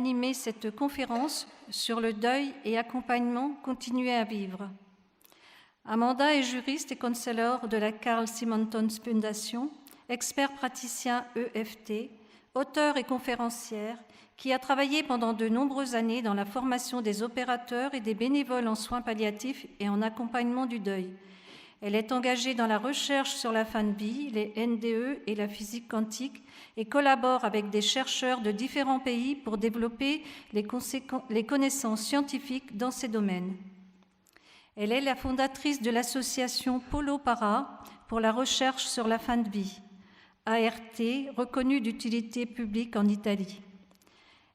animé cette conférence sur le deuil et accompagnement continuer à vivre. Amanda est juriste et counselor de la Carl Simonton Foundation, expert praticien EFT, auteure et conférencière, qui a travaillé pendant de nombreuses années dans la formation des opérateurs et des bénévoles en soins palliatifs et en accompagnement du deuil. Elle est engagée dans la recherche sur la fin de vie, les NDE et la physique quantique et collabore avec des chercheurs de différents pays pour développer les connaissances scientifiques dans ces domaines. Elle est la fondatrice de l'association Polo Para pour la recherche sur la fin de vie, ART, reconnue d'utilité publique en Italie.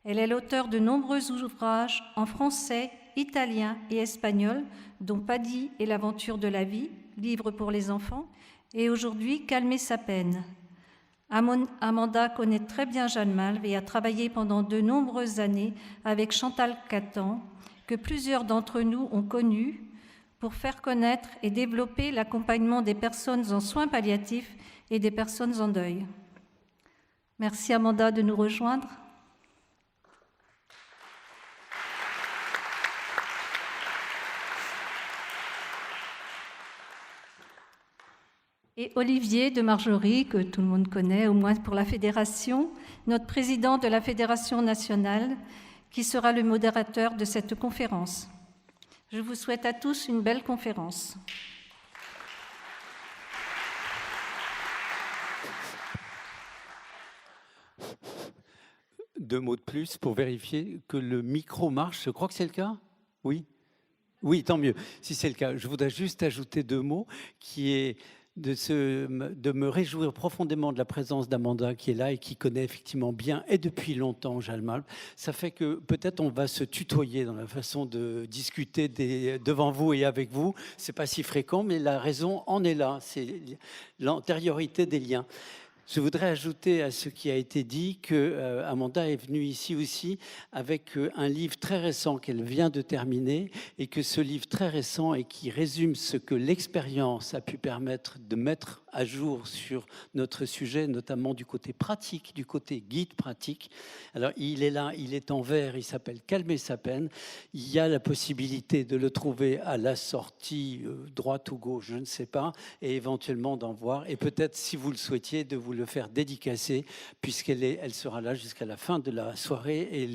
Elle est l'auteure de nombreux ouvrages en français, italien et espagnol, dont Paddy et l'aventure de la vie, livre pour les enfants, et aujourd'hui Calmer sa peine. Amanda connaît très bien Jeanne Malve et a travaillé pendant de nombreuses années avec Chantal Catan, que plusieurs d'entre nous ont connu, pour faire connaître et développer l'accompagnement des personnes en soins palliatifs et des personnes en deuil. Merci Amanda de nous rejoindre. Et Olivier de Marjorie, que tout le monde connaît, au moins pour la Fédération, notre président de la Fédération nationale, qui sera le modérateur de cette conférence. Je vous souhaite à tous une belle conférence. Deux mots de plus pour vérifier que le micro marche. Je crois que c'est le cas. Oui. Oui, tant mieux. Si c'est le cas, je voudrais juste ajouter deux mots qui est de me réjouir profondément de la présence d'Amanda qui est là et qui connaît effectivement bien et depuis longtemps Jeanne Malve. Ça fait que peut-être on va se tutoyer dans la façon de discuter devant vous et avec vous. C'est pas si fréquent, mais la raison en est là. C'est l'antériorité des liens. Je voudrais ajouter à ce qui a été dit que Amanda est venue ici aussi avec un livre très récent qu'elle vient de terminer et que ce livre très récent et qui résume ce que l'expérience a pu permettre de mettre à jour sur notre sujet, notamment du côté pratique, du côté guide pratique. Alors il est là, il est en vert, il s'appelle Calmer sa peine. Il y a la possibilité de le trouver à la sortie, droite ou gauche, je ne sais pas, et éventuellement d'en voir. Et peut-être, si vous le souhaitiez, de vous le faire dédicacer, puisqu'elle sera là jusqu'à la fin de la soirée et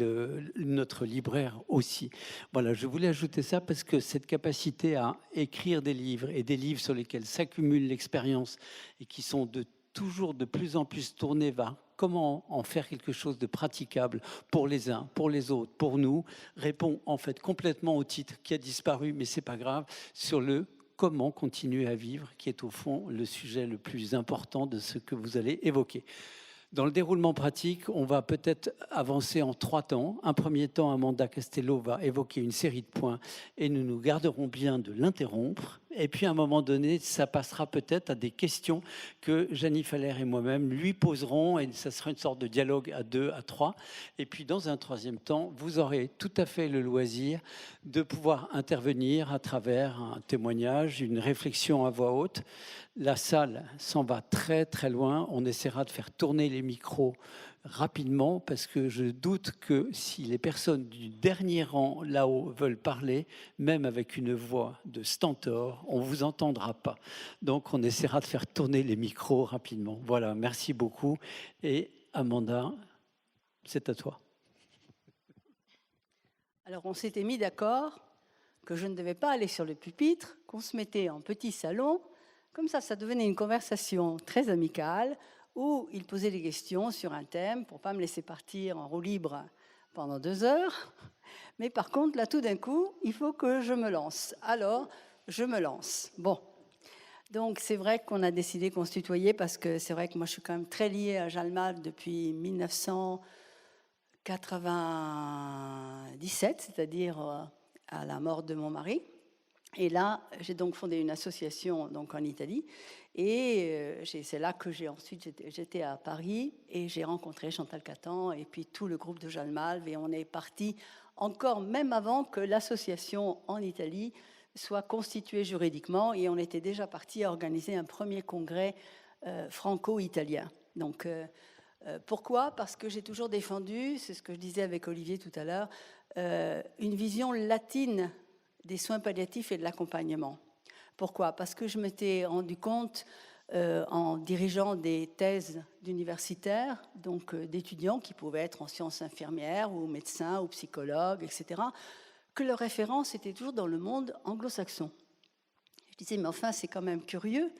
notre libraire aussi. Voilà, je voulais ajouter ça parce que cette capacité à écrire des livres et des livres sur lesquels s'accumule l'expérience et qui sont toujours de plus en plus tournés vers comment en faire quelque chose de praticable pour les uns, pour les autres, pour nous, répond en fait complètement au titre qui a disparu, mais c'est pas grave, sur le comment continuer à vivre, qui est au fond le sujet le plus important de ce que vous allez évoquer. Dans le déroulement pratique, on va peut-être avancer en 3 temps. Un premier temps, Amanda Castello va évoquer une série de points et nous nous garderons bien de l'interrompre. Et puis, à un moment donné, ça passera peut-être à des questions que Janie Faller et moi-même lui poserons et ça sera une sorte de dialogue à 2, à 3. Et puis, dans un troisième temps, vous aurez tout à fait le loisir de pouvoir intervenir à travers un témoignage, une réflexion à voix haute. La salle s'en va très très loin. On essaiera de faire tourner les micros rapidement parce que je doute que si les personnes du dernier rang là-haut veulent parler, même avec une voix de stentor, on ne vous entendra pas. Donc on essaiera de faire tourner les micros rapidement. Voilà, merci beaucoup. Et Amanda, c'est à toi. Alors on s'était mis d'accord que je ne devais pas aller sur le pupitre, qu'on se mettait en petit salon. Comme ça devenait une conversation très amicale où il posait des questions sur un thème pour ne pas me laisser partir en roue libre pendant 2 heures. Mais par contre, là, tout d'un coup, il faut que je me lance. Alors, je me lance. Bon. Donc, c'est vrai qu'on a décidé qu'on se tutoyait parce que c'est vrai que moi, je suis quand même très liée à Jeanne Malve depuis 1997, c'est-à-dire à la mort de mon mari. Et là, j'ai donc fondé une association donc en Italie et c'est là que j'étais à Paris et j'ai rencontré Chantal Catan et puis tout le groupe de Jeanne Malve et on est parti encore même avant que l'association en Italie soit constituée juridiquement et on était déjà parti à organiser un premier congrès franco-italien. Donc Pourquoi ? Parce que j'ai toujours défendu, c'est ce que je disais avec Olivier tout à l'heure, une vision latine des soins palliatifs et de l'accompagnement. Pourquoi ? Parce que je m'étais rendu compte, en dirigeant des thèses d'universitaires, donc d'étudiants qui pouvaient être en sciences infirmières ou médecins ou psychologues, etc., que leur référence était toujours dans le monde anglo-saxon. Je disais, mais enfin, c'est quand même curieux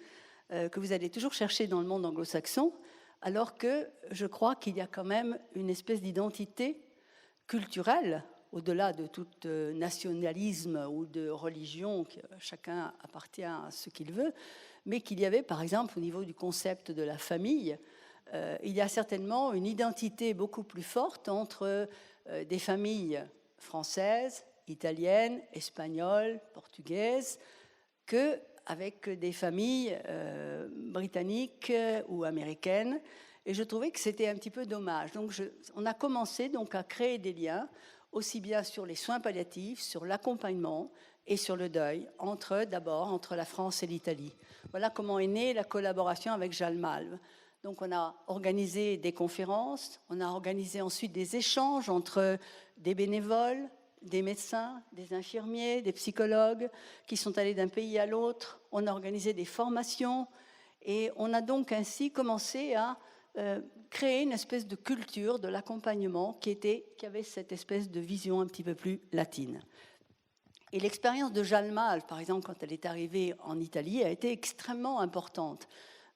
que vous allez toujours chercher dans le monde anglo-saxon, alors que je crois qu'il y a quand même une espèce d'identité culturelle, au-delà de tout nationalisme ou de religion, que chacun appartient à ce qu'il veut, mais qu'il y avait, par exemple, au niveau du concept de la famille, il y a certainement une identité beaucoup plus forte entre des familles françaises, italiennes, espagnoles, portugaises, qu'avec des familles britanniques ou américaines. Et je trouvais que c'était un petit peu dommage. Donc on a commencé donc à créer des liens, aussi bien sur les soins palliatifs, sur l'accompagnement et sur le deuil, d'abord entre la France et l'Italie. Voilà comment est née la collaboration avec Jalmalm. Donc on a organisé des conférences, on a organisé ensuite des échanges entre des bénévoles, des médecins, des infirmiers, des psychologues qui sont allés d'un pays à l'autre. On a organisé des formations et on a donc ainsi commencé à créer une espèce de culture de l'accompagnement qui avait cette espèce de vision un petit peu plus latine. Et l'expérience de Jalmal, par exemple, quand elle est arrivée en Italie, a été extrêmement importante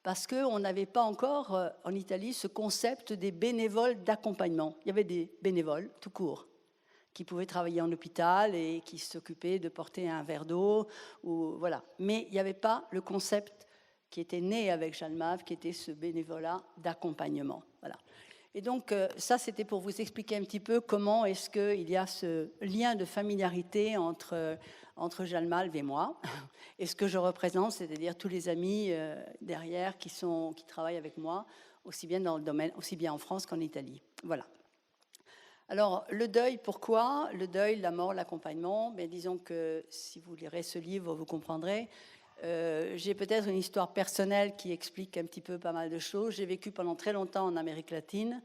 parce qu'on n'avait pas encore en Italie ce concept des bénévoles d'accompagnement. Il y avait des bénévoles tout court qui pouvaient travailler en hôpital et qui s'occupaient de porter un verre d'eau, voilà. Mais il n'y avait pas le concept qui était né avec Jalmal, qui était ce bénévolat d'accompagnement. Voilà. Et donc, ça, c'était pour vous expliquer un petit peu comment est-ce qu'il y a ce lien de familiarité entre Jalmal et moi, et ce que je représente, c'est-à-dire tous les amis derrière qui travaillent avec moi, aussi bien dans le domaine, aussi bien en France qu'en Italie. Voilà. Alors, le deuil, pourquoi ? Le deuil, la mort, l'accompagnement. Mais disons que si vous lirez ce livre, vous comprendrez. J'ai peut-être une histoire personnelle qui explique un petit peu pas mal de choses. J'ai vécu pendant très longtemps en Amérique latine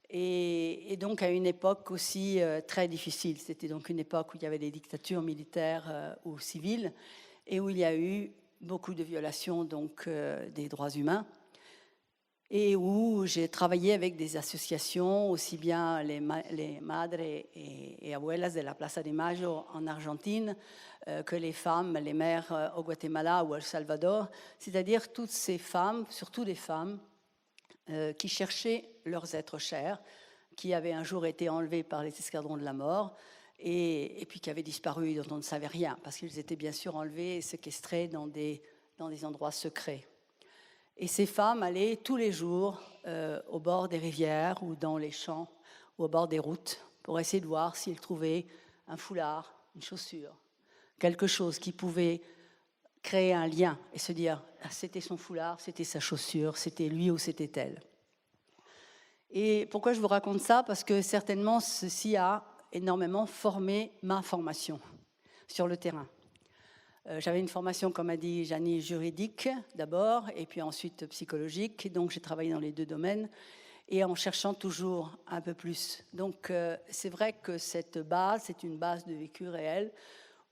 et donc à une époque aussi très difficile. C'était donc une époque où il y avait des dictatures militaires ou civiles et où il y a eu beaucoup de violations donc, des droits humains. Et où j'ai travaillé avec des associations, aussi bien les Madres et Abuelas de la Plaza de Mayo en Argentine, que les femmes, les mères au Guatemala ou au Salvador, c'est-à-dire toutes ces femmes, surtout des femmes, qui cherchaient leurs êtres chers, qui avaient un jour été enlevés par les escadrons de la mort, et puis qui avaient disparu et dont on ne savait rien, parce qu'ils étaient bien sûr enlevés et séquestrés dans des endroits secrets. Et ces femmes allaient tous les jours au bord des rivières ou dans les champs ou au bord des routes pour essayer de voir s'ils trouvaient un foulard, une chaussure, quelque chose qui pouvait créer un lien et se dire ah, c'était son foulard, c'était sa chaussure, c'était lui ou c'était elle. Et pourquoi je vous raconte ça ? Parce que certainement ceci a énormément formé ma formation sur le terrain. J'avais une formation, comme a dit Janie, juridique d'abord, et puis ensuite psychologique. Donc j'ai travaillé dans les deux domaines, et en cherchant toujours un peu plus. Donc c'est vrai que cette base, c'est une base de vécu réel,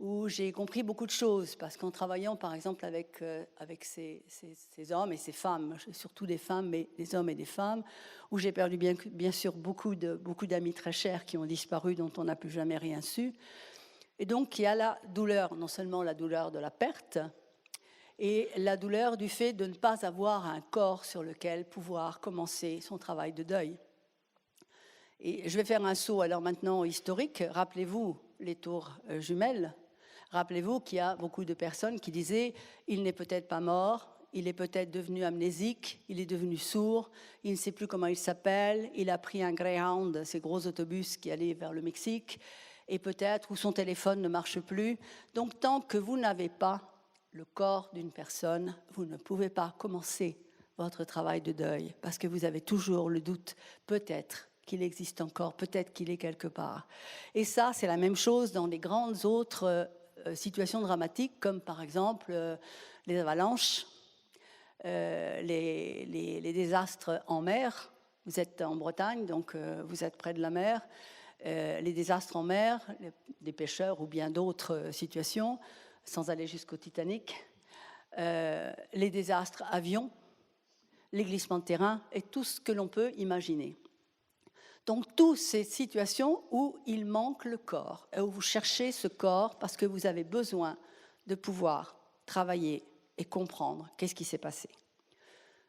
où j'ai compris beaucoup de choses, parce qu'en travaillant par exemple avec ces hommes et ces femmes, surtout des femmes, mais des hommes et des femmes, où j'ai perdu bien sûr beaucoup d'amis très chers qui ont disparu, dont on n'a plus jamais rien su. Et donc, il y a la douleur, non seulement la douleur de la perte, et la douleur du fait de ne pas avoir un corps sur lequel pouvoir commencer son travail de deuil. Et je vais faire un saut alors maintenant historique. Rappelez-vous les tours jumelles. Rappelez-vous qu'il y a beaucoup de personnes qui disaient « il n'est peut-être pas mort ». Il est peut-être devenu amnésique, il est devenu sourd, il ne sait plus comment il s'appelle, il a pris un Greyhound, ces gros autobus qui allaient vers le Mexique, et peut-être où son téléphone ne marche plus. Donc tant que vous n'avez pas le corps d'une personne, vous ne pouvez pas commencer votre travail de deuil, parce que vous avez toujours le doute, peut-être qu'il existe encore, peut-être qu'il est quelque part. Et ça, c'est la même chose dans les grandes autres situations dramatiques, comme par exemple les avalanches, les désastres en mer. Vous êtes en Bretagne, donc vous êtes près de la mer. Les désastres en mer, des pêcheurs ou bien d'autres situations, sans aller jusqu'au Titanic, les désastres avions, les glissements de terrain et tout ce que l'on peut imaginer. Donc, toutes ces situations où il manque le corps, et où vous cherchez ce corps parce que vous avez besoin de pouvoir travailler et comprendre qu'est-ce qui s'est passé.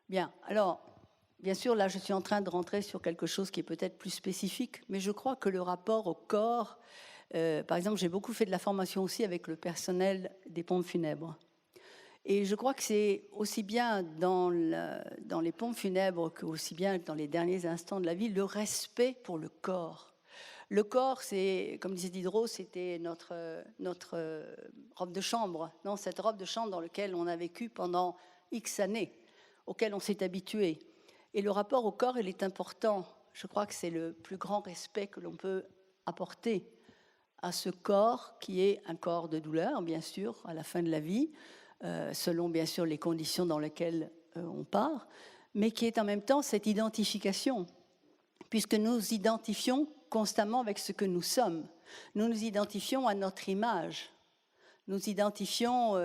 Bien, alors, bien sûr, là, je suis en train de rentrer sur quelque chose qui est peut-être plus spécifique, mais je crois que le rapport au corps, par exemple, j'ai beaucoup fait de la formation aussi avec le personnel des pompes funèbres. Et je crois que c'est aussi bien dans les pompes funèbres qu'aussi bien dans les derniers instants de la vie, le respect pour le corps. Le corps, c'est, comme disait Diderot, c'était notre robe de chambre, non, cette robe de chambre dans laquelle on a vécu pendant X années, auquel on s'est habitué. Et le rapport au corps, il est important. Je crois que c'est le plus grand respect que l'on peut apporter à ce corps qui est un corps de douleur, bien sûr, à la fin de la vie, selon bien sûr les conditions dans lesquelles on part, mais qui est en même temps cette identification, puisque nous identifions constamment avec ce que nous sommes. Nous nous identifions à notre image. Nous identifions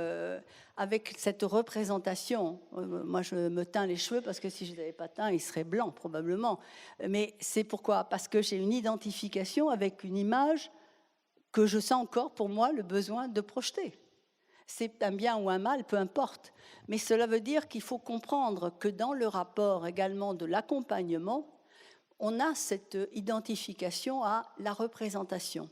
avec cette représentation. Moi, je me teins les cheveux parce que si je ne les avais pas teints, ils seraient blancs probablement. Mais c'est pourquoi ? Parce que j'ai une identification avec une image que je sens encore pour moi le besoin de projeter. C'est un bien ou un mal, peu importe. Mais cela veut dire qu'il faut comprendre que dans le rapport également de l'accompagnement, on a cette identification à la représentation.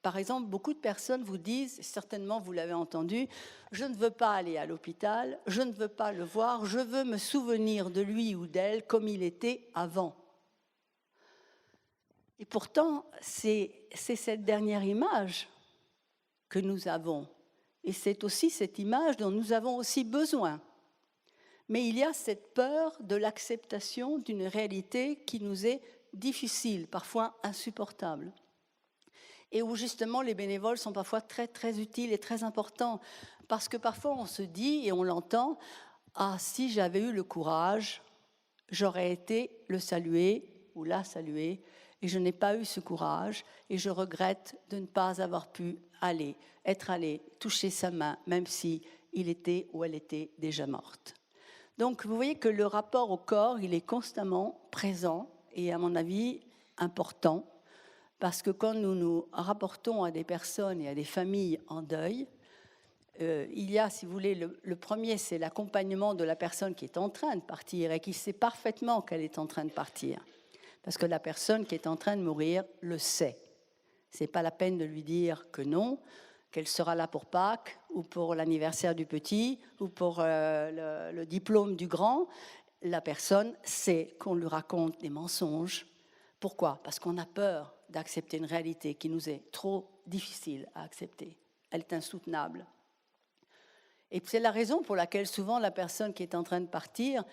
Par exemple, beaucoup de personnes vous disent, certainement vous l'avez entendu, je ne veux pas aller à l'hôpital, je ne veux pas le voir, je veux me souvenir de lui ou d'elle comme il était avant. Et pourtant, c'est cette dernière image que nous avons. Et c'est aussi cette image dont nous avons aussi besoin. Mais il y a cette peur de l'acceptation d'une réalité qui nous est difficile, parfois insupportable. Et où justement les bénévoles sont parfois très, très utiles et très importants. Parce que parfois on se dit, et on l'entend, « Ah, si j'avais eu le courage, j'aurais été le saluer ou la saluer, et je n'ai pas eu ce courage, et je regrette de ne pas avoir pu être allé toucher sa main, même si il était ou elle était déjà morte. » Donc vous voyez que le rapport au corps, il est constamment présent et à mon avis important, parce que quand nous nous rapportons à des personnes et à des familles en deuil, il y a, si vous voulez, le premier, c'est l'accompagnement de la personne qui est en train de partir et qui sait parfaitement qu'elle est en train de partir. Parce que la personne qui est en train de mourir le sait. Ce n'est pas la peine de lui dire que non, qu'elle sera là pour Pâques, ou pour l'anniversaire du petit, ou pour le diplôme du grand. La personne sait qu'on lui raconte des mensonges. Pourquoi ? Parce qu'on a peur d'accepter une réalité qui nous est trop difficile à accepter. Elle est insoutenable. Et c'est la raison pour laquelle souvent la personne qui est en train de partir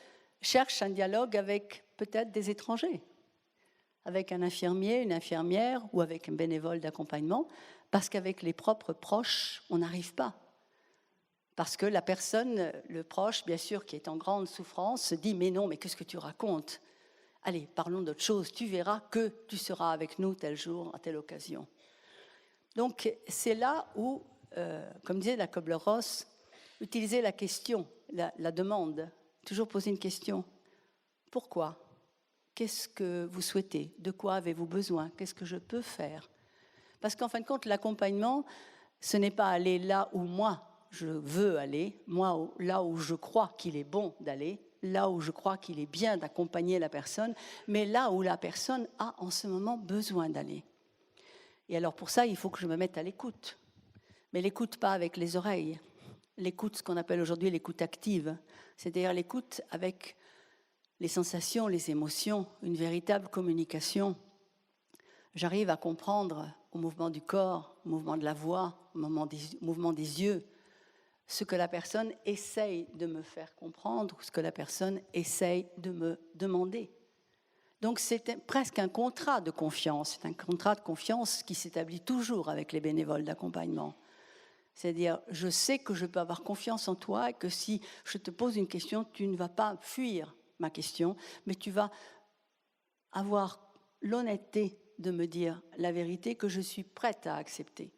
cherche un dialogue avec peut-être des étrangers, avec un infirmier, une infirmière ou avec un bénévole d'accompagnement, parce qu'avec les propres proches, on n'arrive pas. Parce que la personne, le proche, bien sûr, qui est en grande souffrance, se dit « Mais non, mais qu'est-ce que tu racontes ? Allez, parlons d'autre chose, tu verras que tu seras avec nous tel jour, à telle occasion. » Donc, c'est là où, comme disait la Kübler-Ross, utiliser la question, la demande, toujours poser une question. Pourquoi ? Qu'est-ce que vous souhaitez ? De quoi avez-vous besoin ? Qu'est-ce que je peux faire ? Parce qu'en fin de compte, l'accompagnement, ce n'est pas aller là où moi je veux aller, moi là où je crois qu'il est bon d'aller, là où je crois qu'il est bien d'accompagner la personne, mais là où la personne a en ce moment besoin d'aller. Et alors pour ça, il faut que je me mette à l'écoute. Mais l'écoute pas avec les oreilles. L'écoute, ce qu'on appelle aujourd'hui l'écoute active, c'est-à-dire l'écoute avec les sensations, les émotions, une véritable communication. J'arrive à comprendre au mouvement du corps, au mouvement de la voix, au mouvement des yeux, ce que la personne essaye de me faire comprendre, ce que la personne essaye de me demander. Donc c'est presque un contrat de confiance, c'est un contrat de confiance qui s'établit toujours avec les bénévoles d'accompagnement. C'est-à-dire, je sais que je peux avoir confiance en toi et que si je te pose une question, tu ne vas pas fuir ma question, mais tu vas avoir l'honnêteté de me dire la vérité que je suis prête à accepter.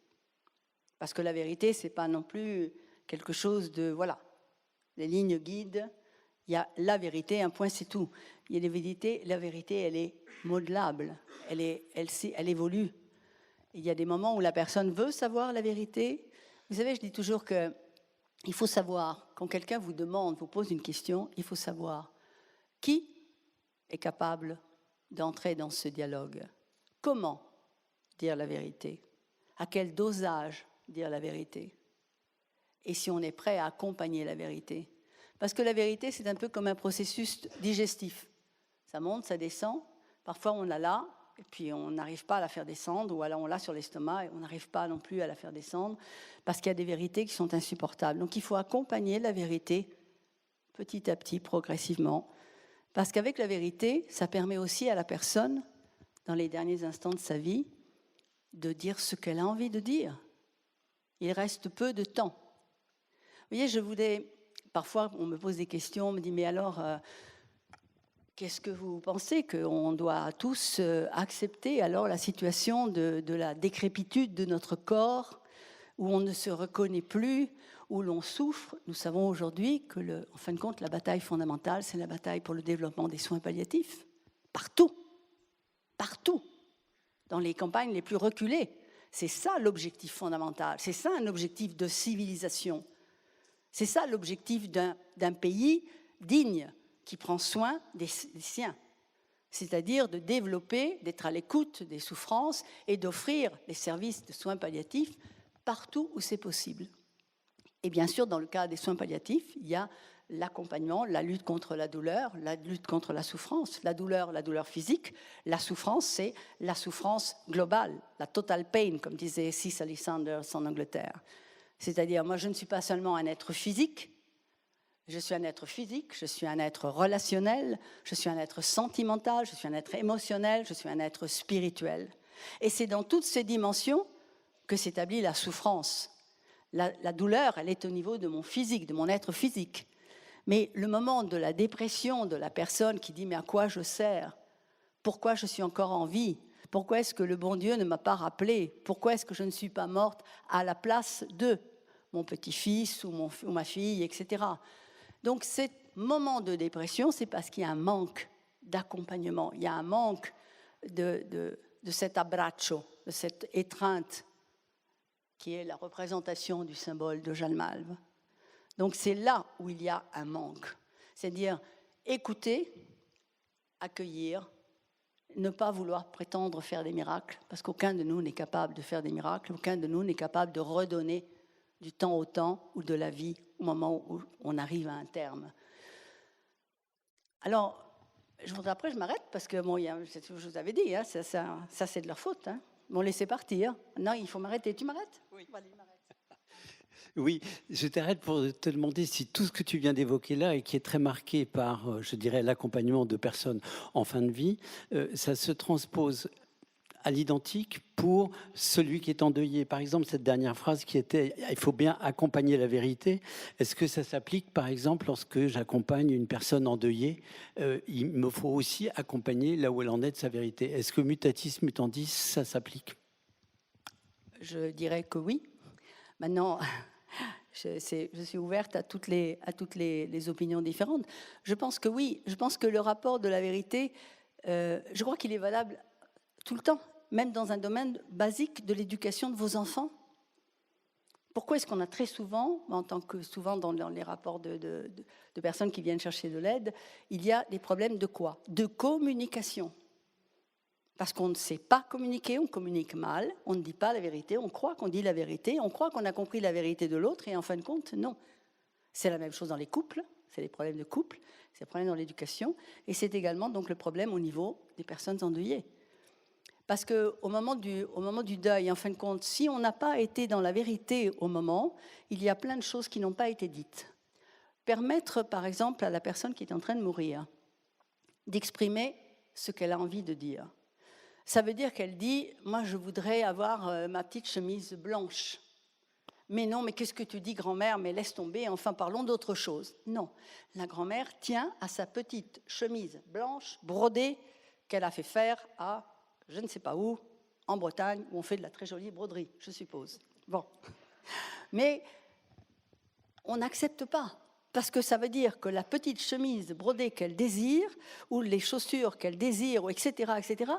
Parce que la vérité, ce n'est pas non plus quelque chose de... Voilà, les lignes guides, il y a la vérité, un point, c'est tout. Il y a des vérités, la vérité, elle est modelable, elle évolue. Il y a des moments où la personne veut savoir la vérité. Vous savez, je dis toujours qu'il faut savoir, quand quelqu'un vous demande, vous pose une question, il faut savoir qui est capable d'entrer dans ce dialogue. Comment dire la vérité? À quel dosage dire la vérité? Et si on est prêt à accompagner la vérité? Parce que la vérité, c'est un peu comme un processus digestif. Ça monte, ça descend. Parfois, on l'a là, et puis on n'arrive pas à la faire descendre, ou alors on l'a sur l'estomac, et on n'arrive pas non plus à la faire descendre, parce qu'il y a des vérités qui sont insupportables. Donc, il faut accompagner la vérité petit à petit, progressivement. Parce qu'avec la vérité, ça permet aussi à la personne, dans les derniers instants de sa vie, de dire ce qu'elle a envie de dire. Il reste peu de temps. Vous voyez, parfois on me pose des questions, on me dit, mais alors, qu'est-ce que vous pensez qu'on doit tous accepter alors la situation de la décrépitude de notre corps, où on ne se reconnaît plus, où l'on souffre? Nous savons aujourd'hui que, en fin de compte, la bataille fondamentale, c'est la bataille pour le développement des soins palliatifs. Partout. Partout. Dans les campagnes les plus reculées. C'est ça l'objectif fondamental. C'est ça un objectif de civilisation. C'est ça l'objectif d'un pays digne qui prend soin des siens. C'est-à-dire de développer, d'être à l'écoute des souffrances et d'offrir les services de soins palliatifs partout où c'est possible. Et bien sûr, dans le cas des soins palliatifs, il y a l'accompagnement, la lutte contre la douleur, la lutte contre la souffrance. La douleur physique. La souffrance, c'est la souffrance globale, la total pain, comme disait Cicely Saunders en Angleterre. C'est-à-dire, moi, je ne suis pas seulement un être physique, je suis un être physique, je suis un être relationnel, je suis un être sentimental, je suis un être émotionnel, je suis un être spirituel. Et c'est dans toutes ces dimensions que s'établit la souffrance. La douleur, elle est au niveau de mon physique, de mon être physique. Mais le moment de la dépression de la personne qui dit « mais à quoi je sers? Pourquoi je suis encore en vie? Pourquoi est-ce que le bon Dieu ne m'a pas rappelé? Pourquoi est-ce que je ne suis pas morte à la place de mon petit-fils ou ma fille, etc. » Donc, ce moment de dépression, c'est parce qu'il y a un manque d'accompagnement. Il y a un manque de cet abbraccio, de cette étreinte qui est la représentation du symbole de Jeanne Malve. Donc, c'est là où il y a un manque. C'est-à-dire écouter, accueillir, ne pas vouloir prétendre faire des miracles, parce qu'aucun de nous n'est capable de faire des miracles, aucun de nous n'est capable de redonner du temps au temps ou de la vie au moment où on arrive à un terme. Alors, après je m'arrête parce que, bon, je vous avais dit, hein, ça c'est de leur faute. Hein. Bon, laissez partir. Non, il faut m'arrêter. Tu m'arrêtes? Oui. Allez, m'arrête. Oui, je t'arrête pour te demander si tout ce que tu viens d'évoquer là et qui est très marqué par, je dirais, l'accompagnement de personnes en fin de vie, ça se transpose à l'identique pour celui qui est endeuillé. Par exemple, cette dernière phrase qui était « il faut bien accompagner la vérité », est-ce que ça s'applique, par exemple, lorsque j'accompagne une personne endeuillée, il me faut aussi accompagner là où elle en est de sa vérité. Est-ce que mutatis mutandis, ça s'applique? Je dirais que oui. Maintenant, je suis ouverte à toutes les opinions différentes. Je pense que oui. Je pense que le rapport de la vérité, je crois qu'il est valable tout le temps, même dans un domaine basique de l'éducation de vos enfants. Pourquoi est-ce qu'on a très souvent, souvent dans les rapports de personnes qui viennent chercher de l'aide, il y a des problèmes de quoi? De communication. Parce qu'on ne sait pas communiquer, on communique mal, on ne dit pas la vérité, on croit qu'on dit la vérité, on croit qu'on a compris la vérité de l'autre, et en fin de compte, non. C'est la même chose dans les couples, c'est les problèmes de couple, c'est les problèmes dans l'éducation, et c'est également donc le problème au niveau des personnes endeuillées. Parce qu'au moment du deuil, en fin de compte, si on n'a pas été dans la vérité au moment, il y a plein de choses qui n'ont pas été dites. Permettre, par exemple, à la personne qui est en train de mourir, d'exprimer ce qu'elle a envie de dire. Ça veut dire qu'elle dit « moi, je voudrais avoir ma petite chemise blanche ». Mais non, mais qu'est-ce que tu dis, grand-mère? Mais laisse tomber, enfin, parlons d'autre chose. Non, la grand-mère tient à sa petite chemise blanche, brodée, qu'elle a fait faire à je ne sais pas où, en Bretagne, où on fait de la très jolie broderie, je suppose. Bon. Mais on n'accepte pas, parce que ça veut dire que la petite chemise brodée qu'elle désire, ou les chaussures qu'elle désire, etc.,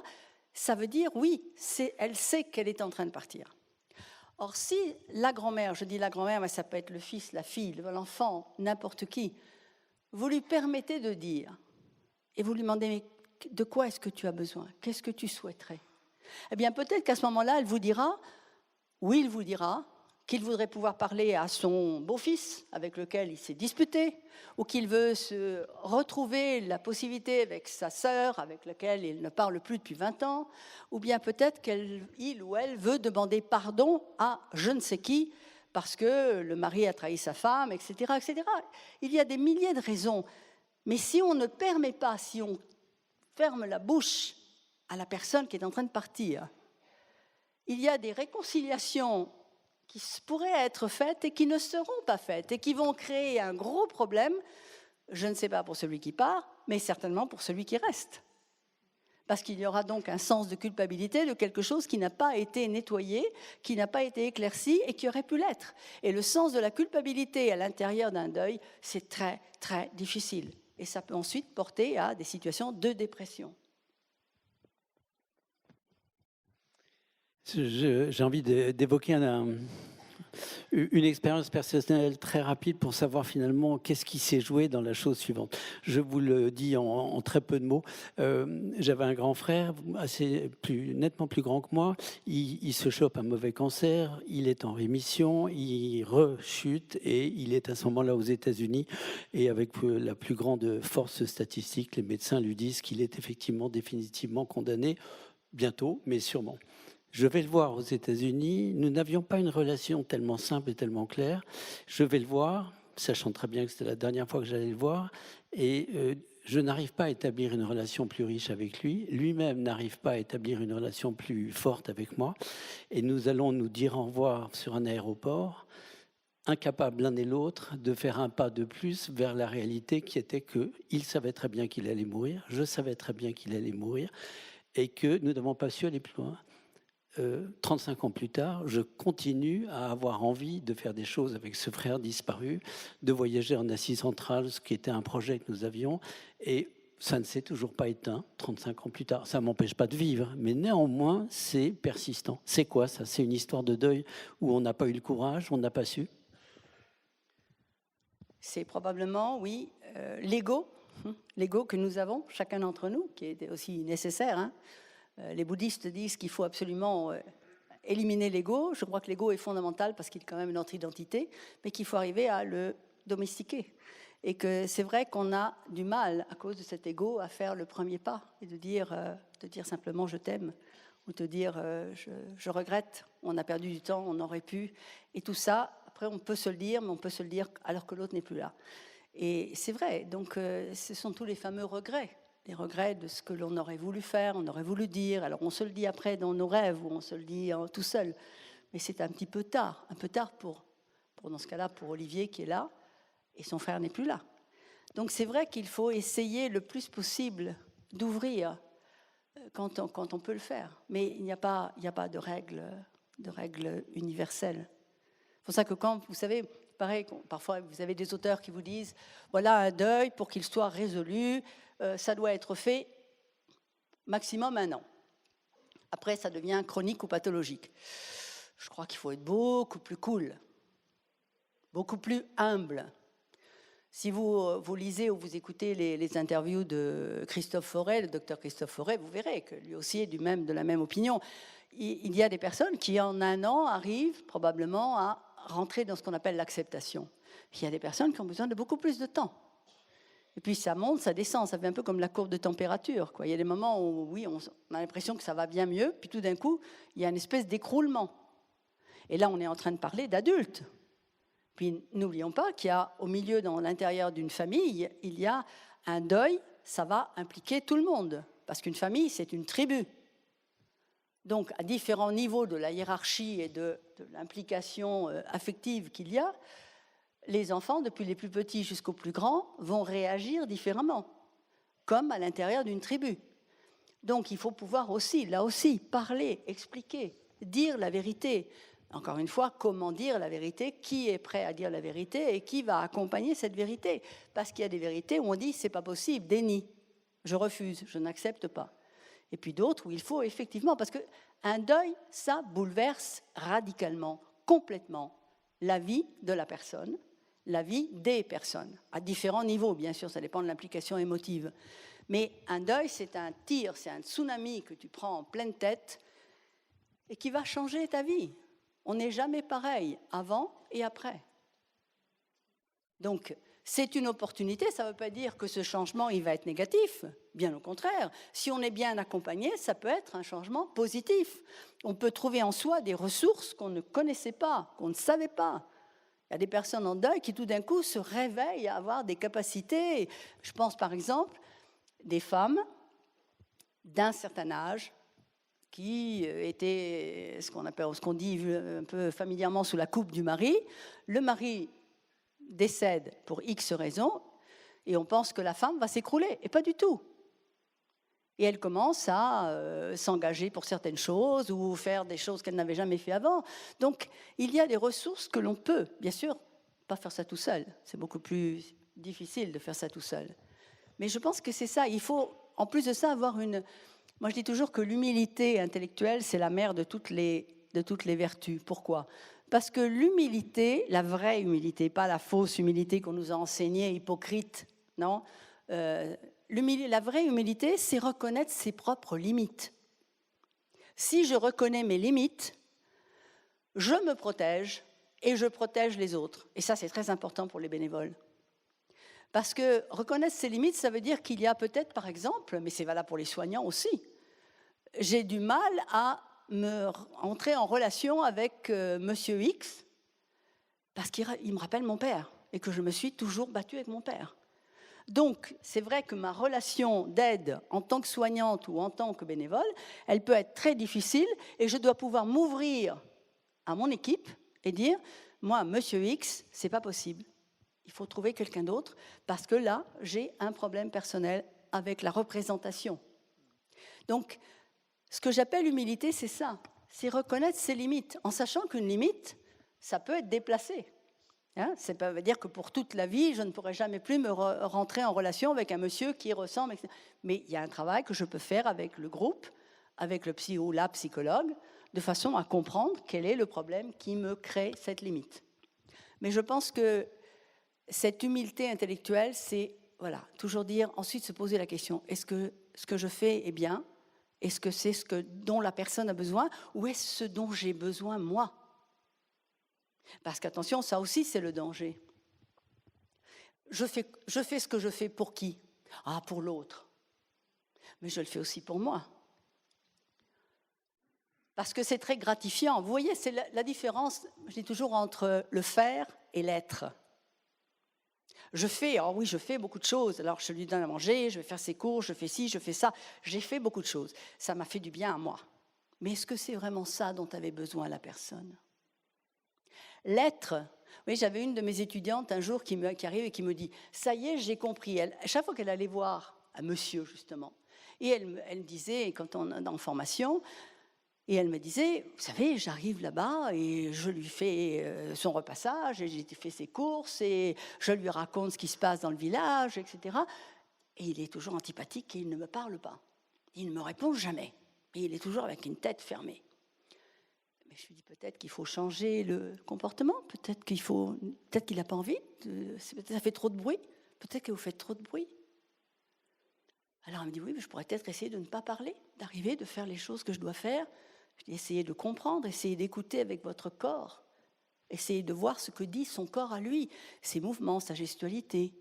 ça veut dire, oui, elle sait qu'elle est en train de partir. Or, si la grand-mère, je dis la grand-mère, mais ça peut être le fils, la fille, l'enfant, n'importe qui, vous lui permettez de dire, et vous lui demandez, mais de quoi est-ce que tu as besoin? Qu'est-ce que tu souhaiterais? Eh bien, peut-être qu'à ce moment-là, elle vous dira, oui, il vous dira, qu'il voudrait pouvoir parler à son beau-fils avec lequel il s'est disputé, ou qu'il veut se retrouver la possibilité avec sa sœur avec laquelle il ne parle plus depuis 20 ans, ou bien peut-être qu'il ou elle veut demander pardon à je ne sais qui, parce que le mari a trahi sa femme, etc., etc. Il y a des milliers de raisons. Mais si on ne permet pas, si on ferme la bouche à la personne qui est en train de partir, il y a des réconciliations qui pourraient être faites et qui ne seront pas faites et qui vont créer un gros problème, je ne sais pas pour celui qui part, mais certainement pour celui qui reste. Parce qu'il y aura donc un sens de culpabilité de quelque chose qui n'a pas été nettoyé, qui n'a pas été éclairci et qui aurait pu l'être. Et le sens de la culpabilité à l'intérieur d'un deuil, c'est très, très difficile. Et ça peut ensuite porter à des situations de dépression. J'ai envie d'évoquer une expérience personnelle très rapide pour savoir finalement qu'est-ce qui s'est joué dans la chose suivante. Je vous le dis en très peu de mots. J'avais un grand frère, nettement plus grand que moi. Il se chope un mauvais cancer, il est en rémission, il rechute et il est à ce moment-là aux États-Unis. Et avec la plus grande force statistique, les médecins lui disent qu'il est effectivement définitivement condamné, bientôt, mais sûrement. Je vais le voir aux États-Unis. Nous n'avions pas une relation tellement simple et tellement claire. Je vais le voir, sachant très bien que c'était la dernière fois que j'allais le voir, et je n'arrive pas à établir une relation plus riche avec lui. Lui-même n'arrive pas à établir une relation plus forte avec moi. Et nous allons nous dire au revoir sur un aéroport, incapables l'un et l'autre de faire un pas de plus vers la réalité qui était qu'il savait très bien qu'il allait mourir, je savais très bien qu'il allait mourir, et que nous n'avons pas su aller plus loin. 35 ans plus tard, je continue à avoir envie de faire des choses avec ce frère disparu, de voyager en Asie centrale, ce qui était un projet que nous avions, et ça ne s'est toujours pas éteint 35 ans plus tard. Ça ne m'empêche pas de vivre, mais néanmoins, c'est persistant. C'est quoi ça? C'est une histoire de deuil où on n'a pas eu le courage, on n'a pas su? C'est probablement, oui, l'ego que nous avons, chacun d'entre nous, qui est aussi nécessaire, hein. Les bouddhistes disent qu'il faut absolument éliminer l'ego. Je crois que l'ego est fondamental parce qu'il est quand même notre identité, mais qu'il faut arriver à le domestiquer. Et que c'est vrai qu'on a du mal, à cause de cet ego, à faire le premier pas et de dire simplement « je t'aime » ou de dire je regrette, on a perdu du temps, on aurait pu. Et tout ça, après on peut se le dire, mais on peut se le dire alors que l'autre n'est plus là. Et c'est vrai, donc ce sont tous les fameux regrets. Les regrets de ce que l'on aurait voulu faire, on aurait voulu dire. Alors on se le dit après dans nos rêves ou on se le dit tout seul. Mais c'est un peu tard pour dans ce cas-là, pour Olivier qui est là et son frère n'est plus là. Donc c'est vrai qu'il faut essayer le plus possible d'ouvrir quand on peut le faire. Mais il n'y a pas de règle universelle. C'est pour ça que quand, vous savez, pareil, parfois vous avez des auteurs qui vous disent voilà un deuil pour qu'il soit résolu. Ça doit être fait maximum 1 an. Après, ça devient chronique ou pathologique. Je crois qu'il faut être beaucoup plus cool, beaucoup plus humble. Si vous lisez ou vous écoutez les interviews de Christophe Forêt, le docteur Christophe Forêt, vous verrez que lui aussi est de la même opinion. Il y a des personnes qui, en 1 an, arrivent probablement à rentrer dans ce qu'on appelle l'acceptation. Puis il y a des personnes qui ont besoin de beaucoup plus de temps. Et puis ça monte, ça descend, ça fait un peu comme la courbe de température, quoi. Il y a des moments où, oui, on a l'impression que ça va bien mieux, puis tout d'un coup, il y a une espèce d'écroulement. Et là, on est en train de parler d'adultes. Puis n'oublions pas qu'il y a au milieu, dans l'intérieur d'une famille, il y a un deuil, ça va impliquer tout le monde. Parce qu'une famille, c'est une tribu. Donc, à différents niveaux de la hiérarchie et de l'implication affective qu'il y a, les enfants, depuis les plus petits jusqu'aux plus grands, vont réagir différemment, comme à l'intérieur d'une tribu. Donc il faut pouvoir aussi, là aussi, parler, expliquer, dire la vérité. Encore une fois, comment dire la vérité? Qui est prêt à dire la vérité et qui va accompagner cette vérité? Parce qu'il y a des vérités où on dit c'est pas possible, déni, je refuse, je n'accepte pas. Et puis d'autres où il faut effectivement, parce qu'un deuil, ça bouleverse radicalement, complètement la vie de la personne, la vie des personnes, à différents niveaux, bien sûr, ça dépend de l'implication émotive. Mais un deuil, c'est un tir, c'est un tsunami que tu prends en pleine tête et qui va changer ta vie. On n'est jamais pareil avant et après. Donc, c'est une opportunité, ça ne veut pas dire que ce changement il va être négatif, bien au contraire. Si on est bien accompagné, ça peut être un changement positif. On peut trouver en soi des ressources qu'on ne connaissait pas, qu'on ne savait pas. Il y a des personnes en deuil qui tout d'un coup se réveillent à avoir des capacités. Je pense par exemple des femmes d'un certain âge qui étaient ce qu'on dit un peu familièrement sous la coupe du mari. Le mari décède pour X raisons, et on pense que la femme va s'écrouler, et pas du tout. Et elle commence à s'engager pour certaines choses, ou faire des choses qu'elle n'avait jamais fait avant. Donc, il y a des ressources que l'on peut, bien sûr, pas faire ça tout seul. C'est beaucoup plus difficile de faire ça tout seul. Mais je pense que c'est ça. Il faut, en plus de ça, avoir une... Moi, je dis toujours que l'humilité intellectuelle, c'est la mère de toutes les vertus. Pourquoi ? Parce que l'humilité, la vraie humilité, pas la fausse humilité qu'on nous a enseignée, hypocrite, non, la vraie humilité, c'est reconnaître ses propres limites. Si je reconnais mes limites, je me protège et je protège les autres. Et ça, c'est très important pour les bénévoles. Parce que reconnaître ses limites, ça veut dire qu'il y a peut-être, par exemple, mais c'est valable pour les soignants aussi, j'ai du mal à entrer en relation avec Monsieur X parce qu'il me rappelle mon père et que je me suis toujours battue avec mon père. Donc, c'est vrai que ma relation d'aide en tant que soignante ou en tant que bénévole, elle peut être très difficile et je dois pouvoir m'ouvrir à mon équipe et dire, moi, Monsieur X, c'est pas possible. Il faut trouver quelqu'un d'autre parce que là, j'ai un problème personnel avec la représentation. Donc, ce que j'appelle l'humilité, c'est ça, c'est reconnaître ses limites, en sachant qu'une limite, ça peut être déplacé. Hein, ça veut dire que pour toute la vie, je ne pourrai jamais plus me rentrer en relation avec un monsieur qui ressemble, etc. Mais il y a un travail que je peux faire avec le groupe, avec le psy ou la psychologue, de façon à comprendre quel est le problème qui me crée cette limite. Mais je pense que cette humilité intellectuelle, c'est voilà, toujours dire, ensuite se poser la question, est-ce que ce que je fais est bien ? Est-ce que c'est ce dont la personne a besoin ou est-ce ce dont j'ai besoin moi ? Parce qu'attention, ça aussi c'est le danger. Je fais ce que je fais pour qui ? Ah, pour l'autre. Mais je le fais aussi pour moi. Parce que c'est très gratifiant. Vous voyez, c'est la différence, je dis toujours, entre le faire et l'être. Je fais beaucoup de choses. Alors, je lui donne à manger, je vais faire ses cours, je fais ci, je fais ça. J'ai fait beaucoup de choses. Ça m'a fait du bien à moi. Mais est-ce que c'est vraiment ça dont avait besoin la personne ? L'être. Oui, j'avais une de mes étudiantes un jour qui arrive et qui me dit « Ça y est, j'ai compris ». Chaque fois qu'elle allait voir un monsieur, justement, et elle me disait, quand on est en formation, et elle me disait, vous savez, j'arrive là-bas et je lui fais son repassage, et j'ai fait ses courses, et je lui raconte ce qui se passe dans le village, etc. Et il est toujours antipathique et il ne me parle pas. Il ne me répond jamais. Et il est toujours avec une tête fermée. Mais je lui dis, peut-être qu'il faut changer le comportement, peut-être qu'il n'a pas envie, peut-être que ça fait trop de bruit, peut-être que vous faites trop de bruit. Alors elle me dit, oui, mais je pourrais peut-être essayer de ne pas parler, d'arriver, de faire les choses que je dois faire. Je dis, essayez de comprendre, essayez d'écouter avec votre corps. Essayez de voir ce que dit son corps à lui, ses mouvements, sa gestualité.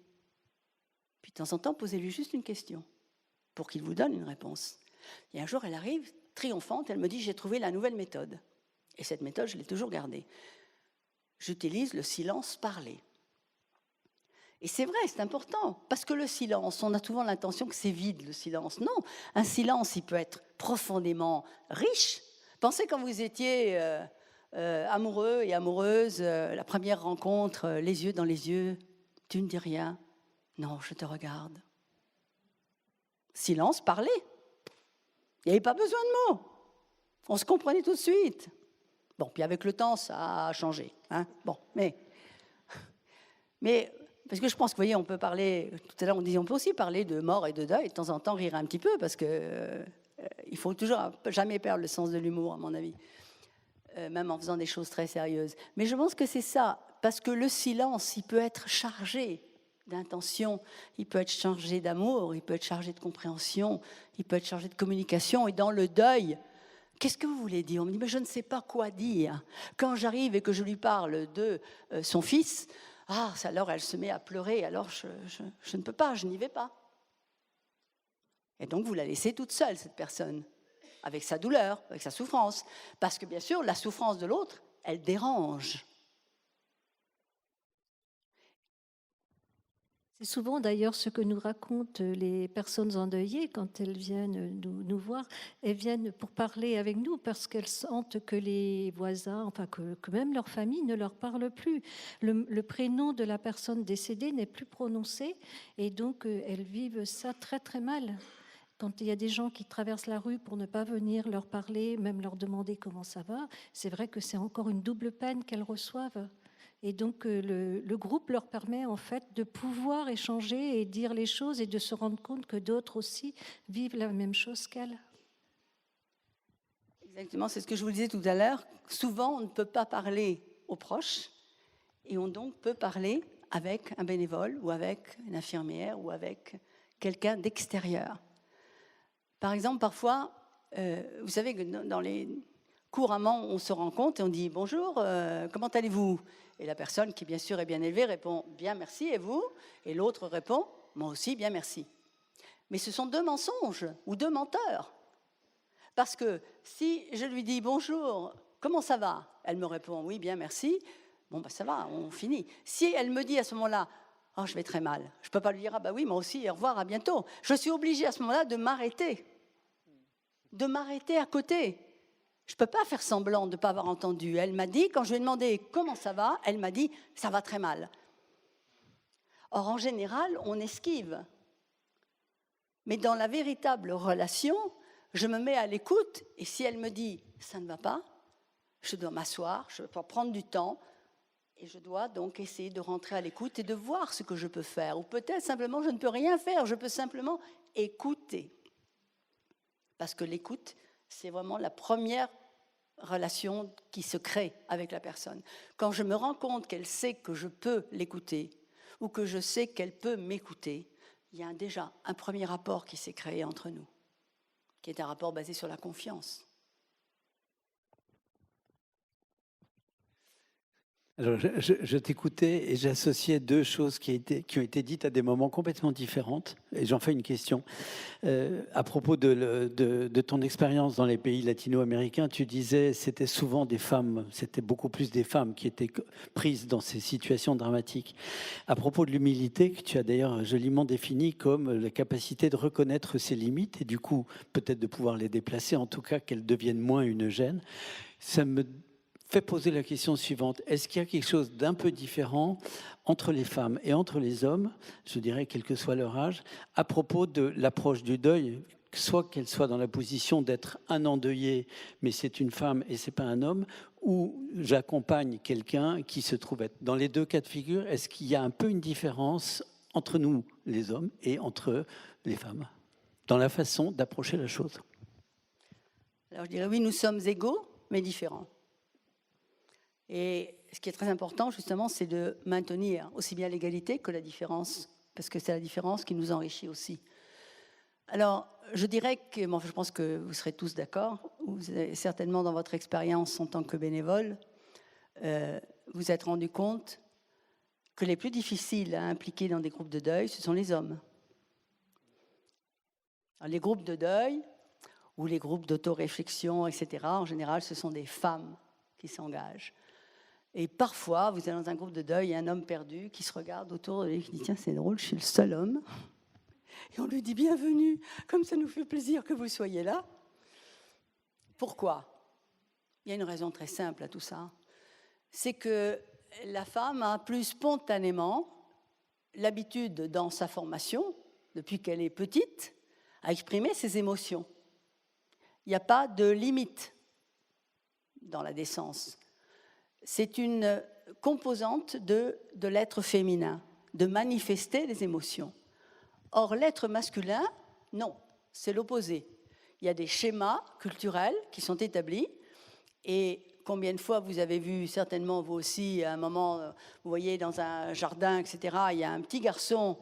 Puis de temps en temps, posez-lui juste une question pour qu'il vous donne une réponse. Et un jour, elle arrive, triomphante, elle me dit, j'ai trouvé la nouvelle méthode. Et cette méthode, je l'ai toujours gardée. J'utilise le silence parlé. Et c'est vrai, c'est important, parce que le silence, on a souvent l'intention que c'est vide, le silence. Non, un silence, il peut être profondément riche. Pensez quand vous étiez amoureux et amoureuse, la première rencontre, les yeux dans les yeux, tu ne dis rien. Non, je te regarde. Silence, parlez. Il n'y avait pas besoin de mots. On se comprenait tout de suite. Bon, puis avec le temps, ça a changé. Hein. Bon, mais parce que je pense que, vous voyez, on peut parler, tout à l'heure on disait, on peut aussi parler de mort et de deuil, de temps en temps rire un petit peu, parce que il faut toujours jamais perdre le sens de l'humour, à mon avis, même en faisant des choses très sérieuses. Mais je pense que c'est ça, parce que le silence, il peut être chargé d'intention, il peut être chargé d'amour, il peut être chargé de compréhension, il peut être chargé de communication, et dans le deuil, qu'est-ce que vous voulez dire? On me dit, mais je ne sais pas quoi dire. Quand j'arrive et que je lui parle de son fils, alors elle se met à pleurer, alors je ne peux pas, je n'y vais pas. Et donc vous la laissez toute seule, cette personne, avec sa douleur, avec sa souffrance. Parce que bien sûr, la souffrance de l'autre, elle dérange. C'est souvent d'ailleurs ce que nous racontent les personnes endeuillées quand elles viennent nous voir. Elles viennent pour parler avec nous parce qu'elles sentent que les voisins, enfin que même leur famille ne leur parle plus. Le prénom de la personne décédée n'est plus prononcé et donc elles vivent ça très très mal. Quand il y a des gens qui traversent la rue pour ne pas venir leur parler, même leur demander comment ça va, c'est vrai que c'est encore une double peine qu'elles reçoivent. Et donc, le groupe leur permet en fait de pouvoir échanger et dire les choses et de se rendre compte que d'autres aussi vivent la même chose qu'elles. Exactement, c'est ce que je vous disais tout à l'heure. Souvent, on ne peut pas parler aux proches et on donc peut parler avec un bénévole ou avec une infirmière ou avec quelqu'un d'extérieur. Par exemple, parfois, vous savez que couramment, on se rencontre et on dit « Bonjour, comment allez-vous ?» Et la personne qui, bien sûr, est bien élevée répond « Bien, merci, et vous ?» Et l'autre répond « Moi aussi, bien, merci. » Mais ce sont deux mensonges ou deux menteurs. Parce que si je lui dis « Bonjour, comment ça va ?» Elle me répond « Oui, bien, merci. » Bon, ça va, on finit. Si elle me dit à ce moment-là « Oh, je vais très mal », je ne peux pas lui dire « Ah bah oui, moi aussi, au revoir, à bientôt ». Je suis obligée à ce moment-là de m'arrêter à côté. Je ne peux pas faire semblant de ne pas avoir entendu. Elle m'a dit, quand je lui ai demandé comment ça va, elle m'a dit « ça va très mal ». Or, en général, on esquive. Mais dans la véritable relation, je me mets à l'écoute et si elle me dit « ça ne va pas », je dois m'asseoir, je dois prendre du temps et je dois donc essayer de rentrer à l'écoute et de voir ce que je peux faire. Ou peut-être simplement, je ne peux rien faire, je peux simplement écouter. Parce que l'écoute, c'est vraiment la première relation qui se crée avec la personne. Quand je me rends compte qu'elle sait que je peux l'écouter ou que je sais qu'elle peut m'écouter, il y a déjà un premier rapport qui s'est créé entre nous, qui est un rapport basé sur la confiance. Alors, je t'écoutais et j'associais deux choses qui ont été dites à des moments complètement différents. Et j'en fais une question. À propos de ton expérience dans les pays latino-américains, tu disais que c'était souvent des femmes, c'était beaucoup plus des femmes qui étaient prises dans ces situations dramatiques. À propos de l'humilité, que tu as d'ailleurs joliment définie comme la capacité de reconnaître ses limites et du coup peut-être de pouvoir les déplacer, en tout cas qu'elles deviennent moins une gêne, ça me fait poser la question suivante. Est-ce qu'il y a quelque chose d'un peu différent entre les femmes et entre les hommes, je dirais quel que soit leur âge, à propos de l'approche du deuil, soit qu'elle soit dans la position d'être un endeuillé, mais c'est une femme et c'est pas un homme, ou j'accompagne quelqu'un qui se trouve être. Dans les deux cas de figure, est-ce qu'il y a un peu une différence entre nous, les hommes, et entre les femmes, dans la façon d'approcher la chose? Alors je dirais oui, nous sommes égaux, mais différents. Et ce qui est très important, justement, c'est de maintenir aussi bien l'égalité que la différence, parce que c'est la différence qui nous enrichit aussi. Alors, je dirais que, je pense que vous serez tous d'accord, vous avez certainement dans votre expérience en tant que bénévole, vous êtes rendu compte que les plus difficiles à impliquer dans des groupes de deuil, ce sont les hommes. Alors, les groupes de deuil ou les groupes d'autoréflexion, etc., en général, ce sont des femmes qui s'engagent. Et parfois, vous êtes dans un groupe de deuil, il y a un homme perdu qui se regarde autour de lui et qui dit « Tiens, c'est drôle, je suis le seul homme. » Et on lui dit « Bienvenue, comme ça nous fait plaisir que vous soyez là. » Pourquoi ? Il y a une raison très simple à tout ça. C'est que la femme a plus spontanément l'habitude dans sa formation, depuis qu'elle est petite, à exprimer ses émotions. Il n'y a pas de limite dans la décence. C'est une composante de l'être féminin, de manifester les émotions. Or, l'être masculin, non, c'est l'opposé. Il y a des schémas culturels qui sont établis, et combien de fois vous avez vu, certainement vous aussi, à un moment, vous voyez dans un jardin, etc., il y a un petit garçon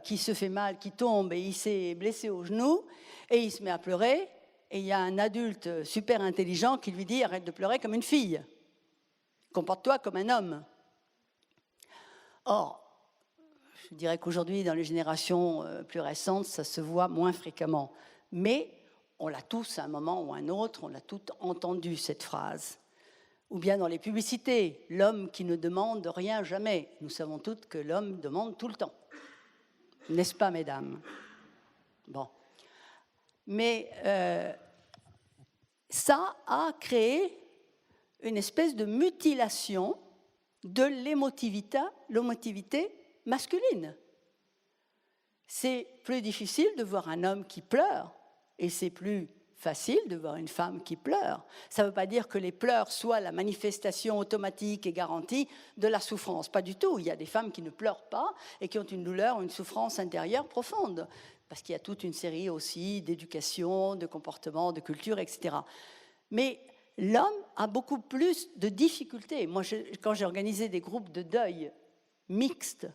qui se fait mal, qui tombe, et il s'est blessé au genou, et il se met à pleurer, et il y a un adulte super intelligent qui lui dit « Arrête de pleurer comme une fille, comporte-toi comme un homme ». Or, je dirais qu'aujourd'hui, dans les générations plus récentes, ça se voit moins fréquemment. Mais on l'a tous à un moment ou à un autre, on l'a toutes entendu cette phrase. Ou bien dans les publicités, l'homme qui ne demande rien jamais. Nous savons toutes que l'homme demande tout le temps. N'est-ce pas, mesdames? Bon. Mais ça a créé une espèce de mutilation de l'émotivité masculine. C'est plus difficile de voir un homme qui pleure, et c'est plus facile de voir une femme qui pleure. Ça ne veut pas dire que les pleurs soient la manifestation automatique et garantie de la souffrance. Pas du tout. Il y a des femmes qui ne pleurent pas et qui ont une douleur, une souffrance intérieure profonde. Parce qu'il y a toute une série aussi d'éducation, de comportement, de culture, etc. Mais l'homme a beaucoup plus de difficultés. Moi, quand j'ai organisé des groupes de deuil mixtes,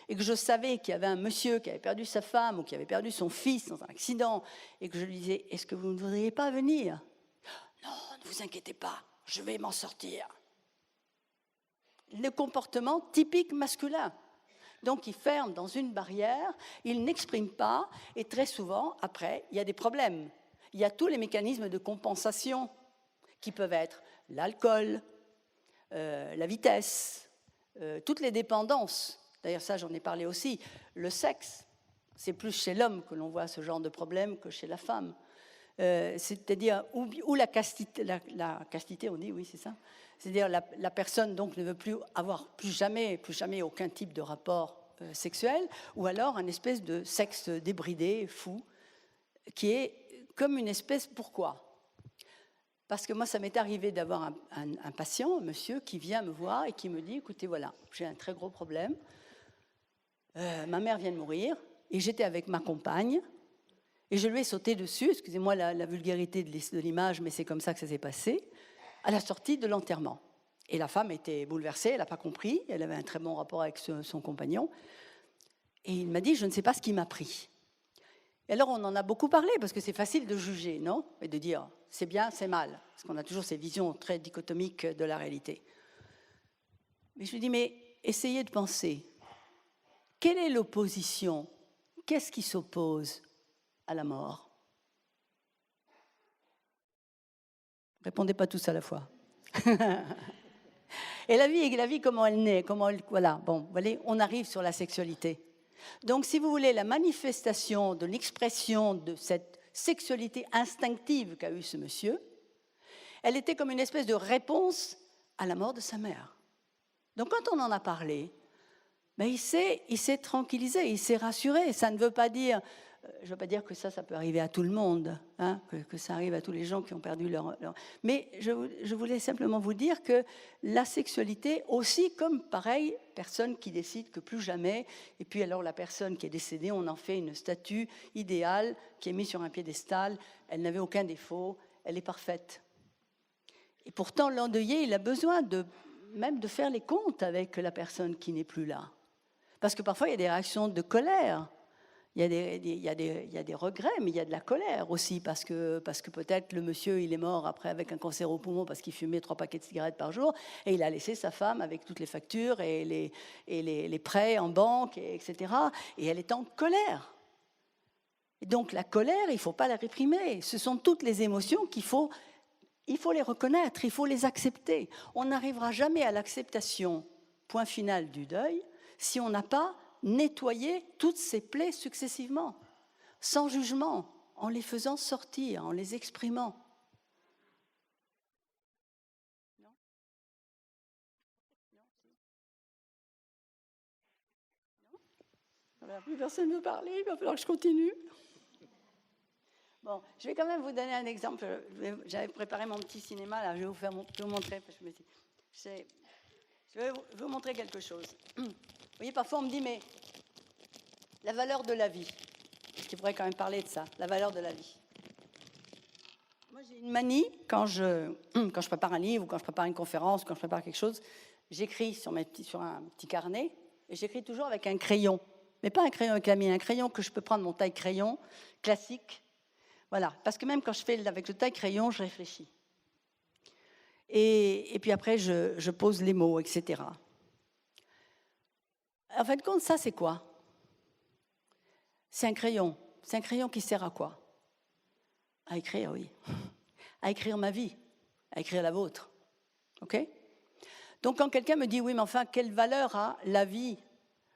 et que je savais qu'il y avait un monsieur qui avait perdu sa femme ou qui avait perdu son fils dans un accident, et que je lui disais, est-ce que vous ne voudriez pas venir? Non, ne vous inquiétez pas, je vais m'en sortir. Le comportement typique masculin. Donc il ferme dans une barrière, il n'exprime pas, et très souvent, après, il y a des problèmes. Il y a tous les mécanismes de compensation qui peuvent être l'alcool, la vitesse, toutes les dépendances. D'ailleurs, ça, j'en ai parlé aussi. Le sexe, c'est plus chez l'homme que l'on voit ce genre de problème que chez la femme. C'est-à-dire, ou la castité, on dit, oui, c'est ça. C'est-à-dire, la personne donc ne veut plus avoir plus jamais aucun type de rapport sexuel, ou alors un espèce de sexe débridé, fou, qui est comme une espèce. Pourquoi? Parce que moi, ça m'est arrivé d'avoir un patient, un monsieur, qui vient me voir et qui me dit, écoutez, voilà, j'ai un très gros problème. Ma mère vient de mourir, et j'étais avec ma compagne, et je lui ai sauté dessus, excusez-moi la vulgarité de l'image, mais c'est comme ça que ça s'est passé, à la sortie de l'enterrement. Et la femme était bouleversée, elle n'a pas compris, elle avait un très bon rapport avec son compagnon, et il m'a dit, je ne sais pas ce qui m'a pris. Et alors on en a beaucoup parlé, parce que c'est facile de juger, non? Et de dire, c'est bien, c'est mal, parce qu'on a toujours ces visions très dichotomiques de la réalité. Mais je lui dis, mais essayez de penser, quelle est l'opposition? Qu'est-ce qui s'oppose à la mort? Répondez pas tous à la fois. Et la vie, comment elle naît, voilà. Bon, vous voyez, on arrive sur la sexualité. Donc, si vous voulez, la manifestation de l'expression de cette sexualité instinctive qu'a eue ce monsieur, elle était comme une espèce de réponse à la mort de sa mère. Donc, quand on en a parlé, ben, il s'est tranquillisé, il s'est rassuré. Ça ne veut pas dire, je ne veux pas dire que ça peut arriver à tout le monde, hein, que ça arrive à tous les gens qui ont perdu leur... Mais je voulais simplement vous dire que la sexualité aussi, comme pareil, personne qui décide que plus jamais, et puis alors la personne qui est décédée, on en fait une statue idéale qui est mise sur un piédestal, elle n'avait aucun défaut, elle est parfaite. Et pourtant, l'endeuillé, il a besoin même de faire les comptes avec la personne qui n'est plus là. Parce que parfois, il y a des réactions de colère, il y a des regrets, mais il y a de la colère aussi, parce que peut-être le monsieur, il est mort après avec un cancer au poumon parce qu'il fumait 3 paquets de cigarettes par jour, et il a laissé sa femme avec toutes les factures et les prêts en banque, etc. Et elle est en colère. Et donc la colère, il ne faut pas la réprimer. Ce sont toutes les émotions il faut les reconnaître, il faut les accepter. On n'arrivera jamais à l'acceptation, point final du deuil, si on n'a pas nettoyé toutes ces plaies successivement, sans jugement, en les faisant sortir, en les exprimant. Non. Plus personne ne veut parler, il va falloir que je continue. Bon, je vais quand même vous donner un exemple. J'avais préparé mon petit cinéma, là, je vais vous montrer. Parce que je vais vous montrer quelque chose. Vous voyez, parfois on me dit, mais la valeur de la vie, parce qu'il faudrait quand même parler de ça, la valeur de la vie. Moi, j'ai une manie, quand je prépare un livre, ou quand je prépare une conférence, quand je prépare quelque chose, j'écris sur un petit carnet, et j'écris toujours avec un crayon. Mais pas un crayon avec la mine, un crayon que je peux prendre, mon taille-crayon classique. Voilà, parce que même quand je fais avec le taille-crayon, je réfléchis. Et puis après, je pose les mots, etc. En fin de compte, ça, c'est quoi? C'est un crayon. C'est un crayon qui sert à quoi? À écrire, oui. À écrire ma vie, à écrire la vôtre. OK? Donc, quand quelqu'un me dit, oui, mais enfin, quelle valeur a la vie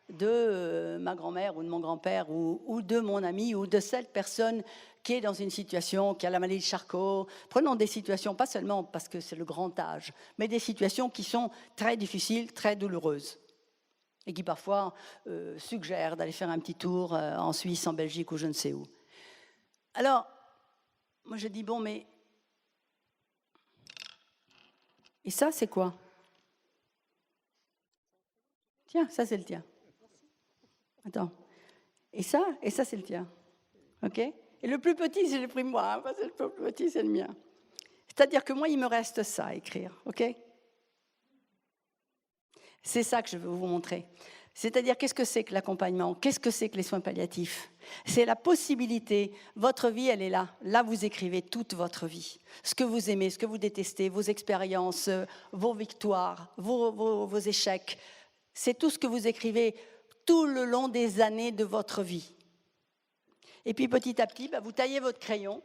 de ma grand-mère ou de mon grand-père ou de mon ami ou de cette personne qui est dans une situation, qui a la maladie de Charcot. Prenons des situations, pas seulement parce que c'est le grand âge, mais des situations qui sont très difficiles, très douloureuses et qui parfois suggèrent d'aller faire un petit tour en Suisse, en Belgique ou je ne sais où. Alors, moi je dis, bon, mais... Et ça, c'est quoi? Tiens, ça c'est le tien. Attends. Et ça c'est le tien. OK? Et le plus petit, je l'ai pris moi. Hein, parce que le plus petit, c'est le mien. C'est-à-dire que moi, il me reste ça à écrire. OK? C'est ça que je veux vous montrer. C'est-à-dire, qu'est-ce que c'est que l'accompagnement? Qu'est-ce que c'est que les soins palliatifs? C'est la possibilité, votre vie, elle est là. Là, vous écrivez toute votre vie. Ce que vous aimez, ce que vous détestez, vos expériences, vos victoires, vos échecs. C'est tout ce que vous écrivez tout le long des années de votre vie. Et puis petit à petit, vous taillez votre crayon.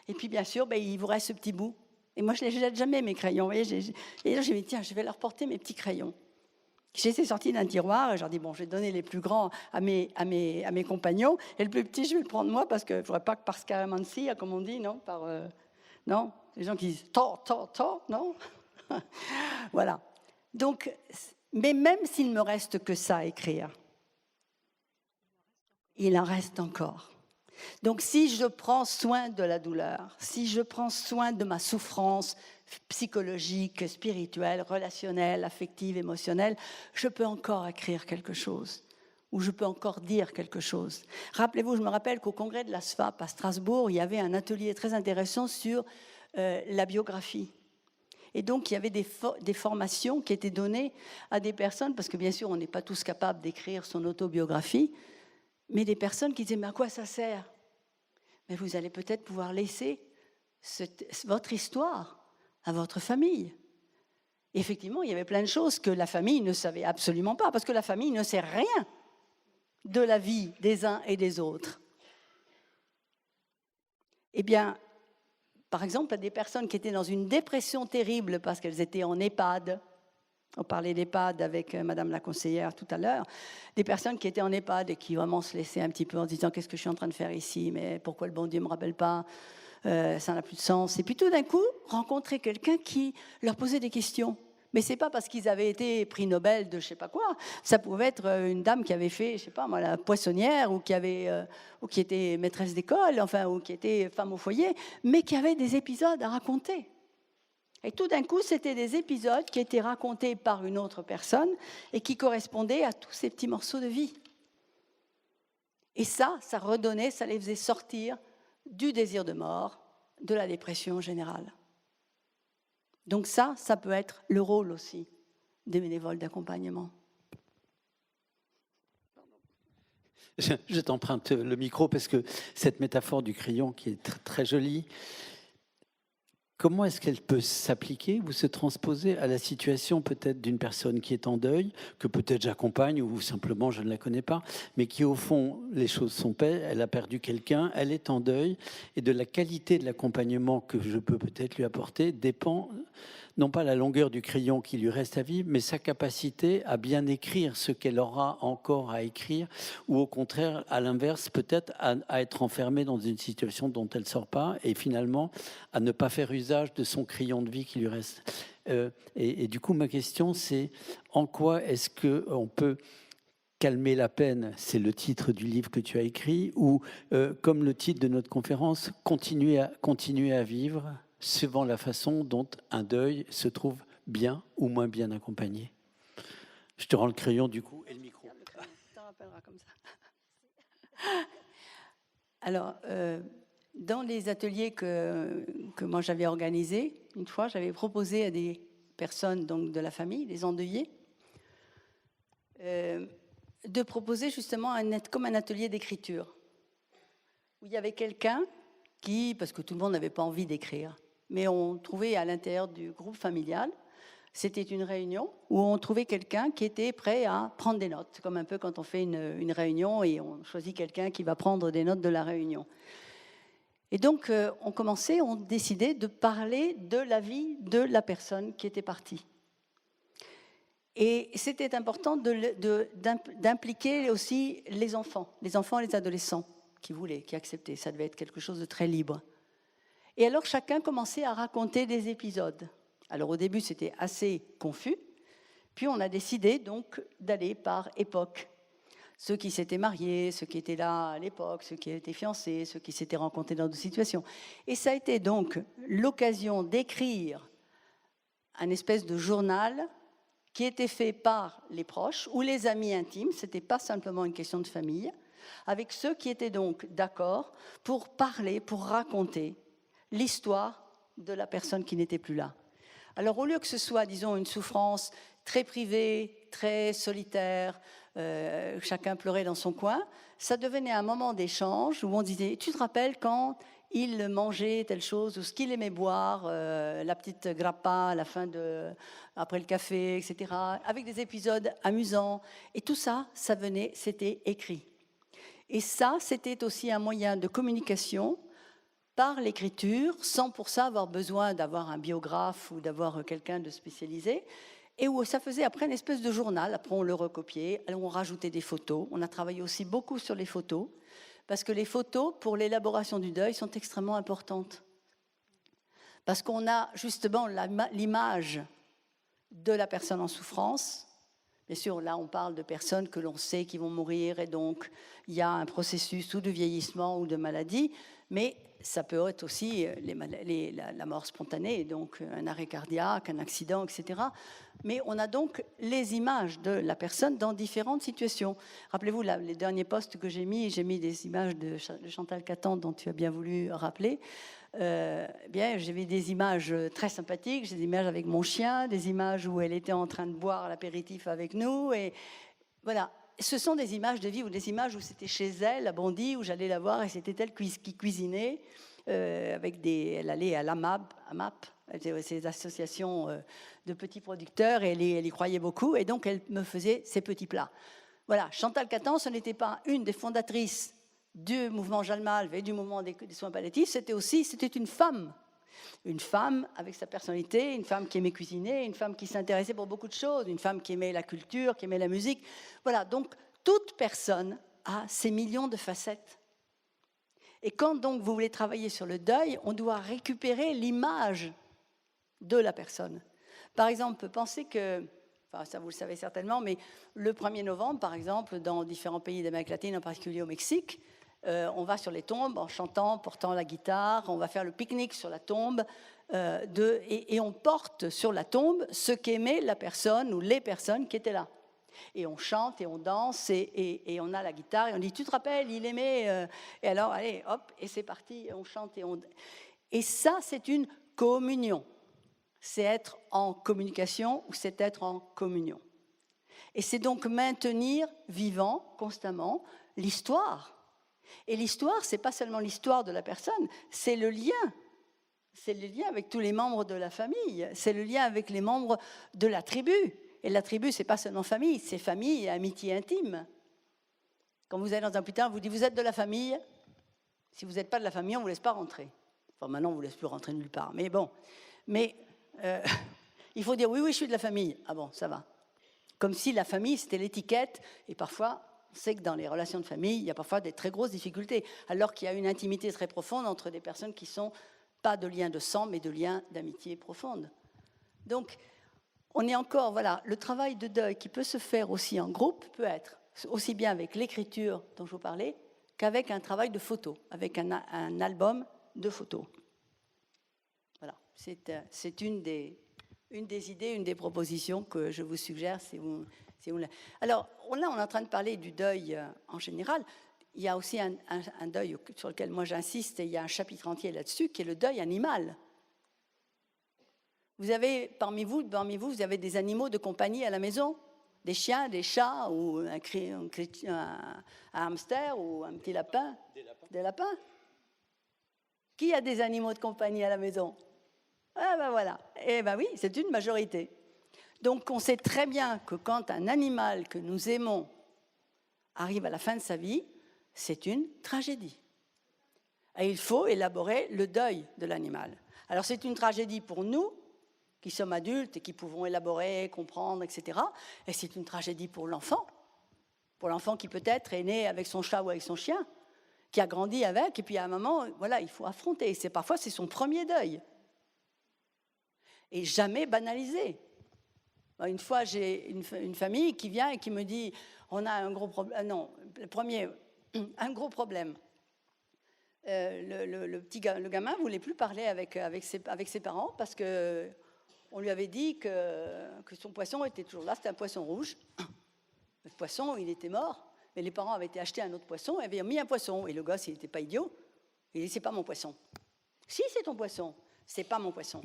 Et puis bien sûr, il vous reste ce petit bout. Et moi, je ne les jette jamais, mes crayons. Et là, j'ai dit, tiens, je vais leur porter mes petits crayons. J'étais sortie d'un tiroir et j'ai dit, bon, je vais donner les plus grands à mes compagnons. Et le plus petit, je vais le prendre moi parce que je ne voudrais pas que par scaramancie, comme on dit, non, non, les gens qui disent, non. Voilà. Donc, mais même s'il ne me reste que ça à écrire, il en reste encore. Donc, si je prends soin de la douleur, si je prends soin de ma souffrance psychologique, spirituelle, relationnelle, affective, émotionnelle, je peux encore écrire quelque chose, ou je peux encore dire quelque chose. Rappelez-vous, je me rappelle qu'au congrès de la SFAP à Strasbourg, il y avait un atelier très intéressant sur la biographie. Et donc, il y avait des formations qui étaient données à des personnes, parce que bien sûr, on n'est pas tous capables d'écrire son autobiographie, mais des personnes qui disaient, mais à quoi ça sert? Mais vous allez peut-être pouvoir laisser votre histoire à votre famille. Et effectivement, il y avait plein de choses que la famille ne savait absolument pas, parce que la famille ne sait rien de la vie des uns et des autres. Eh bien, par exemple, il y a des personnes qui étaient dans une dépression terrible parce qu'elles étaient en EHPAD. On parlait d'EHPAD avec Madame la conseillère tout à l'heure. Des personnes qui étaient en EHPAD et qui vraiment se laissaient un petit peu en se disant « Qu'est-ce que je suis en train de faire ici? Mais pourquoi le bon Dieu ne me rappelle pas? Ça n'a plus de sens. » Et puis tout d'un coup, rencontrer quelqu'un qui leur posait des questions. Mais ce n'est pas parce qu'ils avaient été prix Nobel de je ne sais pas quoi. Ça pouvait être une dame qui avait fait, je ne sais pas moi, la poissonnière ou qui était maîtresse d'école, enfin, ou qui était femme au foyer, mais qui avait des épisodes à raconter. Et tout d'un coup, c'était des épisodes qui étaient racontés par une autre personne et qui correspondaient à tous ces petits morceaux de vie. Et ça redonnait, ça les faisait sortir du désir de mort, de la dépression générale. Donc ça peut être le rôle aussi des bénévoles d'accompagnement. Je t'emprunte le micro parce que cette métaphore du crayon qui est très jolie, comment est-ce qu'elle peut s'appliquer ou se transposer à la situation peut-être d'une personne qui est en deuil, que peut-être j'accompagne ou simplement je ne la connais pas, mais qui au fond, les choses sont paies, elle a perdu quelqu'un, elle est en deuil, et de la qualité de l'accompagnement que je peux peut-être lui apporter dépend non pas la longueur du crayon qui lui reste à vivre, mais sa capacité à bien écrire ce qu'elle aura encore à écrire, ou au contraire, à l'inverse, peut-être à être enfermée dans une situation dont elle ne sort pas, et finalement à ne pas faire usage de son crayon de vie qui lui reste. Et du coup, ma question, c'est en quoi est-ce qu'on peut Calmer la peine, c'est le titre du livre que tu as écrit, ou comme le titre de notre conférence, continuer à vivre, suivant la façon dont un deuil se trouve bien ou moins bien accompagné. Je te rends le crayon du coup et le micro. Tu t'en rappelleras comme ça. Alors, dans les ateliers que moi j'avais organisés, une fois, j'avais proposé à des personnes donc, de la famille, des endeuillés, de proposer justement comme un atelier d'écriture, où il y avait quelqu'un qui, parce que tout le monde n'avait pas envie d'écrire, mais on trouvait à l'intérieur du groupe familial, c'était une réunion où on trouvait quelqu'un qui était prêt à prendre des notes, comme un peu quand on fait une réunion et on choisit quelqu'un qui va prendre des notes de la réunion. Et donc, on décidait de parler de la vie de la personne qui était partie. Et c'était important d'impliquer aussi les enfants et les adolescents qui voulaient, qui acceptaient. Ça devait être quelque chose de très libre. Et alors, chacun commençait à raconter des épisodes. Alors, au début, c'était assez confus. Puis, on a décidé donc d'aller par époque. Ceux qui s'étaient mariés, ceux qui étaient là à l'époque, ceux qui étaient fiancés, ceux qui s'étaient rencontrés dans d'autres situations. Et ça a été donc l'occasion d'écrire un espèce de journal qui était fait par les proches ou les amis intimes, ce n'était pas simplement une question de famille, avec ceux qui étaient donc d'accord pour parler, pour raconter l'histoire de la personne qui n'était plus là. Alors au lieu que ce soit, disons, une souffrance très privée, très solitaire, chacun pleurait dans son coin, ça devenait un moment d'échange où on disait « Tu te rappelles quand il mangeait telle chose, ou ce qu'il aimait boire, la petite grappa à la fin après le café, etc. » avec des épisodes amusants. Et tout ça, c'était écrit. Et ça, c'était aussi un moyen de communication par l'écriture, sans pour ça avoir besoin d'avoir un biographe ou d'avoir quelqu'un de spécialisé, et où ça faisait après une espèce de journal. Après, on le recopiait, on rajoutait des photos. On a travaillé aussi beaucoup sur les photos, parce que les photos, pour l'élaboration du deuil, sont extrêmement importantes. Parce qu'on a justement l'image de la personne en souffrance. Bien sûr, là, on parle de personnes que l'on sait qui vont mourir, et donc il y a un processus ou de vieillissement ou de maladie, mais ça peut être aussi la mort spontanée, donc un arrêt cardiaque, un accident, etc. Mais on a donc les images de la personne dans différentes situations. Rappelez-vous, les derniers posts que j'ai mis des images de Chantal Cattan, dont tu as bien voulu rappeler. Bien, j'avais des images très sympathiques, j'ai des images avec mon chien, des images où elle était en train de boire l'apéritif avec nous, et voilà. Ce sont des images de vie ou des images où c'était chez elle, à Bondy, où j'allais la voir et c'était elle qui cuisinait. Elle allait à l'AMAP, ces associations de petits producteurs, et elle y croyait beaucoup. Et donc, elle me faisait ces petits plats. Voilà, Chantal Cattan, ce n'était pas une des fondatrices du mouvement Jeanne Malve et du mouvement des soins palliatifs, c'était une femme. Une femme avec sa personnalité, une femme qui aimait cuisiner, une femme qui s'intéressait pour beaucoup de choses, une femme qui aimait la culture, qui aimait la musique. Voilà, donc toute personne a ses millions de facettes. Et quand donc vous voulez travailler sur le deuil, on doit récupérer l'image de la personne. Par exemple, pensez que, enfin ça vous le savez certainement, mais le 1er novembre, par exemple, dans différents pays d'Amérique latine, en particulier au Mexique, on va sur les tombes en chantant, portant la guitare, on va faire le pique-nique sur la tombe, et on porte sur la tombe ce qu'aimait la personne ou les personnes qui étaient là. Et on chante et on danse et on a la guitare et on dit « Tu te rappelles, il aimait… Et alors, allez, hop, et c'est parti, on chante Et ça, c'est une communion. C'est être en communication ou c'est être en communion. Et c'est donc maintenir vivant constamment l'histoire. Et l'histoire, ce n'est pas seulement l'histoire de la personne, c'est le lien. C'est le lien avec tous les membres de la famille, c'est le lien avec les membres de la tribu. Et la tribu, ce n'est pas seulement famille, c'est famille et amitié intime. Quand vous allez dans un putain, on vous dit « Vous êtes de la famille ?» Si vous n'êtes pas de la famille, on ne vous laisse pas rentrer. Enfin, maintenant, on ne vous laisse plus rentrer nulle part. Mais bon, il faut dire « Oui, je suis de la famille. » Ah bon, ça va. Comme si la famille, c'était l'étiquette. Et parfois, on sait que dans les relations de famille, il y a parfois des très grosses difficultés, alors qu'il y a une intimité très profonde entre des personnes qui ne sont pas de liens de sang, mais de liens d'amitié profonde. Donc, on est encore, voilà, le travail de deuil qui peut se faire aussi en groupe peut être aussi bien avec l'écriture dont je vous parlais, qu'avec un travail de photo, avec un album de photos. Voilà, c'est une des idées, une des propositions que je vous suggère si vous Alors là, on est en train de parler du deuil en général. Il y a aussi un deuil sur lequel moi j'insiste, et il y a un chapitre entier là-dessus, qui est le deuil animal. Vous avez, parmi vous, vous avez des animaux de compagnie à la maison? Des chiens, des chats, ou un hamster, ou un petit lapin? Des lapins. Qui a des animaux de compagnie à la maison? Ah ben voilà. Eh ben oui, c'est une majorité. Donc on sait très bien que quand un animal que nous aimons arrive à la fin de sa vie, c'est une tragédie. Et il faut élaborer le deuil de l'animal. Alors c'est une tragédie pour nous, qui sommes adultes et qui pouvons élaborer, comprendre, etc. Et c'est une tragédie pour l'enfant qui peut-être est né avec son chat ou avec son chien, qui a grandi avec, et puis à un moment, voilà, il faut affronter. Parfois, c'est son premier deuil. Et jamais banalisé. Une fois, j'ai une famille qui vient et qui me dit, on a un gros problème. Non, un gros problème. Le gamin ne voulait plus parler avec ses parents parce que on lui avait dit que son poisson était toujours là, c'était un poisson rouge. Le poisson, il était mort, mais les parents avaient été acheter un autre poisson et avaient mis un poisson. Et le gosse, il n'était pas idiot. Il dit, c'est pas mon poisson. Si, c'est ton poisson. C'est pas mon poisson.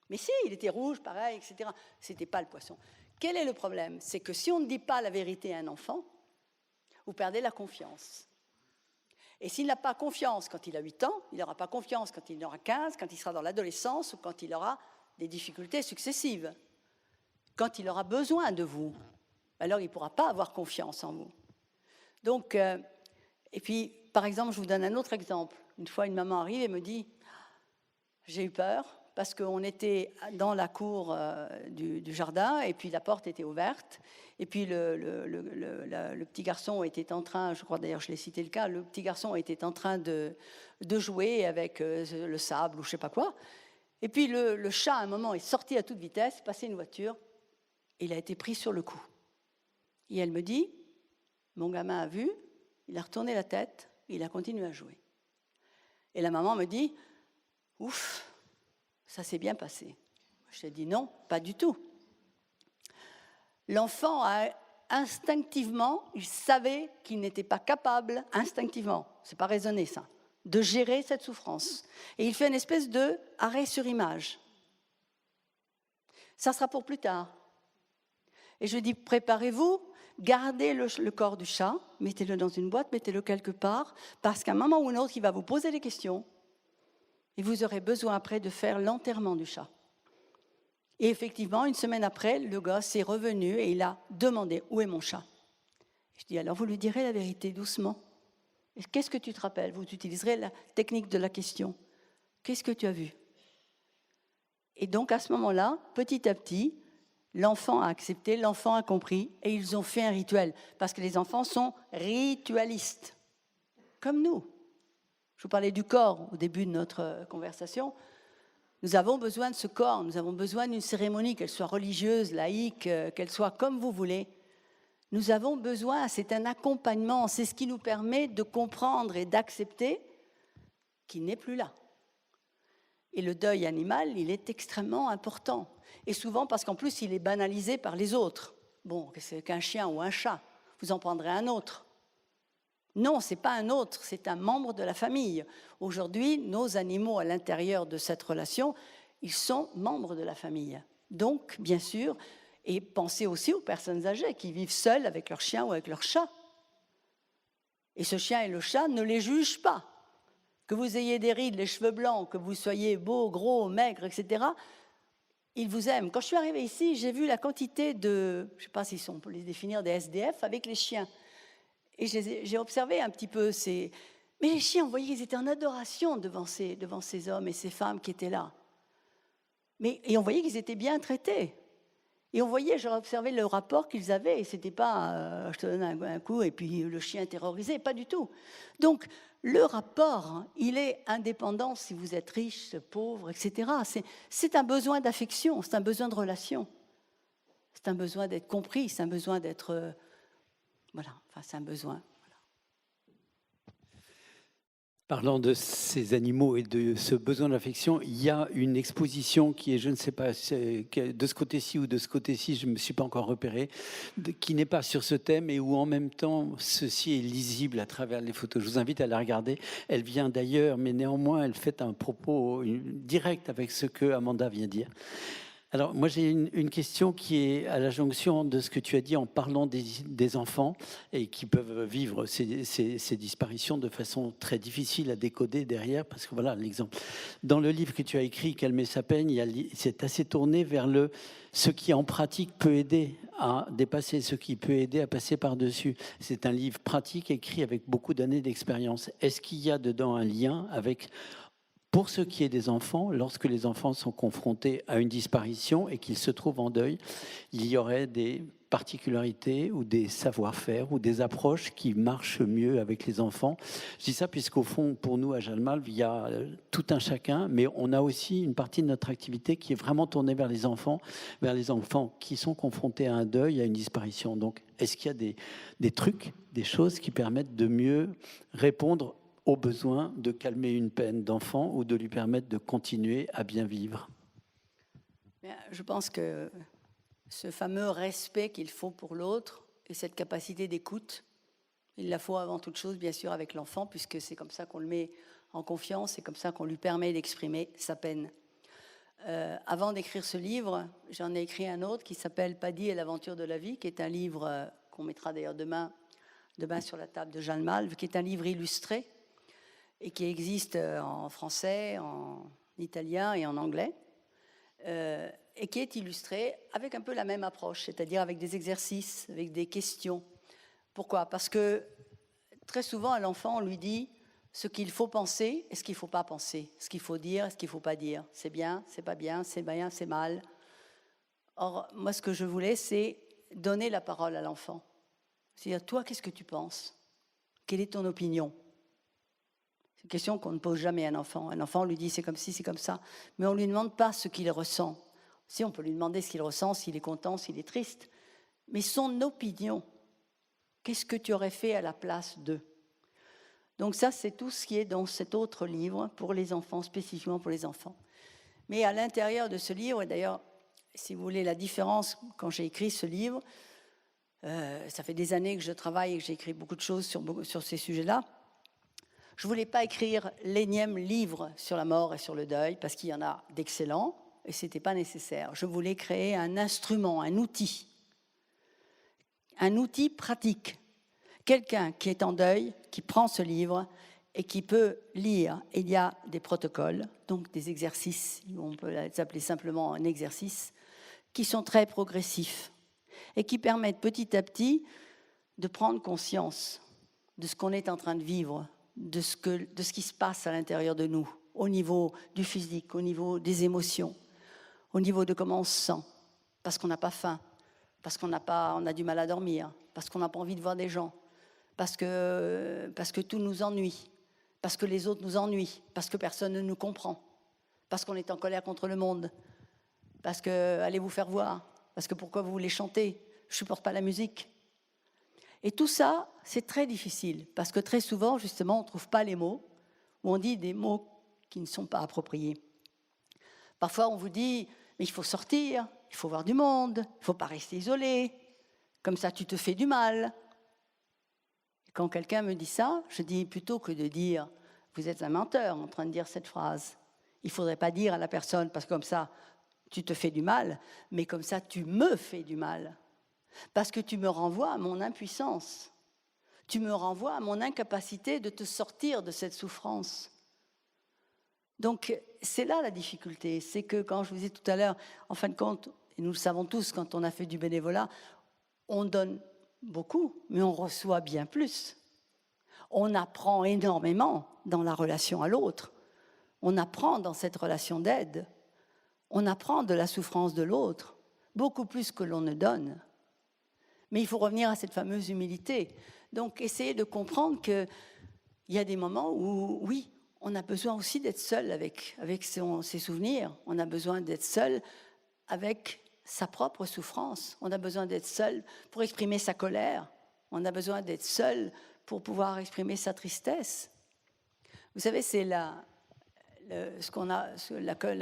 Mais si, il était rouge, pareil, etc. C'était pas le poisson. Quel est le problème? C'est que si on ne dit pas la vérité à un enfant, vous perdez la confiance. Et s'il n'a pas confiance quand il a 8 ans, il n'aura pas confiance quand il aura 15, quand il sera dans l'adolescence ou quand il aura des difficultés successives. Quand il aura besoin de vous, alors il ne pourra pas avoir confiance en vous. Donc, et puis, par exemple, je vous donne un autre exemple. Une fois, une maman arrive et me dit « J'ai eu peur parce qu'on était dans la cour du jardin et puis la porte était ouverte. Et puis le petit garçon était en train, je crois d'ailleurs je l'ai cité le cas, le petit garçon était en train de jouer avec le sable ou je ne sais pas quoi. Et puis le chat, à un moment, est sorti à toute vitesse, passé une voiture, et il a été pris sur le cou. Et elle me dit, mon gamin a vu, il a retourné la tête, et il a continué à jouer. Et la maman me dit, ouf, ça s'est bien passé. Je lui ai dit non, pas du tout. L'enfant a instinctivement, il savait qu'il n'était pas capable, instinctivement, c'est pas raisonné ça, de gérer cette souffrance. Et il fait une espèce d'arrêt sur image. Ça sera pour plus tard. Et je lui dis, préparez-vous, gardez le corps du chat, mettez-le dans une boîte, mettez-le quelque part, parce qu'à un moment ou un autre, il va vous poser des questions. Et vous aurez besoin après de faire l'enterrement du chat. Et effectivement, une semaine après, le gosse est revenu et il a demandé « Où est mon chat ?» Je dis « Alors vous lui direz la vérité doucement. Qu'est-ce que tu te rappelles ?» Vous utiliserez la technique de la question. « Qu'est-ce que tu as vu ?» Et donc à ce moment-là, petit à petit, l'enfant a accepté, l'enfant a compris et ils ont fait un rituel. Parce que les enfants sont ritualistes, comme nous. Je vous parlais du corps au début de notre conversation. Nous avons besoin de ce corps, nous avons besoin d'une cérémonie, qu'elle soit religieuse, laïque, qu'elle soit comme vous voulez. Nous avons besoin, c'est un accompagnement, c'est ce qui nous permet de comprendre et d'accepter qu'il n'est plus là. Et le deuil animal, il est extrêmement important. Et souvent parce qu'en plus, il est banalisé par les autres. Bon, c'est qu'un chien ou un chat, vous en prendrez un autre. Non, ce n'est pas un autre, c'est un membre de la famille. Aujourd'hui, nos animaux à l'intérieur de cette relation, ils sont membres de la famille. Donc, bien sûr, et pensez aussi aux personnes âgées qui vivent seules avec leur chien ou avec leur chat. Et ce chien et le chat ne les jugent pas. Que vous ayez des rides, les cheveux blancs, que vous soyez beau, gros, maigre, etc., ils vous aiment. Quand je suis arrivée ici, j'ai vu la quantité de, je ne sais pas s'ils sont pour les définir, des SDF avec les chiens. Et j'ai observé un petit peu ces... Mais les chiens, vous voyez, ils étaient en adoration devant ces hommes et ces femmes qui étaient là. Et on voyait qu'ils étaient bien traités. Et on voyait, j'ai observé le rapport qu'ils avaient. Et ce n'était pas je te donne un coup et puis le chien terrorisé, pas du tout. Donc, le rapport, il est indépendant si vous êtes riche, pauvre, etc. C'est un besoin d'affection, c'est un besoin de relation. C'est un besoin d'être compris, c'est un besoin d'être... Voilà, enfin, c'est un besoin. Parlant de ces animaux et de ce besoin d'affection, il y a une exposition qui est, je ne sais pas, de ce côté-ci ou de ce côté-ci, je ne me suis pas encore repéré, qui n'est pas sur ce thème et où en même temps, ceci est lisible à travers les photos. Je vous invite à la regarder. Elle vient d'ailleurs, mais néanmoins, elle fait un propos direct avec ce que Amanda vient dire. Alors, moi, j'ai une question qui est à la jonction de ce que tu as dit en parlant des enfants et qui peuvent vivre ces disparitions de façon très difficile à décoder derrière, parce que voilà l'exemple. Dans le livre que tu as écrit, Calmer sa peine, c'est assez tourné vers ce qui en pratique peut aider à dépasser, ce qui peut aider à passer par-dessus. C'est un livre pratique écrit avec beaucoup d'années d'expérience. Est-ce qu'il y a dedans un lien avec... Pour ce qui est des enfants, lorsque les enfants sont confrontés à une disparition et qu'ils se trouvent en deuil, il y aurait des particularités ou des savoir-faire ou des approches qui marchent mieux avec les enfants. Je dis ça puisqu'au fond, pour nous, à Jalmal, il y a tout un chacun, mais on a aussi une partie de notre activité qui est vraiment tournée vers les enfants qui sont confrontés à un deuil, à une disparition. Donc, est-ce qu'il y a des trucs, des choses qui permettent de mieux répondre au besoin de calmer une peine d'enfant ou de lui permettre de continuer à bien vivre? Je pense que ce fameux respect qu'il faut pour l'autre et cette capacité d'écoute, il la faut avant toute chose, bien sûr, avec l'enfant, puisque c'est comme ça qu'on le met en confiance, c'est comme ça qu'on lui permet d'exprimer sa peine. Avant d'écrire ce livre, j'en ai écrit un autre qui s'appelle Paddy et l'aventure de la vie, qui est un livre qu'on mettra d'ailleurs demain sur la table de Jeanne Malve, qui est un livre illustré, et qui existe en français, en italien et en anglais, et qui est illustré avec un peu la même approche, c'est-à-dire avec des exercices, avec des questions. Pourquoi ? Parce que très souvent, à l'enfant, on lui dit ce qu'il faut penser et ce qu'il ne faut pas penser, ce qu'il faut dire et ce qu'il ne faut pas dire. C'est bien, c'est pas bien, c'est bien, c'est mal. Or, moi, ce que je voulais, c'est donner la parole à l'enfant. C'est-à-dire, toi, qu'est-ce que tu penses ? Quelle est ton opinion ? C'est une question qu'on ne pose jamais à un enfant. Un enfant, on lui dit c'est comme ci, c'est comme ça. Mais on ne lui demande pas ce qu'il ressent. Si, on peut lui demander ce qu'il ressent, s'il est content, s'il est triste. Mais son opinion, qu'est-ce que tu aurais fait à la place d'eux ? Donc ça, c'est tout ce qui est dans cet autre livre pour les enfants, spécifiquement pour les enfants. Mais à l'intérieur de ce livre, et d'ailleurs, si vous voulez la différence, quand j'ai écrit ce livre, ça fait des années que je travaille et que j'ai écrit beaucoup de choses sur ces sujets-là. Je ne voulais pas écrire l'énième livre sur la mort et sur le deuil, parce qu'il y en a d'excellents, et ce n'était pas nécessaire. Je voulais créer un instrument, un outil pratique. Quelqu'un qui est en deuil, qui prend ce livre et qui peut lire. Il y a des protocoles, donc des exercices, on peut les appeler simplement un exercice, qui sont très progressifs et qui permettent petit à petit de prendre conscience de ce qu'on est en train de vivre, de ce qui se passe à l'intérieur de nous, au niveau du physique, au niveau des émotions, au niveau de comment on se sent, parce qu'on n'a pas faim, parce qu'on a du mal à dormir, parce qu'on n'a pas envie de voir des gens, parce que tout nous ennuie, parce que les autres nous ennuient, parce que personne ne nous comprend, parce qu'on est en colère contre le monde, parce que allez vous faire voir, parce que pourquoi vous voulez chanter, je ne supporte pas la musique. Et tout ça, c'est très difficile, parce que très souvent, justement, on ne trouve pas les mots, ou on dit des mots qui ne sont pas appropriés. Parfois, on vous dit, mais il faut sortir, il faut voir du monde, il ne faut pas rester isolé, comme ça tu te fais du mal. Et quand quelqu'un me dit ça, je dis plutôt que de dire, vous êtes un menteur en train de dire cette phrase. Il ne faudrait pas dire à la personne, parce que comme ça, tu te fais du mal, mais comme ça, tu me fais du mal. Parce que tu me renvoies à mon impuissance. Tu me renvoies à mon incapacité de te sortir de cette souffrance. Donc, c'est là la difficulté. C'est que, quand je vous disais tout à l'heure, en fin de compte, et nous le savons tous, quand on a fait du bénévolat, on donne beaucoup, mais on reçoit bien plus. On apprend énormément dans la relation à l'autre. On apprend dans cette relation d'aide. On apprend de la souffrance de l'autre, beaucoup plus que l'on ne donne. Mais il faut revenir à cette fameuse humilité. Donc, essayer de comprendre qu'il y a des moments où, oui, on a besoin aussi d'être seul avec ses souvenirs. On a besoin d'être seul avec sa propre souffrance. On a besoin d'être seul pour exprimer sa colère. On a besoin d'être seul pour pouvoir exprimer sa tristesse. Vous savez, c'est la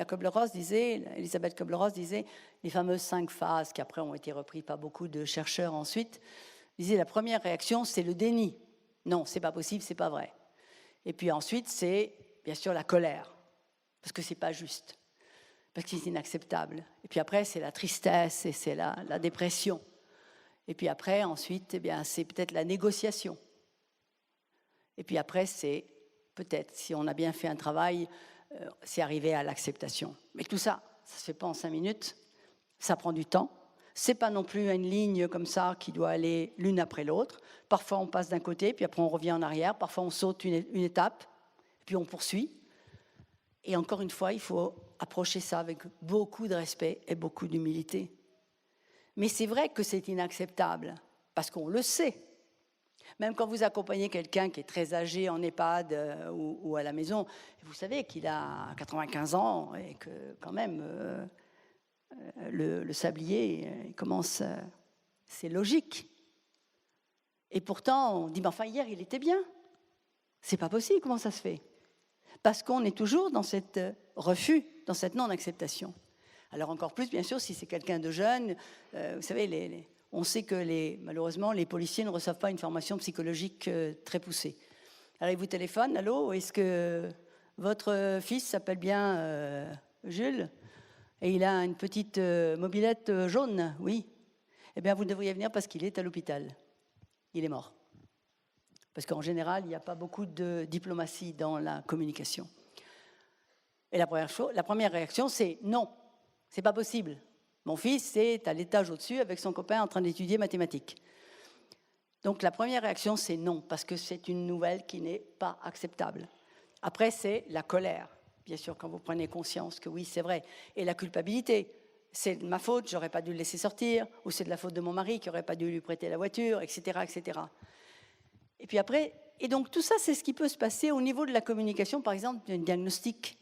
Kubler-Ross disait, Elisabeth Kubler-Ross disait, les fameuses 5 phases qui après ont été reprises par beaucoup de chercheurs ensuite, disait la première réaction, c'est le déni. Non, c'est pas possible, c'est pas vrai. Et puis ensuite, c'est bien sûr la colère, parce que c'est pas juste, parce que c'est inacceptable. Et puis après, c'est la tristesse et c'est la dépression. Et puis après, ensuite, eh bien, c'est peut-être la négociation. Et puis après, c'est peut-être, si on a bien fait un travail, c'est arriver à l'acceptation. Mais tout ça, ça ne se fait pas en 5 minutes, ça prend du temps. Ce n'est pas non plus une ligne comme ça qui doit aller l'une après l'autre. Parfois, on passe d'un côté, puis après, on revient en arrière. Parfois, on saute une étape, puis on poursuit. Et encore une fois, il faut approcher ça avec beaucoup de respect et beaucoup d'humilité. Mais c'est vrai que c'est inacceptable, parce qu'on le sait. Même quand vous accompagnez quelqu'un qui est très âgé en EHPAD ou à la maison, vous savez qu'il a 95 ans et que quand même le sablier il commence, c'est logique. Et pourtant, on dit, mais enfin hier il était bien. C'est pas possible, comment ça se fait? Parce qu'on est toujours dans cet refus, dans cette non-acceptation. Alors encore plus, bien sûr, si c'est quelqu'un de jeune, vous savez, on sait que malheureusement, les policiers ne reçoivent pas une formation psychologique très poussée. Alors, ils vous téléphonent, allô, est-ce que votre fils s'appelle bien Jules et il a une petite mobilette jaune? Oui. Eh bien, vous devriez venir parce qu'il est à l'hôpital. Il est mort. Parce qu'en général, il n'y a pas beaucoup de diplomatie dans la communication. Et la première réaction, c'est non, c'est pas possible. Mon fils est à l'étage au-dessus avec son copain en train d'étudier mathématiques. Donc la première réaction, c'est non, parce que c'est une nouvelle qui n'est pas acceptable. Après, c'est la colère, bien sûr, quand vous prenez conscience que oui, c'est vrai. Et la culpabilité, c'est de ma faute, j'aurais pas dû le laisser sortir, ou c'est de la faute de mon mari qui n'aurait pas dû lui prêter la voiture, etc., etc. Et puis après, et donc tout ça, c'est ce qui peut se passer au niveau de la communication, par exemple, d'un diagnostic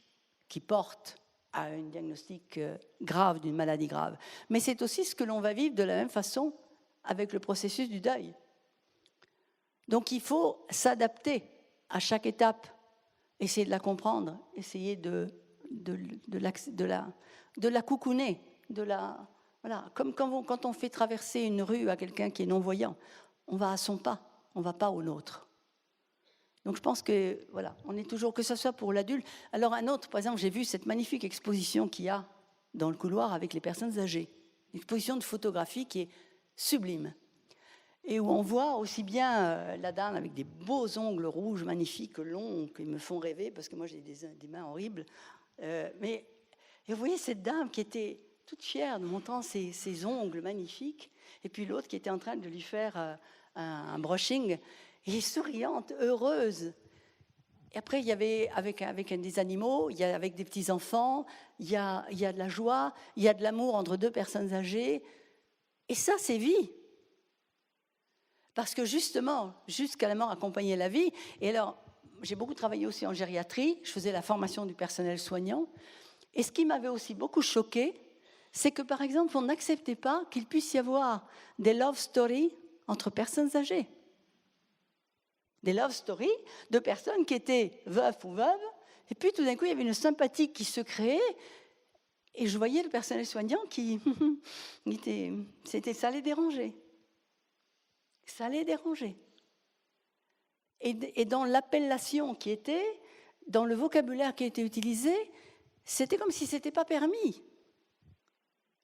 qui porte à un diagnostic grave, d'une maladie grave. Mais c'est aussi ce que l'on va vivre de la même façon avec le processus du deuil. Donc il faut s'adapter à chaque étape, essayer de la comprendre, essayer de la coucouner, voilà. Comme quand on fait traverser une rue à quelqu'un qui est non-voyant, on va à son pas, on ne va pas au nôtre. Donc je pense que, voilà, on est toujours, que ce soit pour l'adulte. Alors un autre, par exemple, j'ai vu cette magnifique exposition qu'il y a dans le couloir avec les personnes âgées. Une exposition de photographie qui est sublime. Et où on voit aussi bien la dame avec des beaux ongles rouges magnifiques, longs, qui me font rêver, parce que moi j'ai des mains horribles. Et vous voyez cette dame qui était toute fière de montrant ses ongles magnifiques, et puis l'autre qui était en train de lui faire un brushing, et souriante, heureuse. Et après, il y avait avec des animaux, il y a avec des petits-enfants, il y a de la joie, il y a de l'amour entre deux personnes âgées. Et ça, c'est vie. Parce que justement, jusqu'à la mort, accompagner la vie. Et alors, j'ai beaucoup travaillé aussi en gériatrie, je faisais la formation du personnel soignant. Et ce qui m'avait aussi beaucoup choqué, c'est que, par exemple, on n'acceptait pas qu'il puisse y avoir des love stories entre personnes âgées. Des love stories de personnes qui étaient veufs ou veuves, et puis tout d'un coup, il y avait une sympathie qui se créait, et je voyais le personnel soignant qui... ça les dérangeait. Ça les dérangeait. Et dans l'appellation qui était, dans le vocabulaire qui était utilisé, c'était comme si ce n'était pas permis.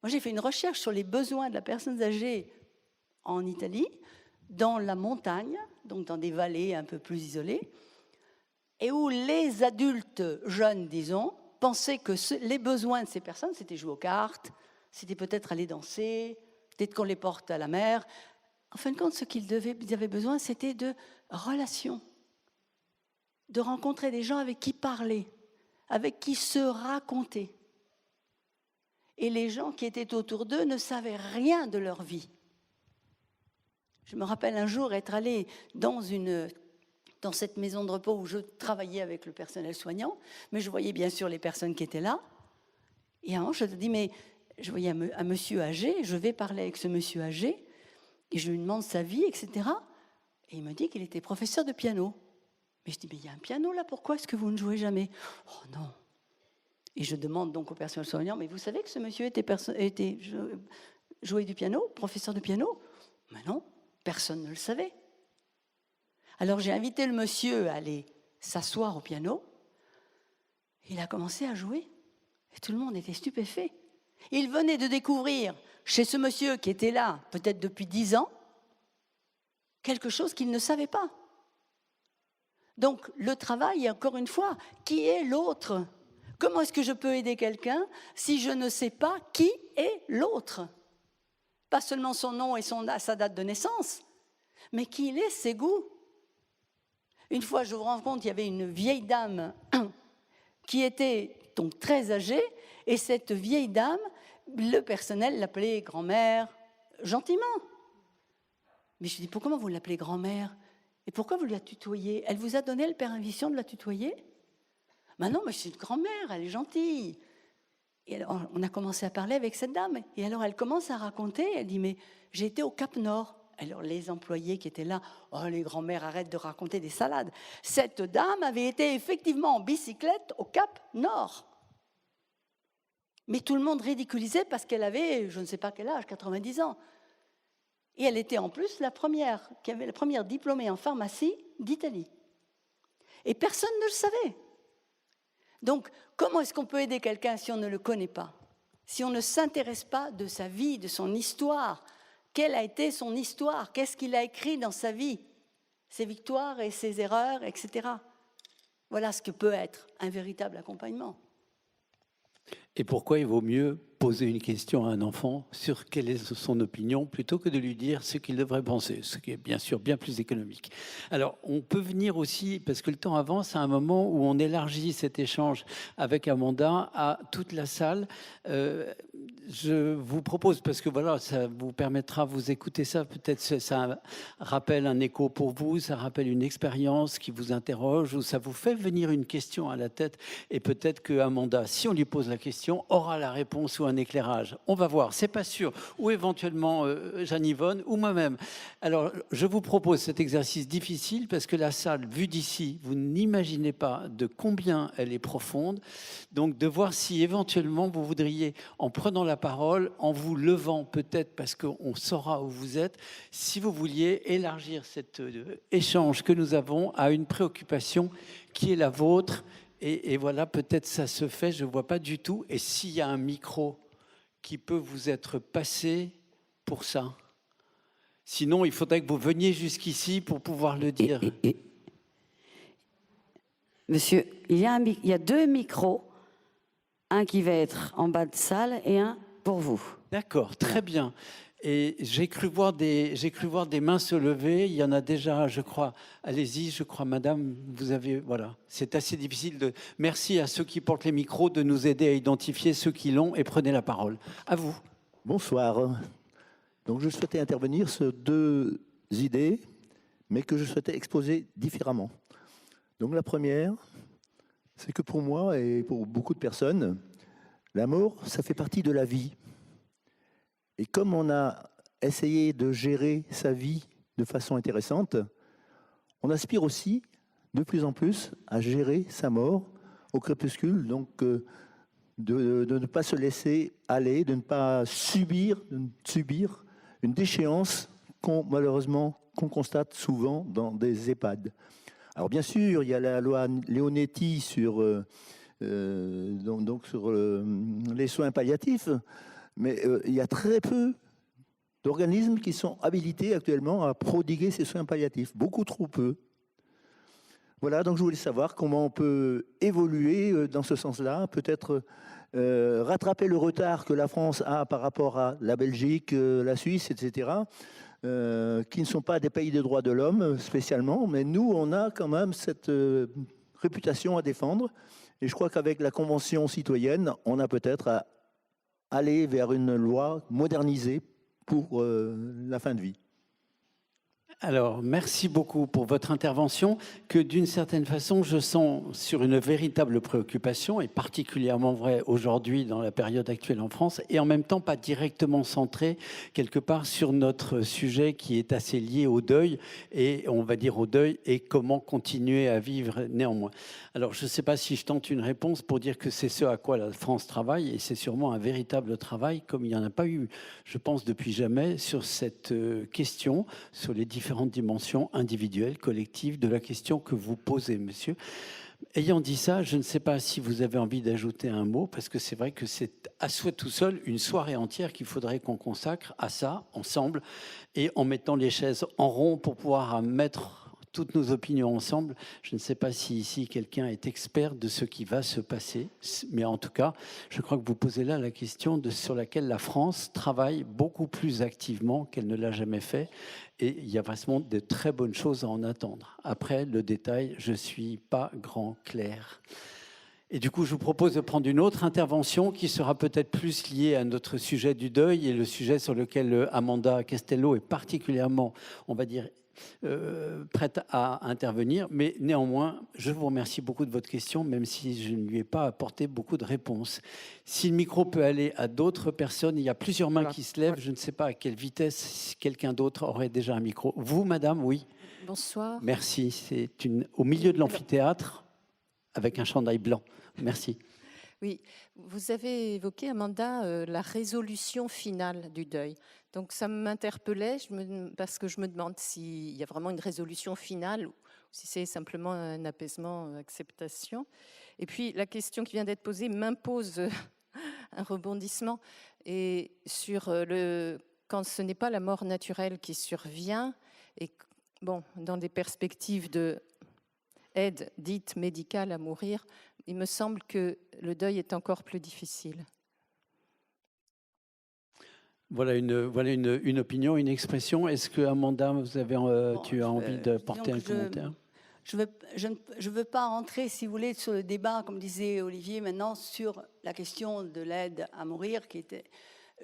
Moi, j'ai fait une recherche sur les besoins de la personne âgée en Italie, dans la montagne, donc dans des vallées un peu plus isolées, et où les adultes jeunes, disons, pensaient que les besoins de ces personnes, c'était jouer aux cartes, c'était peut-être aller danser, peut-être qu'on les porte à la mer. En fin de compte, ce qu'ils avaient besoin, c'était de relations, de rencontrer des gens avec qui parler, avec qui se raconter. Et les gens qui étaient autour d'eux ne savaient rien de leur vie. Je me rappelle un jour être allée dans cette maison de repos où je travaillais avec le personnel soignant, mais je voyais bien sûr les personnes qui étaient là. Et à un moment, je me dis, mais je voyais un monsieur âgé, je vais parler avec ce monsieur âgé, et je lui demande sa vie, etc. Et il me dit qu'il était professeur de piano. Mais je dis, mais il y a un piano là, pourquoi est-ce que vous ne jouez jamais? Oh non. Et je demande donc au personnel soignant, mais vous savez que ce monsieur jouait du piano, professeur de piano? Mais non, personne ne le savait. Alors j'ai invité le monsieur à aller s'asseoir au piano. Il a commencé à jouer. Et tout le monde était stupéfait. Il venait de découvrir chez ce monsieur qui était là, peut-être depuis 10 ans, quelque chose qu'il ne savait pas. Donc le travail, encore une fois, qui est l'autre? Comment est-ce que je peux aider quelqu'un si je ne sais pas qui est l'autre? Pas seulement son nom et sa date de naissance, mais qui il est, ses goûts. Une fois, je vous rends compte, il y avait une vieille dame qui était donc très âgée, et cette vieille dame, le personnel l'appelait grand-mère gentiment. Mais je lui dis, pourquoi vous l'appelez grand-mère? Et pourquoi vous la tutoyez? Elle vous a donné le permission de la tutoyer? Ben non, mais c'est une grand-mère, elle est gentille. Et alors, on a commencé à parler avec cette dame. Et alors, elle commence à raconter, elle dit, mais j'ai été au Cap Nord. Alors, les employés qui étaient là, oh, les grand-mères, arrêtent de raconter des salades. Cette dame avait été effectivement en bicyclette au Cap Nord. Mais tout le monde ridiculisait parce qu'elle avait, je ne sais pas quel âge, 90 ans. Et elle était en plus la première diplômée en pharmacie d'Italie. Et personne ne le savait. Donc, comment est-ce qu'on peut aider quelqu'un si on ne le connaît pas? Si on ne s'intéresse pas de sa vie, de son histoire? Quelle a été son histoire? Qu'est-ce qu'il a écrit dans sa vie? Ses victoires et ses erreurs, etc. Voilà ce que peut être un véritable accompagnement. Et pourquoi il vaut mieux poser une question à un enfant sur quelle est son opinion plutôt que de lui dire ce qu'il devrait penser, ce qui est bien sûr bien plus économique. Alors, on peut venir aussi, parce que le temps avance, à un moment où on élargit cet échange avec Amanda à toute la salle. Je vous propose, parce que voilà, ça vous permettra, vous écoutez ça, peut-être ça rappelle un écho pour vous, ça rappelle une expérience qui vous interroge, ou ça vous fait venir une question à la tête, et peut-être que Amanda, si on lui pose la question, aura la réponse ou un éclairage. On va voir, c'est pas sûr. Ou éventuellement Jeanne-Yvonne ou moi-même. Alors, je vous propose cet exercice difficile parce que la salle, vue d'ici, vous n'imaginez pas de combien elle est profonde. Donc, de voir si éventuellement vous voudriez, en prenant la parole, en vous levant peut-être parce qu'on saura où vous êtes, si vous vouliez élargir cet échange que nous avons à une préoccupation qui est la vôtre. Et voilà, peut-être ça se fait, je ne vois pas du tout. Et s'il y a un micro qui peut vous être passé pour ça. Sinon, il faudrait que vous veniez jusqu'ici pour pouvoir le dire. Monsieur, il y a 2 micros, un qui va être en bas de salle et un pour vous. D'accord, très bien. Et j'ai cru voir des mains se lever. Il y en a déjà, je crois. Allez-y, je crois, madame, vous avez... Voilà, c'est assez difficile de... Merci à ceux qui portent les micros de nous aider à identifier ceux qui l'ont et prenez la parole. À vous. Bonsoir. Donc je souhaitais intervenir sur 2 idées, mais que je souhaitais exposer différemment. Donc la première, c'est que pour moi et pour beaucoup de personnes, la mort, ça fait partie de la vie. Et comme on a essayé de gérer sa vie de façon intéressante, on aspire aussi de plus en plus à gérer sa mort au crépuscule, donc de ne pas se laisser aller, de ne pas subir une déchéance malheureusement qu'on constate souvent dans des EHPAD. Alors bien sûr, il y a la loi Leonetti sur les soins palliatifs, mais il y a très peu d'organismes qui sont habilités actuellement à prodiguer ces soins palliatifs, beaucoup trop peu. Voilà, donc je voulais savoir comment on peut évoluer dans ce sens-là, peut-être rattraper le retard que la France a par rapport à la Belgique, la Suisse, etc., qui ne sont pas des pays de droits de l'homme spécialement, mais nous, on a quand même cette réputation à défendre. Et je crois qu'avec la Convention citoyenne, on a peut-être à aller vers une loi modernisée pour la fin de vie. Alors, merci beaucoup pour votre intervention, que d'une certaine façon, je sens sur une véritable préoccupation, et particulièrement vrai aujourd'hui dans la période actuelle en France, et en même temps pas directement centrée quelque part sur notre sujet qui est assez lié au deuil, et on va dire au deuil, et comment continuer à vivre néanmoins. Alors, je ne sais pas si je tente une réponse pour dire que c'est ce à quoi la France travaille, et c'est sûrement un véritable travail, comme il n'y en a pas eu, je pense, depuis jamais, sur cette question, sur les différentes dimensions individuelles, collectives de la question que vous posez, monsieur. Ayant dit ça, je ne sais pas si vous avez envie d'ajouter un mot, parce que c'est vrai que c'est à soi tout seul une soirée entière qu'il faudrait qu'on consacre à ça, ensemble, et en mettant les chaises en rond pour pouvoir mettre toutes nos opinions ensemble. Je ne sais pas si ici quelqu'un est expert de ce qui va se passer, mais en tout cas, je crois que vous posez là la question sur laquelle la France travaille beaucoup plus activement qu'elle ne l'a jamais fait, et il y a vraiment de très bonnes choses à en attendre. Après, le détail, je ne suis pas grand clair. Et du coup, je vous propose de prendre une autre intervention qui sera peut-être plus liée à notre sujet du deuil et le sujet sur lequel Amanda Castello est particulièrement, on va dire, prête à intervenir. Mais néanmoins, je vous remercie beaucoup de votre question, même si je ne lui ai pas apporté beaucoup de réponses. Si le micro peut aller à d'autres personnes, il y a plusieurs mains qui se lèvent. Je ne sais pas à quelle vitesse quelqu'un d'autre aurait déjà un micro. Vous, madame, oui. Bonsoir. Merci. C'est au milieu de l'amphithéâtre avec un chandail blanc. Merci. Oui, vous avez évoqué, Amanda, la résolution finale du deuil. Donc ça m'interpellait parce que je me demande s'il y a vraiment une résolution finale ou si c'est simplement un apaisement, acceptation. Et puis la question qui vient d'être posée m'impose un rebondissement. Et sur quand ce n'est pas la mort naturelle qui survient, et bon, dans des perspectives de aide dite médicale à mourir, il me semble que le deuil est encore plus difficile. Voilà une opinion, une expression. Est-ce que, Amanda, tu as envie de porter un commentaire ? Je ne veux pas rentrer, si vous voulez, sur le débat, comme disait Olivier maintenant, sur la question de l'aide à mourir.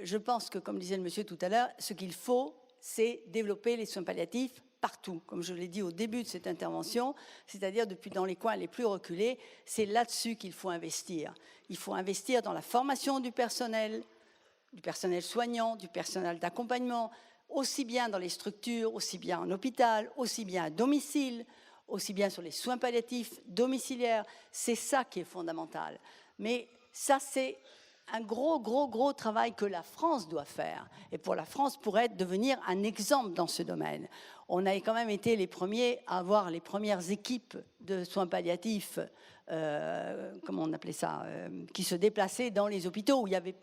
Je pense que, comme disait le monsieur tout à l'heure, ce qu'il faut, c'est développer les soins palliatifs partout, comme je l'ai dit au début de cette intervention, c'est-à-dire dans les coins les plus reculés. C'est là-dessus qu'il faut investir. Il faut investir dans la formation du personnel soignant, du personnel d'accompagnement, aussi bien dans les structures, aussi bien en hôpital, aussi bien à domicile, aussi bien sur les soins palliatifs domiciliaires. C'est ça qui est fondamental. Mais ça, c'est un gros travail que la France doit faire. Et pour la France, pourrait devenir un exemple dans ce domaine. On a quand même été les premiers à avoir les premières équipes de soins palliatifs, comment on appelait ça, qui se déplaçaient dans les hôpitaux où il y avait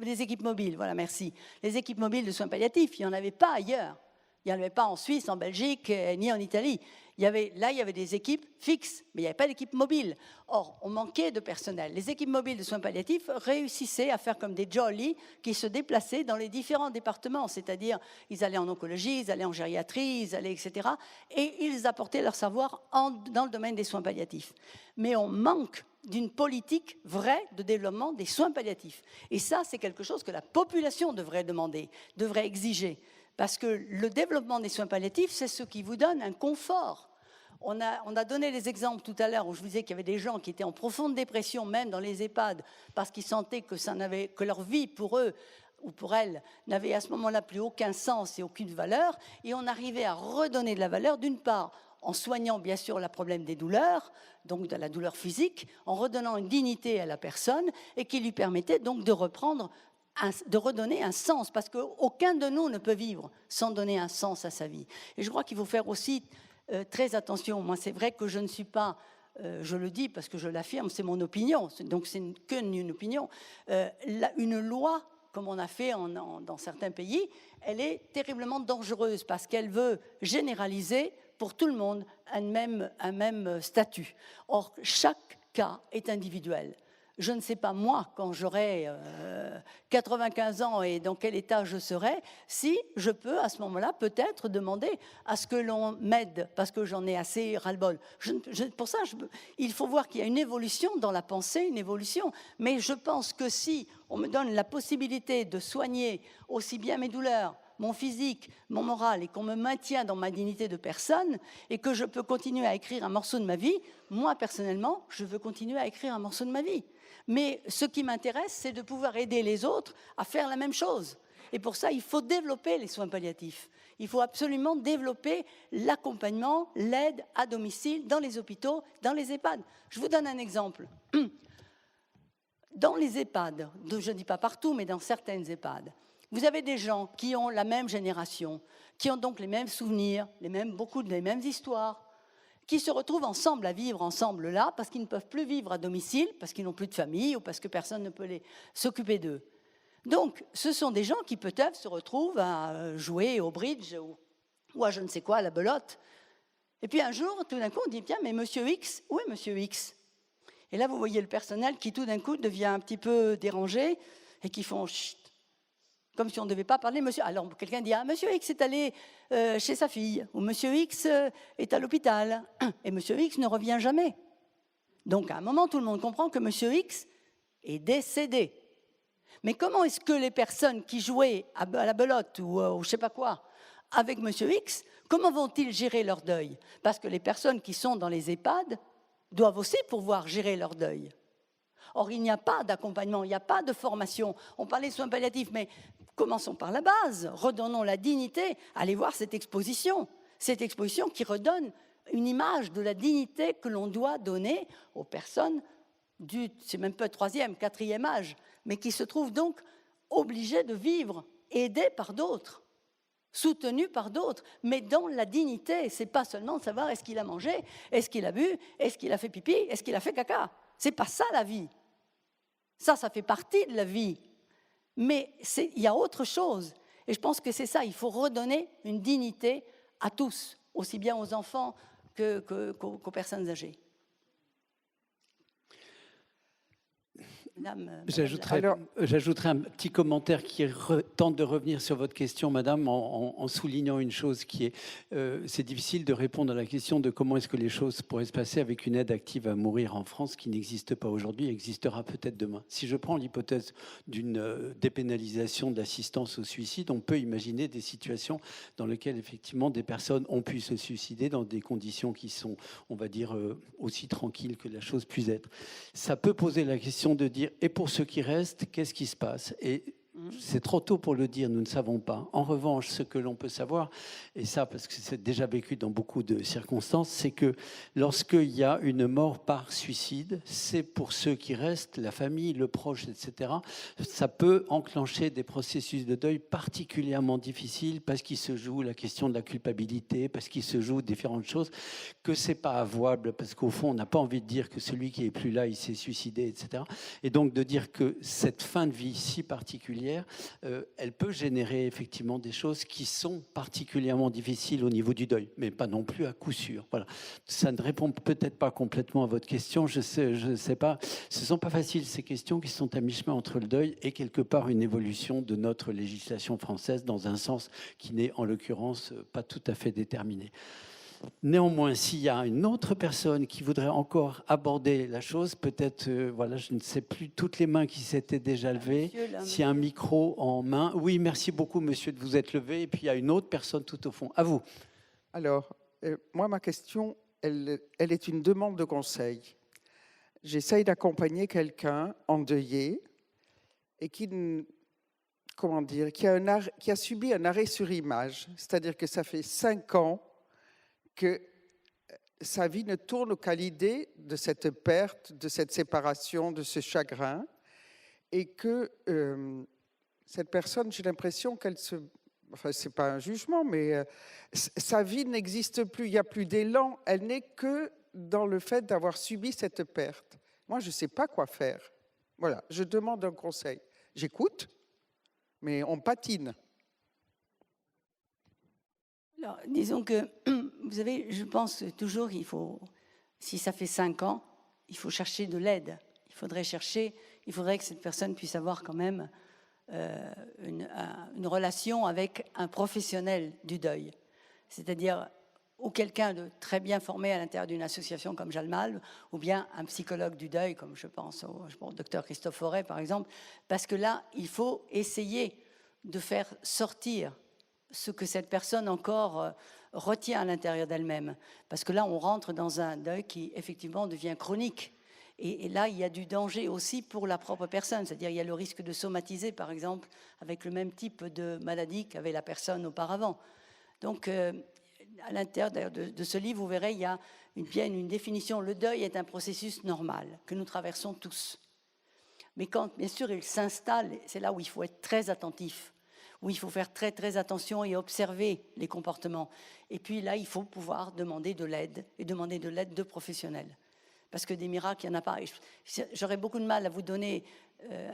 les équipes mobiles, voilà, merci. Les équipes mobiles de soins palliatifs, il n'y en avait pas ailleurs. Il n'y en avait pas en Suisse, en Belgique, ni en Italie. Il y avait des équipes fixes, mais il n'y avait pas d'équipe mobile. Or, on manquait de personnel. Les équipes mobiles de soins palliatifs réussissaient à faire comme des jollies qui se déplaçaient dans les différents départements, c'est-à-dire ils allaient en oncologie, ils allaient en gériatrie, ils allaient, etc. Et ils apportaient leur savoir dans le domaine des soins palliatifs. Mais on manque d'une politique vraie de développement des soins palliatifs. Et ça, c'est quelque chose que la population devrait demander, devrait exiger. Parce que le développement des soins palliatifs, c'est ce qui vous donne un confort. On a donné les exemples tout à l'heure où je vous disais qu'il y avait des gens qui étaient en profonde dépression, même dans les EHPAD, parce qu'ils sentaient que leur vie pour eux ou pour elles n'avait à ce moment-là plus aucun sens et aucune valeur. Et on arrivait à redonner de la valeur, d'une part, en soignant bien sûr le problème des douleurs, donc de la douleur physique, en redonnant une dignité à la personne et qui lui permettait donc de redonner un sens, parce qu'aucun de nous ne peut vivre sans donner un sens à sa vie. Et je crois qu'il faut faire aussi très attention. Moi, c'est vrai que je ne suis pas, je le dis parce que je l'affirme, c'est mon opinion, donc c'est qu'une opinion, une loi, comme on a fait dans certains pays, elle est terriblement dangereuse parce qu'elle veut généraliser pour tout le monde un même statut. Or, chaque cas est individuel. Je ne sais pas, moi, quand j'aurai 95 ans et dans quel état je serai, si je peux, à ce moment-là, peut-être demander à ce que l'on m'aide, parce que j'en ai assez ras-le-bol. Pour ça, il faut voir qu'il y a une évolution dans la pensée, une évolution. Mais je pense que si on me donne la possibilité de soigner aussi bien mes douleurs, mon physique, mon moral, et qu'on me maintient dans ma dignité de personne, et que je peux continuer à écrire un morceau de ma vie, moi, personnellement, je veux continuer à écrire un morceau de ma vie. Mais ce qui m'intéresse, c'est de pouvoir aider les autres à faire la même chose. Et pour ça, il faut développer les soins palliatifs. Il faut absolument développer l'accompagnement, l'aide à domicile, dans les hôpitaux, dans les EHPAD. Je vous donne un exemple. Dans les EHPAD, je ne dis pas partout, mais dans certaines EHPAD, vous avez des gens qui ont la même génération, qui ont donc les mêmes souvenirs, beaucoup des mêmes histoires, qui se retrouvent ensemble à vivre ensemble là, parce qu'ils ne peuvent plus vivre à domicile, parce qu'ils n'ont plus de famille ou parce que personne ne peut s'occuper d'eux. Donc, ce sont des gens qui peut-être se retrouvent à jouer au bridge ou à je ne sais quoi, à la belote. Et puis un jour, tout d'un coup, on dit, tiens, mais Monsieur X, où est Monsieur X? Et là, vous voyez le personnel qui, tout d'un coup, devient un petit peu dérangé et qui font chut, comme si on ne devait pas parler Monsieur. Alors, quelqu'un dit, ah, Monsieur X est allé chez sa fille, ou Monsieur X est à l'hôpital, et Monsieur X ne revient jamais. Donc, à un moment, tout le monde comprend que Monsieur X est décédé. Mais comment est-ce que les personnes qui jouaient à la belote ou je ne sais pas quoi avec Monsieur X, comment vont-ils gérer leur deuil? Parce que les personnes qui sont dans les EHPAD doivent aussi pouvoir gérer leur deuil. Or, il n'y a pas d'accompagnement, il n'y a pas de formation. On parlait de soins palliatifs, mais commençons par la base, redonnons la dignité. Allez voir cette exposition qui redonne une image de la dignité que l'on doit donner aux personnes c'est même pas 3e, 4e âge, mais qui se trouvent donc obligés de vivre, aidés par d'autres, soutenus par d'autres, mais dans la dignité. C'est pas seulement de savoir est-ce qu'il a mangé, est-ce qu'il a bu, est-ce qu'il a fait pipi, est-ce qu'il a fait caca. C'est pas ça la vie. Ça fait partie de la vie. Mais il y a autre chose. Et je pense que c'est ça, il faut redonner une dignité à tous, aussi bien aux enfants qu'aux personnes âgées. J'ajouterai un petit commentaire qui tente de revenir sur votre question, madame, en soulignant une chose qui est, c'est difficile de répondre à la question de comment est-ce que les choses pourraient se passer avec une aide active à mourir en France qui n'existe pas aujourd'hui et existera peut-être demain. Si je prends l'hypothèse d'une dépénalisation de l'assistance au suicide, on peut imaginer des situations dans lesquelles effectivement des personnes ont pu se suicider dans des conditions qui sont, on va dire, aussi tranquilles que la chose puisse être. Ça peut poser la question de dire, et pour ceux qui restent, qu'est-ce qui se passe? Et c'est trop tôt pour le dire, nous ne savons pas. En revanche, ce que l'on peut savoir, et ça parce que c'est déjà vécu dans beaucoup de circonstances, c'est que lorsqu'il y a une mort par suicide, c'est pour ceux qui restent, la famille, le proche, etc., ça peut enclencher des processus de deuil particulièrement difficiles parce qu'il se joue la question de la culpabilité, parce qu'il se joue différentes choses, que c'est pas avouable, parce qu'au fond, on n'a pas envie de dire que celui qui est plus là, il s'est suicidé, etc. Et donc de dire que cette fin de vie si particulière, elle peut générer effectivement des choses qui sont particulièrement difficiles au niveau du deuil, mais pas non plus à coup sûr. Voilà. Ça ne répond peut-être pas complètement à votre question, je sais pas. Ce ne sont pas faciles ces questions qui sont à mi-chemin entre le deuil et quelque part une évolution de notre législation française dans un sens qui n'est en l'occurrence pas tout à fait déterminé. Néanmoins, s'il y a une autre personne qui voudrait encore aborder la chose, peut-être, voilà, je ne sais plus toutes les mains qui s'étaient déjà levées. S'il y a un micro en main. Oui, merci beaucoup, monsieur, de vous être levé. Et puis, il y a une autre personne tout au fond. À vous. Alors, moi, ma question, elle est une demande de conseil. J'essaye d'accompagner quelqu'un endeuillé et qui a subi un arrêt sur image. C'est-à-dire que ça fait 5 ans que sa vie ne tourne qu'à l'idée de cette perte, de cette séparation, de ce chagrin, et que cette personne, j'ai l'impression qu'elle se... Enfin, ce n'est pas un jugement, mais sa vie n'existe plus, il n'y a plus d'élan, elle n'est que dans le fait d'avoir subi cette perte. Moi, je ne sais pas quoi faire. Voilà, je demande un conseil. J'écoute, mais on patine. Alors, disons que, vous savez, je pense toujours qu'il faut, si ça fait 5 ans, il faut chercher de l'aide. Il faudrait que cette personne puisse avoir quand même une relation avec un professionnel du deuil. C'est-à-dire, ou quelqu'un de très bien formé à l'intérieur d'une association comme Jalmal, ou bien un psychologue du deuil, comme je pense au docteur Christophe Forêt, par exemple, parce que là, il faut essayer de faire sortir ce que cette personne encore retient à l'intérieur d'elle-même. Parce que là, on rentre dans un deuil qui, effectivement, devient chronique. Et là, il y a du danger aussi pour la propre personne. C'est-à-dire, il y a le risque de somatiser, par exemple, avec le même type de maladie qu'avait la personne auparavant. Donc, à l'intérieur de ce livre, vous verrez, il y a bien une définition. Le deuil est un processus normal que nous traversons tous. Mais quand, bien sûr, il s'installe, c'est là où il faut être très attentif, où il faut faire très, très attention et observer les comportements. Et puis là, il faut pouvoir demander de l'aide, et demander de l'aide de professionnels. Parce que des miracles, il n'y en a pas. J'aurais beaucoup de mal à vous donner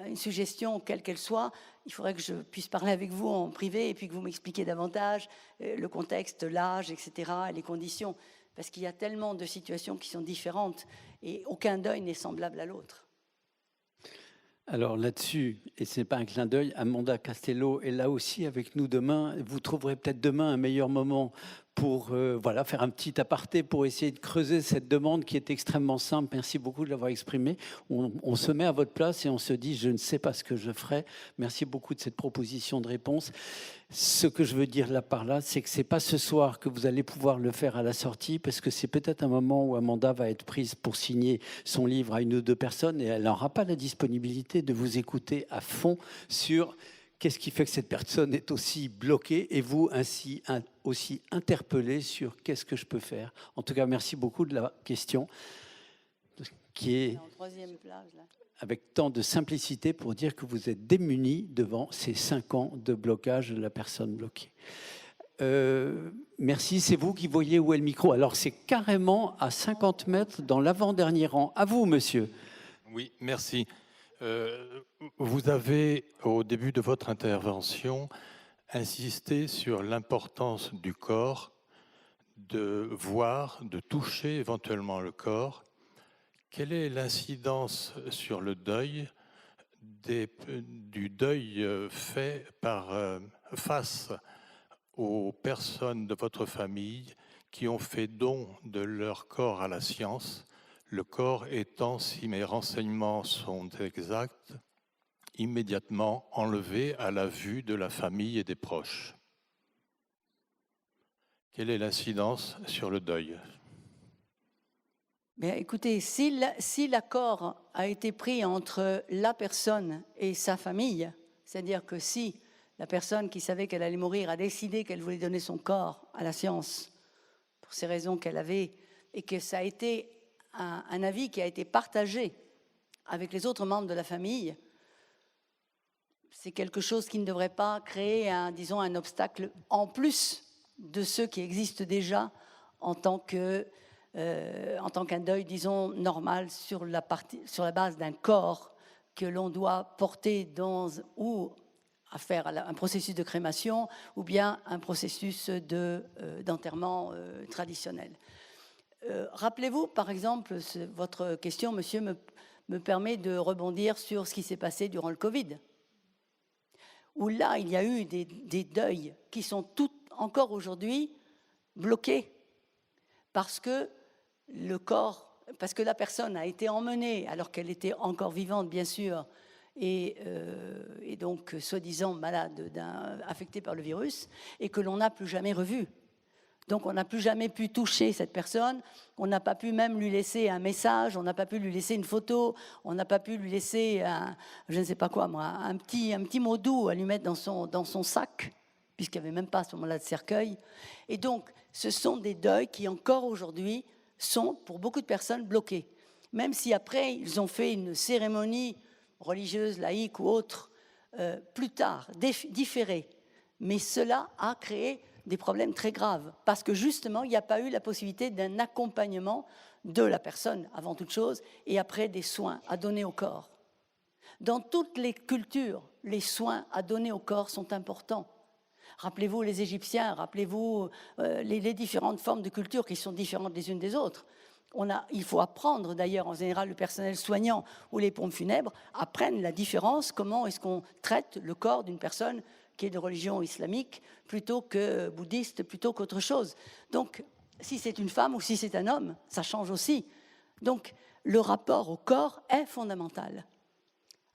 une suggestion, quelle qu'elle soit. Il faudrait que je puisse parler avec vous en privé et puis que vous m'expliquiez davantage le contexte, l'âge, etc., les conditions. Parce qu'il y a tellement de situations qui sont différentes et aucun deuil n'est semblable à l'autre. Alors là-dessus, et ce n'est pas un clin d'œil, Amanda Castello est là aussi avec nous demain. Vous trouverez peut-être demain un meilleur moment pour faire un petit aparté, pour essayer de creuser cette demande qui est extrêmement simple. Merci beaucoup de l'avoir exprimée. On se met à votre place et on se dit « je ne sais pas ce que je ferai ». Merci beaucoup de cette proposition de réponse. Ce que je veux dire là par là, c'est que ce n'est pas ce soir que vous allez pouvoir le faire à la sortie, parce que c'est peut-être un moment où Amanda va être prise pour signer son livre à une ou deux personnes et elle n'aura pas la disponibilité de vous écouter à fond sur qu'est-ce qui fait que cette personne est aussi bloquée et vous ainsi aussi interpellé sur qu'est-ce que je peux faire. En tout cas, merci beaucoup de la question qui est En troisième plage, là. Avec tant de simplicité pour dire que vous êtes démunis devant ces 5 ans de blocage de la personne bloquée. Merci, c'est vous qui voyez où est le micro. Alors, c'est carrément à 50 mètres dans l'avant-dernier rang. À vous, monsieur. Oui, merci. Vous avez, au début de votre intervention, insisté sur l'importance du corps, de voir, de toucher éventuellement le corps. Quelle est l'incidence sur le deuil du deuil fait face aux personnes de votre famille qui ont fait don de leur corps à la science, le corps étant, si mes renseignements sont exacts, immédiatement enlevé à la vue de la famille et des proches? Quelle est l'incidence sur le deuil? Bien, écoutez, si l'accord a été pris entre la personne et sa famille, c'est-à-dire que si la personne qui savait qu'elle allait mourir a décidé qu'elle voulait donner son corps à la science pour ces raisons qu'elle avait, et que ça a été un avis qui a été partagé avec les autres membres de la famille, c'est quelque chose qui ne devrait pas créer un obstacle en plus de ceux qui existent déjà en tant qu'un deuil, disons, normal sur la base d'un corps que l'on doit porter ou à faire un processus de crémation ou bien un processus d'enterrement traditionnel. Rappelez-vous, par exemple, votre question, monsieur, me permet de rebondir sur ce qui s'est passé durant le Covid, où là, il y a eu des deuils qui sont encore aujourd'hui bloqués parce que la personne a été emmenée, alors qu'elle était encore vivante, bien sûr, et donc soi-disant malade, affectée par le virus, et que l'on n'a plus jamais revue. Donc on n'a plus jamais pu toucher cette personne, on n'a pas pu même lui laisser un message, on n'a pas pu lui laisser une photo, on n'a pas pu lui laisser je ne sais pas quoi moi, un petit mot doux à lui mettre dans son sac, puisqu'il n'y avait même pas à ce moment-là de cercueil. Et donc ce sont des deuils qui encore aujourd'hui sont pour beaucoup de personnes bloqués. Même si après ils ont fait une cérémonie religieuse, laïque ou autre, plus tard, différée. Mais cela a créé des problèmes très graves, parce que justement, il n'y a pas eu la possibilité d'un accompagnement de la personne, avant toute chose, et après des soins à donner au corps. Dans toutes les cultures, les soins à donner au corps sont importants. Rappelez-vous les Égyptiens, rappelez-vous les différentes formes de culture qui sont différentes les unes des autres. Il faut apprendre, d'ailleurs, en général, le personnel soignant ou les pompes funèbres apprennent la différence, comment est-ce qu'on traite le corps d'une personne qui est de religion islamique, plutôt que bouddhiste, plutôt qu'autre chose. Donc, si c'est une femme ou si c'est un homme, ça change aussi. Donc, le rapport au corps est fondamental.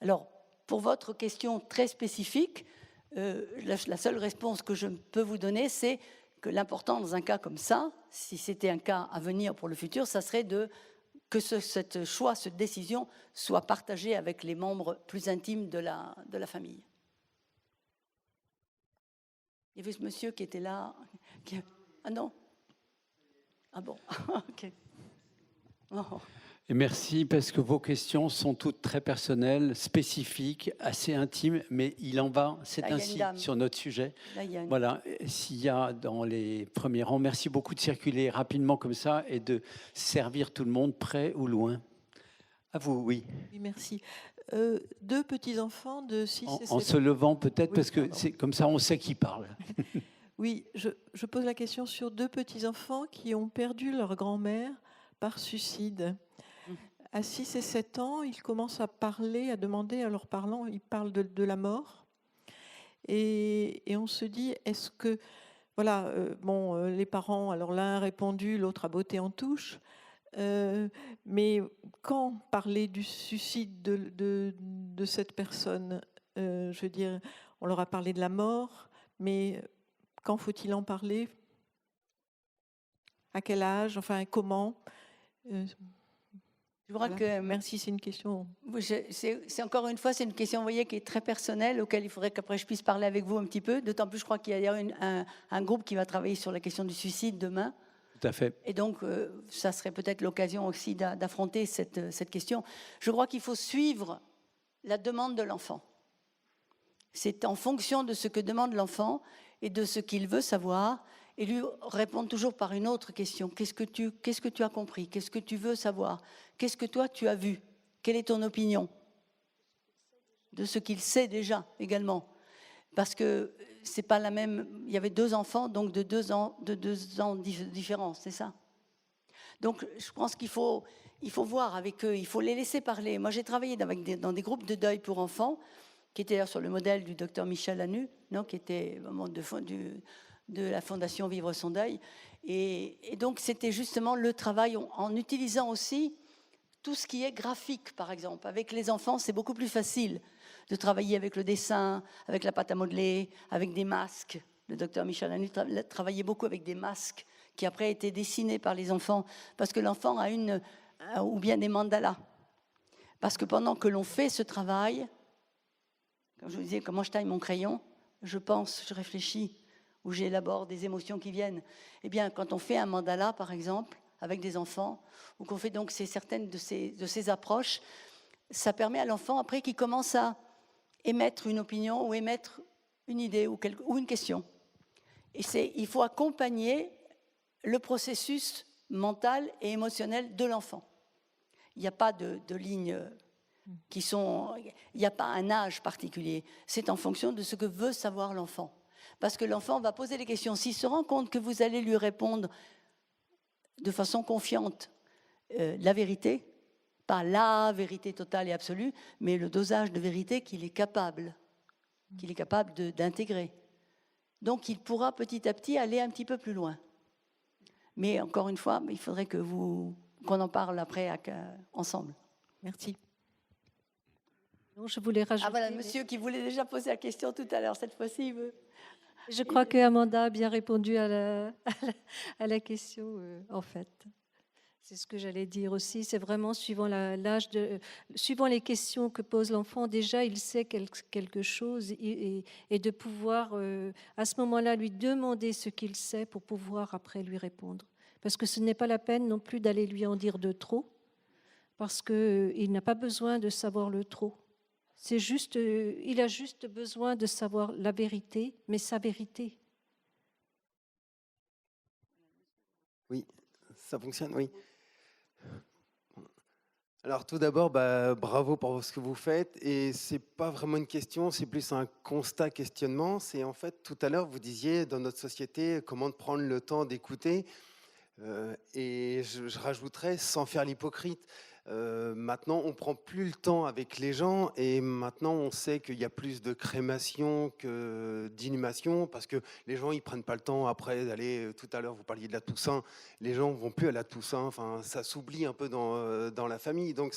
Alors, pour votre question très spécifique, La seule réponse que je peux vous donner, c'est que l'important dans un cas comme ça, si c'était un cas à venir pour le futur, ça serait que cette choix, cette décision soit partagée avec les membres plus intimes de la famille. Il y avait ce monsieur qui était là. Ah non? Ah bon, ok. Oh. Et merci parce que vos questions sont toutes très personnelles, spécifiques, assez intimes, mais il en va, c'est Là, il y a une ainsi dame. sur notre sujet. Là, il y a une- Voilà, s'il y a dans les premiers rangs, merci beaucoup de circuler rapidement comme ça et de servir tout le monde, près ou loin. À vous, oui. Oui, merci. Deux petits-enfants de 6 et 7 En se levant peut-être, Oui, parce que pardon. c'est comme ça on sait qui parle. Oui, je pose la question sur deux petits-enfants qui ont perdu leur grand-mère par suicide. À 6 et 7 ans, ils commencent à parler, à demander à leurs parents, ils parlent de la mort. Et on se dit, est-ce que, voilà, les parents, alors l'un a répondu, l'autre a botté en touche. Mais quand parler du suicide de cette personne, je veux dire, on leur a parlé de la mort, mais quand faut-il en parler? À quel âge? Enfin, comment? Je crois Voilà. que Merci, c'est une question. oui, c'est encore une fois, c'est une question, vous voyez, qui est très personnelle, auquel il faudrait qu'après je puisse parler avec vous un petit peu. D'autant plus, je crois qu'il y a un groupe qui va travailler sur la question du suicide demain. Tout à fait. Et donc, ça serait peut-être l'occasion aussi d'affronter cette question. Je crois qu'il faut suivre la demande de l'enfant. C'est en fonction de ce que demande l'enfant et de ce qu'il veut savoir, et lui répondre toujours par une autre question. Qu'est-ce que tu as compris? Qu'est-ce que tu veux savoir? Qu'est-ce que toi tu as vu? Quelle est ton opinion de ce qu'il sait déjà également? Parce que c'est pas la même. Il y avait 2 enfants, donc de 2 ans de différence, c'est ça. Donc je pense qu'il faut voir avec eux, il faut les laisser parler. Moi j'ai travaillé dans des groupes de deuil pour enfants, qui étaient sur le modèle du docteur Michel Lanu, non, qui était vraiment de la Fondation Vivre son deuil. Et donc c'était justement le travail en utilisant aussi tout ce qui est graphique, par exemple. Avec les enfants, c'est beaucoup plus facile de travailler avec le dessin, avec la pâte à modeler, avec des masques. Le docteur Michel Lanu travaillait beaucoup avec des masques qui après étaient dessinés par les enfants, parce que l'enfant a ou bien des mandalas. Parce que pendant que l'on fait ce travail, comme je vous disais, comment je taille mon crayon, je pense, je réfléchis, ou j'élabore des émotions qui viennent. Eh bien, quand on fait un mandala, par exemple, avec des enfants, ou qu'on fait donc certaines de ces approches, ça permet à l'enfant, après, qu'il commence à émettre une opinion ou émettre une idée ou une question. Et il faut accompagner le processus mental et émotionnel de l'enfant. Il n'y a pas de lignes qui sont... Il n'y a pas un âge particulier. C'est en fonction de ce que veut savoir l'enfant. Parce que l'enfant va poser les questions. S'il se rend compte que vous allez lui répondre de façon confiante la vérité, pas la vérité totale et absolue, mais le dosage de vérité qu'il est capable d'intégrer. Donc il pourra petit à petit aller un petit peu plus loin. Mais encore une fois, il faudrait qu'on en parle après ensemble. Merci. Non, je voulais rajouter. Ah voilà, monsieur qui voulait déjà poser la question tout à l'heure, cette fois-ci, il veut. Je crois que Amanda a bien répondu à la question, en fait. C'est ce que j'allais dire aussi. C'est vraiment suivant l'âge, suivant les questions que pose l'enfant. Déjà, il sait quelque chose et de pouvoir, à ce moment-là, lui demander ce qu'il sait pour pouvoir après lui répondre. Parce que ce n'est pas la peine non plus d'aller lui en dire de trop, parce qu'il n'a pas besoin de savoir le trop. C'est juste, il a juste besoin de savoir la vérité, mais sa vérité. Oui, ça fonctionne, oui. Alors tout d'abord, bravo pour ce que vous faites. Et c'est pas vraiment une question, c'est plus un constat, questionnement. C'est en fait, tout à l'heure, vous disiez, dans notre société, comment prendre le temps d'écouter. Et je rajouterais, sans faire l'hypocrite, maintenant, on prend plus le temps avec les gens et maintenant, on sait qu'il y a plus de crémation que d'inhumation parce que les gens, ils prennent pas le temps après d'aller, tout à l'heure, vous parliez de la Toussaint, les gens vont plus à la Toussaint, enfin, ça s'oublie un peu dans la famille. Donc,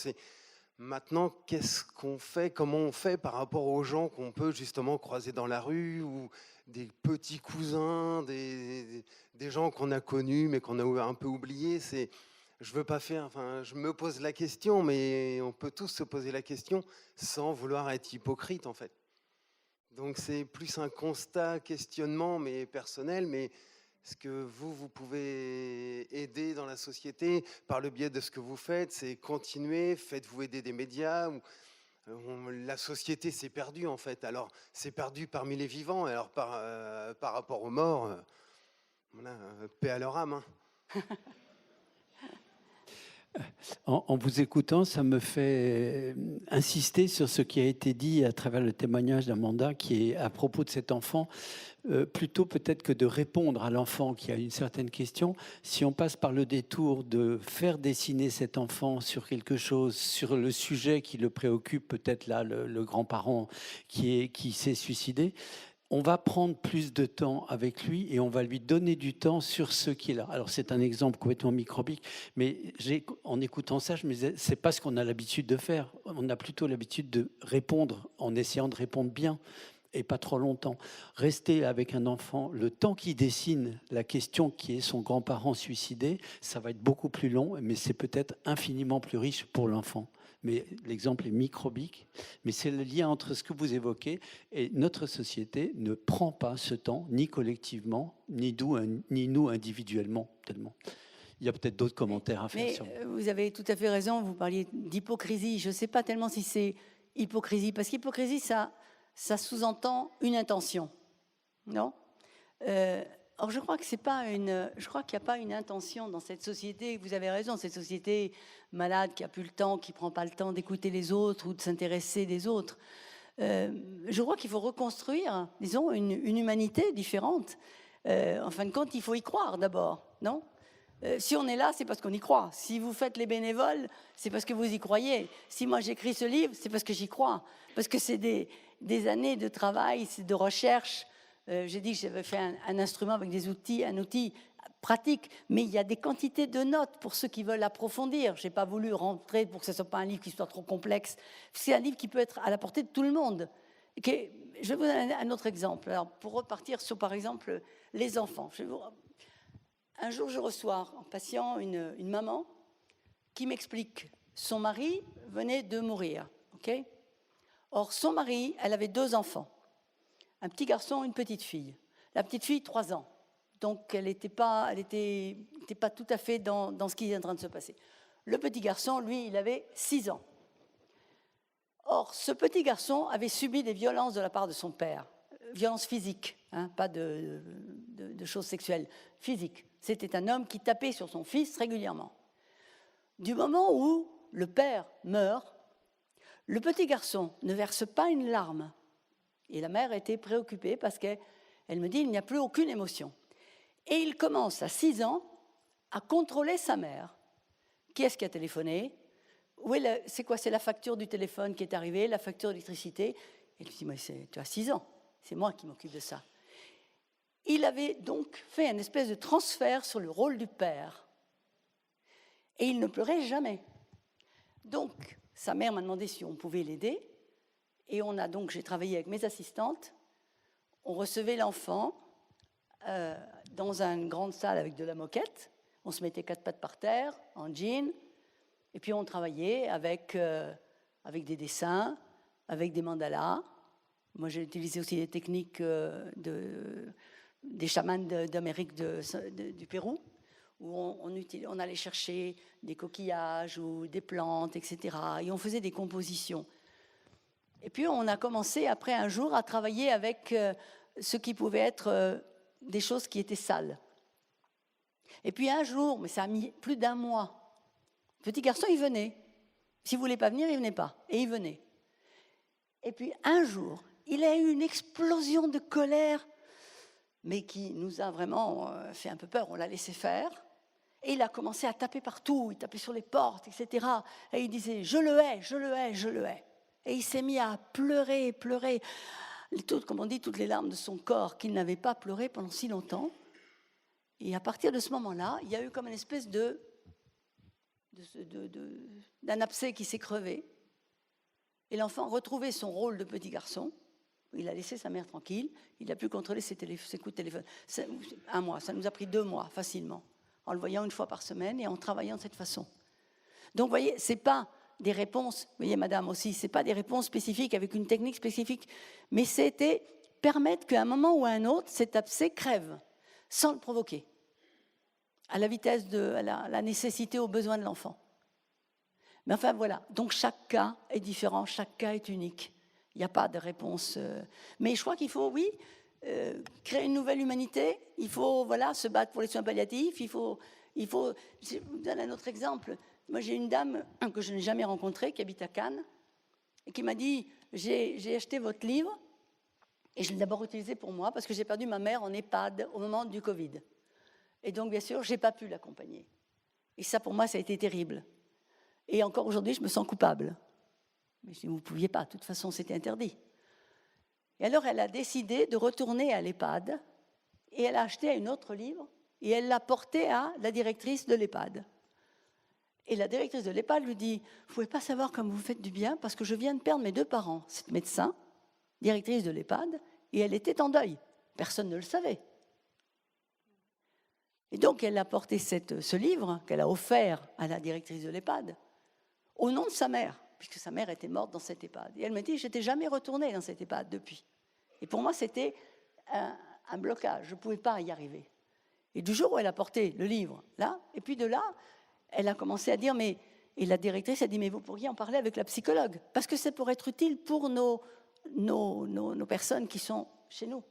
Maintenant, qu'est-ce qu'on fait, comment on fait par rapport aux gens qu'on peut justement croiser dans la rue, ou des petits cousins, des gens qu'on a connus mais qu'on a un peu oubliés. Je veux pas faire, enfin, je me pose la question, mais on peut tous se poser la question sans vouloir être hypocrite en fait. Donc c'est plus un constat, questionnement, mais personnel, mais est-ce que vous pouvez aider dans la société par le biais de ce que vous faites? C'est continuer, faites-vous aider des médias la société s'est perdue en fait. Alors c'est perdu parmi les vivants, alors par rapport aux morts, voilà, paix à leur âme. Hein. En vous écoutant, ça me fait insister sur ce qui a été dit à travers le témoignage d'Amanda, qui est à propos de cet enfant, plutôt peut-être que de répondre à l'enfant qui a une certaine question, si on passe par le détour de faire dessiner cet enfant sur quelque chose, sur le sujet qui le préoccupe, peut-être là le grand-parent qui s'est suicidé, on va prendre plus de temps avec lui et on va lui donner du temps sur ce qu'il a. Alors c'est un exemple complètement microbique, mais en écoutant ça, je me disais, c'est pas ce qu'on a l'habitude de faire. On a plutôt l'habitude de répondre en essayant de répondre bien et pas trop longtemps. Rester avec un enfant, le temps qu'il dessine la question qui est son grand-parent suicidé, ça va être beaucoup plus long, mais c'est peut-être infiniment plus riche pour l'enfant. Mais l'exemple est microbique, mais c'est le lien entre ce que vous évoquez et notre société ne prend pas ce temps, ni collectivement, ni nous individuellement, tellement. Il y a peut-être d'autres commentaires à faire. Mais vous avez tout à fait raison, vous parliez d'hypocrisie. Je ne sais pas tellement si c'est hypocrisie, parce qu'hypocrisie, ça sous-entend une intention, non ? Or, je crois qu'il n'y a pas une intention dans cette société. Vous avez raison, cette société malade qui n'a plus le temps, qui ne prend pas le temps d'écouter les autres ou de s'intéresser des autres. Je crois qu'il faut reconstruire, disons, une humanité différente. En fin de compte, il faut y croire d'abord, non ? Si on est là, c'est parce qu'on y croit. Si vous faites les bénévoles, c'est parce que vous y croyez. Si moi j'écris ce livre, c'est parce que j'y crois. Parce que c'est des années de travail, c'est de recherche. J'ai dit que j'avais fait un instrument avec des outils, un outil pratique, mais il y a des quantités de notes pour ceux qui veulent approfondir. Je n'ai pas voulu rentrer pour que ce ne soit pas un livre qui soit trop complexe. C'est un livre qui peut être à la portée de tout le monde. Je vais vous donner un autre exemple. Alors, pour repartir sur, par exemple, les enfants. Un jour, je reçois en patient une maman qui m'explique son mari venait de mourir. Okay. Or, son mari, elle avait 2 enfants. Un petit garçon, une petite fille. La petite fille, 3 ans. Donc, elle n'était pas tout à fait dans ce qui est en train de se passer. Le petit garçon, lui, il avait 6 ans. Or, ce petit garçon avait subi des violences de la part de son père. Violences physiques, hein, pas de choses sexuelles, physiques. C'était un homme qui tapait sur son fils régulièrement. Du moment où le père meurt, le petit garçon ne verse pas une larme. Et la mère était préoccupée parce qu'elle me dit, il n'y a plus aucune émotion. Et il commence à 6 ans à contrôler sa mère. Qui est-ce qui a téléphoné ? C'est quoi ? C'est la facture du téléphone qui est arrivée, la facture d'électricité. Et il me dit, mais tu as 6 ans, c'est moi qui m'occupe de ça. Il avait donc fait une espèce de transfert sur le rôle du père. Et il ne pleurait jamais. Donc, sa mère m'a demandé si on pouvait l'aider. Et j'ai travaillé avec mes assistantes. On recevait l'enfant dans une grande salle avec de la moquette. On se mettait 4 pattes par terre, en jean. Et puis on travaillait avec des dessins, avec des mandalas. Moi, j'ai utilisé aussi des techniques des chamans d'Amérique du Pérou, où on allait chercher des coquillages ou des plantes, etc. Et on faisait des compositions. Et puis, on a commencé, après un jour, à travailler avec ce qui pouvait être des choses qui étaient sales. Et puis, un jour, mais ça a mis plus d'1 mois, le petit garçon, il venait. S'il ne voulait pas venir, il ne venait pas. Et il venait. Et puis, un jour, il a eu une explosion de colère, mais qui nous a vraiment fait un peu peur. On l'a laissé faire. Et il a commencé à taper partout. Il tapait sur les portes, etc. Et il disait « Je le hais, je le hais, je le hais ». Et il s'est mis à pleurer, pleurer, comme on dit, toutes les larmes de son corps qu'il n'avait pas pleuré pendant si longtemps. Et à partir de ce moment-là, il y a eu comme une espèce d'un abcès qui s'est crevé. Et l'enfant retrouvait son rôle de petit garçon. Il a laissé sa mère tranquille. Il a pu contrôler ses coups de téléphone. 1 mois, ça nous a pris 2 mois facilement, en le voyant 1 fois par semaine et en travaillant de cette façon. Donc, vous voyez, ce n'est pas des réponses, vous voyez, madame aussi, ce n'est pas des réponses spécifiques avec une technique spécifique, mais c'était permettre qu'à un moment ou à un autre, cet abcès crève, sans le provoquer, à la vitesse à la nécessité, aux besoins de l'enfant. Mais enfin, voilà. Donc, chaque cas est différent, chaque cas est unique. Il n'y a pas de réponse. Mais je crois qu'il faut, oui, créer une nouvelle humanité. Il faut, voilà, se battre pour les soins palliatifs. Il faut. Je vous donne un autre exemple. Moi, j'ai une dame que je n'ai jamais rencontrée, qui habite à Cannes, et qui m'a dit, j'ai acheté votre livre, et je l'ai d'abord utilisé pour moi, parce que j'ai perdu ma mère en EHPAD au moment du Covid. Et donc, bien sûr, je n'ai pas pu l'accompagner. Et ça, pour moi, ça a été terrible. Et encore aujourd'hui, je me sens coupable. Mais je dis, vous ne pouviez pas, de toute façon, c'était interdit. Et alors, elle a décidé de retourner à l'EHPAD, et elle a acheté un autre livre, et elle l'a porté à la directrice de l'EHPAD. Et la directrice de l'EHPAD lui dit, vous ne pouvez pas savoir comme vous faites du bien, parce que je viens de perdre mes 2 parents. Cette médecin, directrice de l'EHPAD, et elle était en deuil. Personne ne le savait. Et donc, elle a porté ce livre qu'elle a offert à la directrice de l'EHPAD, au nom de sa mère, puisque sa mère était morte dans cette EHPAD. Et elle m'a dit, je n'étais jamais retournée dans cette EHPAD depuis. Et pour moi, c'était un blocage, je ne pouvais pas y arriver. Et du jour où elle a porté le livre, là, et puis de là, elle a commencé à dire, et la directrice a dit, mais vous pourriez en parler avec la psychologue, parce que c'est pour être utile pour nos personnes qui sont chez nous.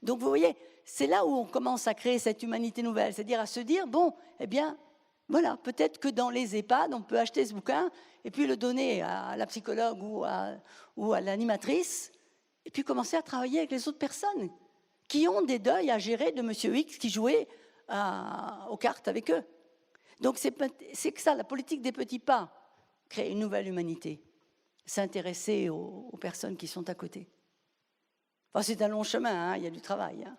Donc vous voyez, c'est là où on commence à créer cette humanité nouvelle, c'est-à-dire à se dire, bon, eh bien, voilà, peut-être que dans les EHPAD, on peut acheter ce bouquin et puis le donner à la psychologue ou à l'animatrice, et puis commencer à travailler avec les autres personnes qui ont des deuils à gérer de Monsieur X qui jouait aux cartes avec eux. Donc c'est que ça, la politique des petits pas, créer une nouvelle humanité, s'intéresser aux personnes qui sont à côté. Enfin, c'est un long chemin, hein, il y a du travail. Hein.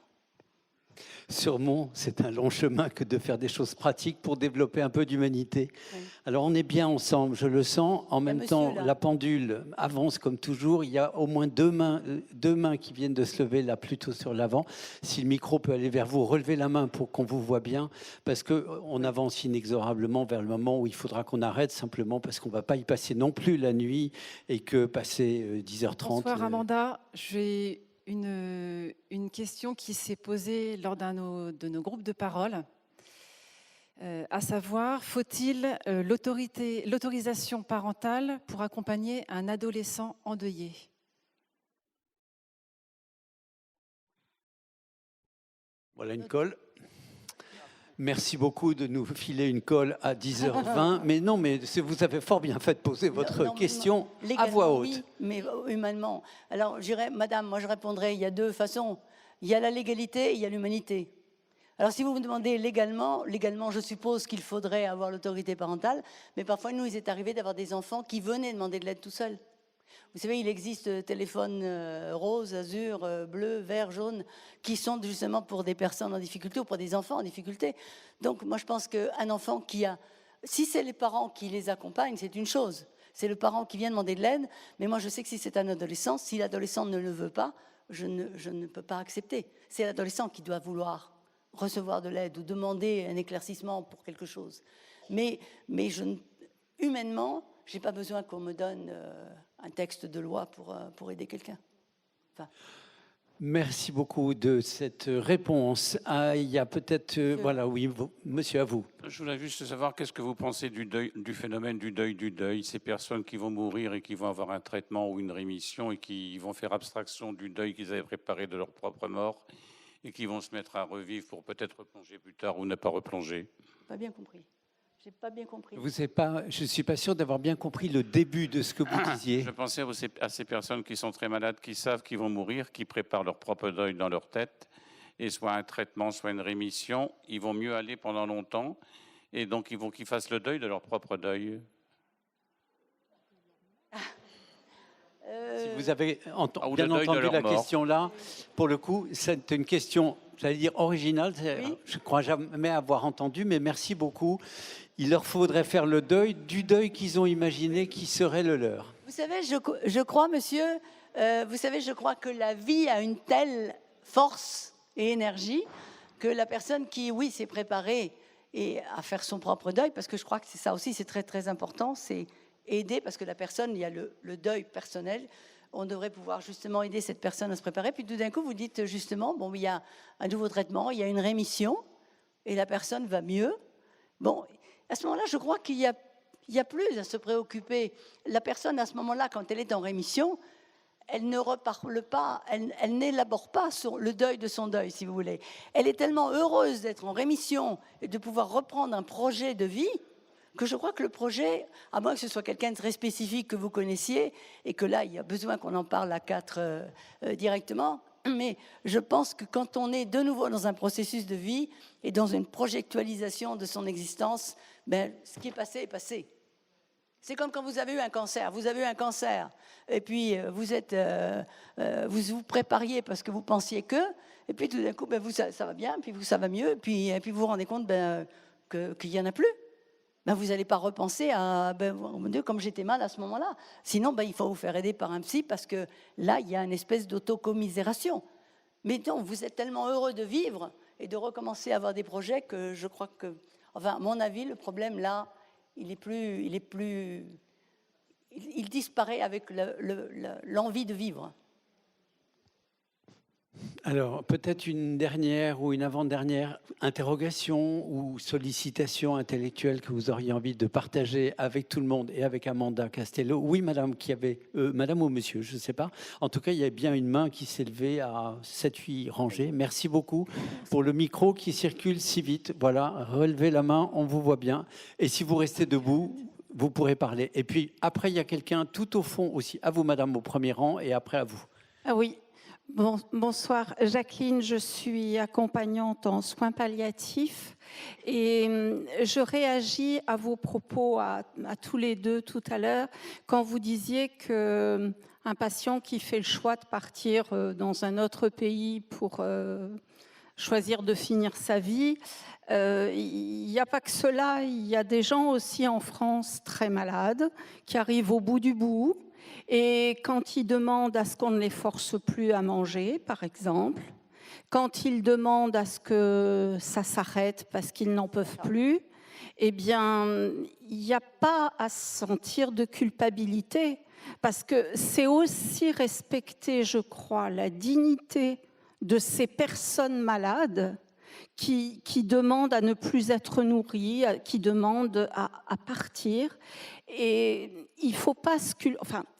Sûrement, c'est un long chemin que de faire des choses pratiques pour développer un peu d'humanité. Oui. Alors, on est bien ensemble, je le sens. En même temps, la pendule avance comme toujours. Il y a au moins deux mains qui viennent de se lever là plutôt sur l'avant. Si le micro peut aller vers vous, relevez la main pour qu'on vous voit bien, parce qu'on avance inexorablement vers le moment où il faudra qu'on arrête, simplement parce qu'on ne va pas y passer non plus la nuit et que passer 10h30... Bonsoir Amanda, j'ai une question qui s'est posée lors de nos groupes de parole, à savoir, faut-il l'autorisation parentale pour accompagner un adolescent endeuillé ? Voilà une colle. Merci beaucoup de nous filer une colle à 10h20. Mais non, mais vous avez fort bien fait de poser votre question à voix haute. Oui, mais humainement. Alors, je dirais, madame, moi je répondrais, il y a 2 façons. Il y a la légalité et il y a l'humanité. Alors, si vous me demandez légalement, je suppose qu'il faudrait avoir l'autorité parentale, mais parfois, nous, il est arrivé d'avoir des enfants qui venaient demander de l'aide tout seuls. Vous savez, il existe téléphones rose, azur, bleu, vert, jaune, qui sont justement pour des personnes en difficulté ou pour des enfants en difficulté. Donc, moi, je pense qu'un enfant qui a... Si c'est les parents qui les accompagnent, c'est une chose. C'est le parent qui vient demander de l'aide. Mais moi, je sais que si c'est un adolescent, si l'adolescent ne le veut pas, je ne peux pas accepter. C'est l'adolescent qui doit vouloir recevoir de l'aide ou demander un éclaircissement pour quelque chose. Mais humainement, je n'ai pas besoin qu'on me donne un texte de loi pour aider quelqu'un. Enfin. Merci beaucoup de cette réponse. Il y a peut-être... voilà, oui, monsieur, à vous. Je voulais juste savoir qu'est-ce que vous pensez du phénomène du deuil, ces personnes qui vont mourir et qui vont avoir un traitement ou une rémission et qui vont faire abstraction du deuil qu'ils avaient préparé de leur propre mort et qui vont se mettre à revivre pour peut-être replonger plus tard ou ne pas replonger. Pas bien compris. J'ai pas bien compris. Je ne suis pas sûr d'avoir bien compris le début de ce que vous disiez. Je pensais à ces personnes qui sont très malades, qui savent qu'ils vont mourir, qui préparent leur propre deuil dans leur tête, et soit un traitement, soit une rémission, ils vont mieux aller pendant longtemps, et donc ils vont qu'ils fassent le deuil de leur propre deuil. Si vous avez bien entendu la question là, pour le coup, c'est une question, j'allais dire originale, oui. Je ne crois jamais avoir entendu, mais merci beaucoup. Il leur faudrait faire le deuil du deuil qu'ils ont imaginé qui serait le leur. Vous savez, je crois, monsieur, je crois que la vie a une telle force et énergie que la personne qui, oui, s'est préparée et à faire son propre deuil, parce que je crois que c'est ça aussi, c'est très très important, c'est aider, parce que la personne, il y a le deuil personnel, on devrait pouvoir justement aider cette personne à se préparer. Puis tout d'un coup, vous dites justement, bon, il y a un nouveau traitement, il y a une rémission, et la personne va mieux. Bon, à ce moment-là, je crois qu'il y a plus à se préoccuper. La personne, à ce moment-là, quand elle est en rémission, elle ne reparle pas, elle n'élabore pas sur le deuil de son deuil, si vous voulez. Elle est tellement heureuse d'être en rémission et de pouvoir reprendre un projet de vie que je crois que le projet, à moins que ce soit quelqu'un de très spécifique que vous connaissiez, et que là, il y a besoin qu'on en parle à 4 directement, mais je pense que quand on est de nouveau dans un processus de vie et dans une projectualisation de son existence, ben, ce qui est passé est passé. C'est comme quand vous avez eu un cancer. Vous avez eu un cancer, et puis vous vous prépariez parce que vous pensiez que, et puis tout d'un coup, ben, ça va bien, puis ça va mieux, et puis vous vous rendez compte ben, qu'il n'y en a plus. Ben, vous n'allez pas repenser à oh mon Dieu, comme j'étais mal à ce moment-là. Sinon, ben, il faut vous faire aider par un psy, parce que là, il y a une espèce d'autocommisération. Mais non, vous êtes tellement heureux de vivre et de recommencer à avoir des projets que je crois que, enfin, à mon avis, le problème là, il disparaît avec l'envie de vivre. Alors, peut-être une dernière ou une avant-dernière interrogation ou sollicitation intellectuelle que vous auriez envie de partager avec tout le monde et avec Amanda Castello. Oui, madame, madame ou monsieur, je ne sais pas. En tout cas, il y a bien une main qui s'est levée à 7-8 rangées. Merci beaucoup pour le micro qui circule si vite. Voilà, relevez la main, on vous voit bien. Et si vous restez debout, vous pourrez parler. Et puis, après, il y a quelqu'un tout au fond aussi. À vous, madame, au premier rang, et après à vous. Ah oui. Bonsoir, Jacqueline, je suis accompagnante en soins palliatifs et je réagis à vos propos, à tous les deux tout à l'heure, quand vous disiez qu'un patient qui fait le choix de partir dans un autre pays pour choisir de finir sa vie, il n'y a pas que cela, il y a des gens aussi en France très malades qui arrivent au bout du bout. Et quand ils demandent à ce qu'on ne les force plus à manger, par exemple, quand ils demandent à ce que ça s'arrête parce qu'ils n'en peuvent plus, eh bien, il n'y a pas à se sentir de culpabilité, parce que c'est aussi respecter, je crois, la dignité de ces personnes malades qui demandent à ne plus être nourries, qui demandent à partir. Et il ne faut pas,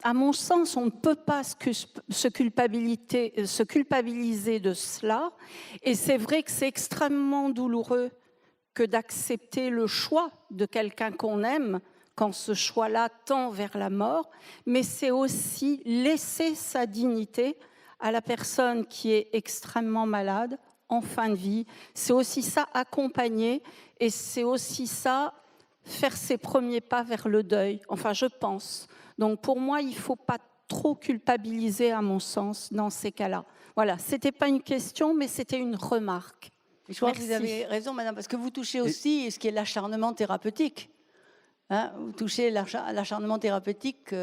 à mon sens, on ne peut pas se culpabiliser de cela. Et c'est vrai que c'est extrêmement douloureux que d'accepter le choix de quelqu'un qu'on aime, quand ce choix-là tend vers la mort, mais c'est aussi laisser sa dignité à la personne qui est extrêmement malade, en fin de vie. C'est aussi ça, accompagner, et c'est aussi ça, faire ses premiers pas vers le deuil. Enfin, je pense. Donc, pour moi, il ne faut pas trop culpabiliser, à mon sens, dans ces cas-là. Voilà, ce n'était pas une question, mais c'était une remarque. Je crois que vous avez raison, madame, parce que vous touchez aussi ce qui est l'acharnement thérapeutique. Hein, vous touchez l'acharnement thérapeutique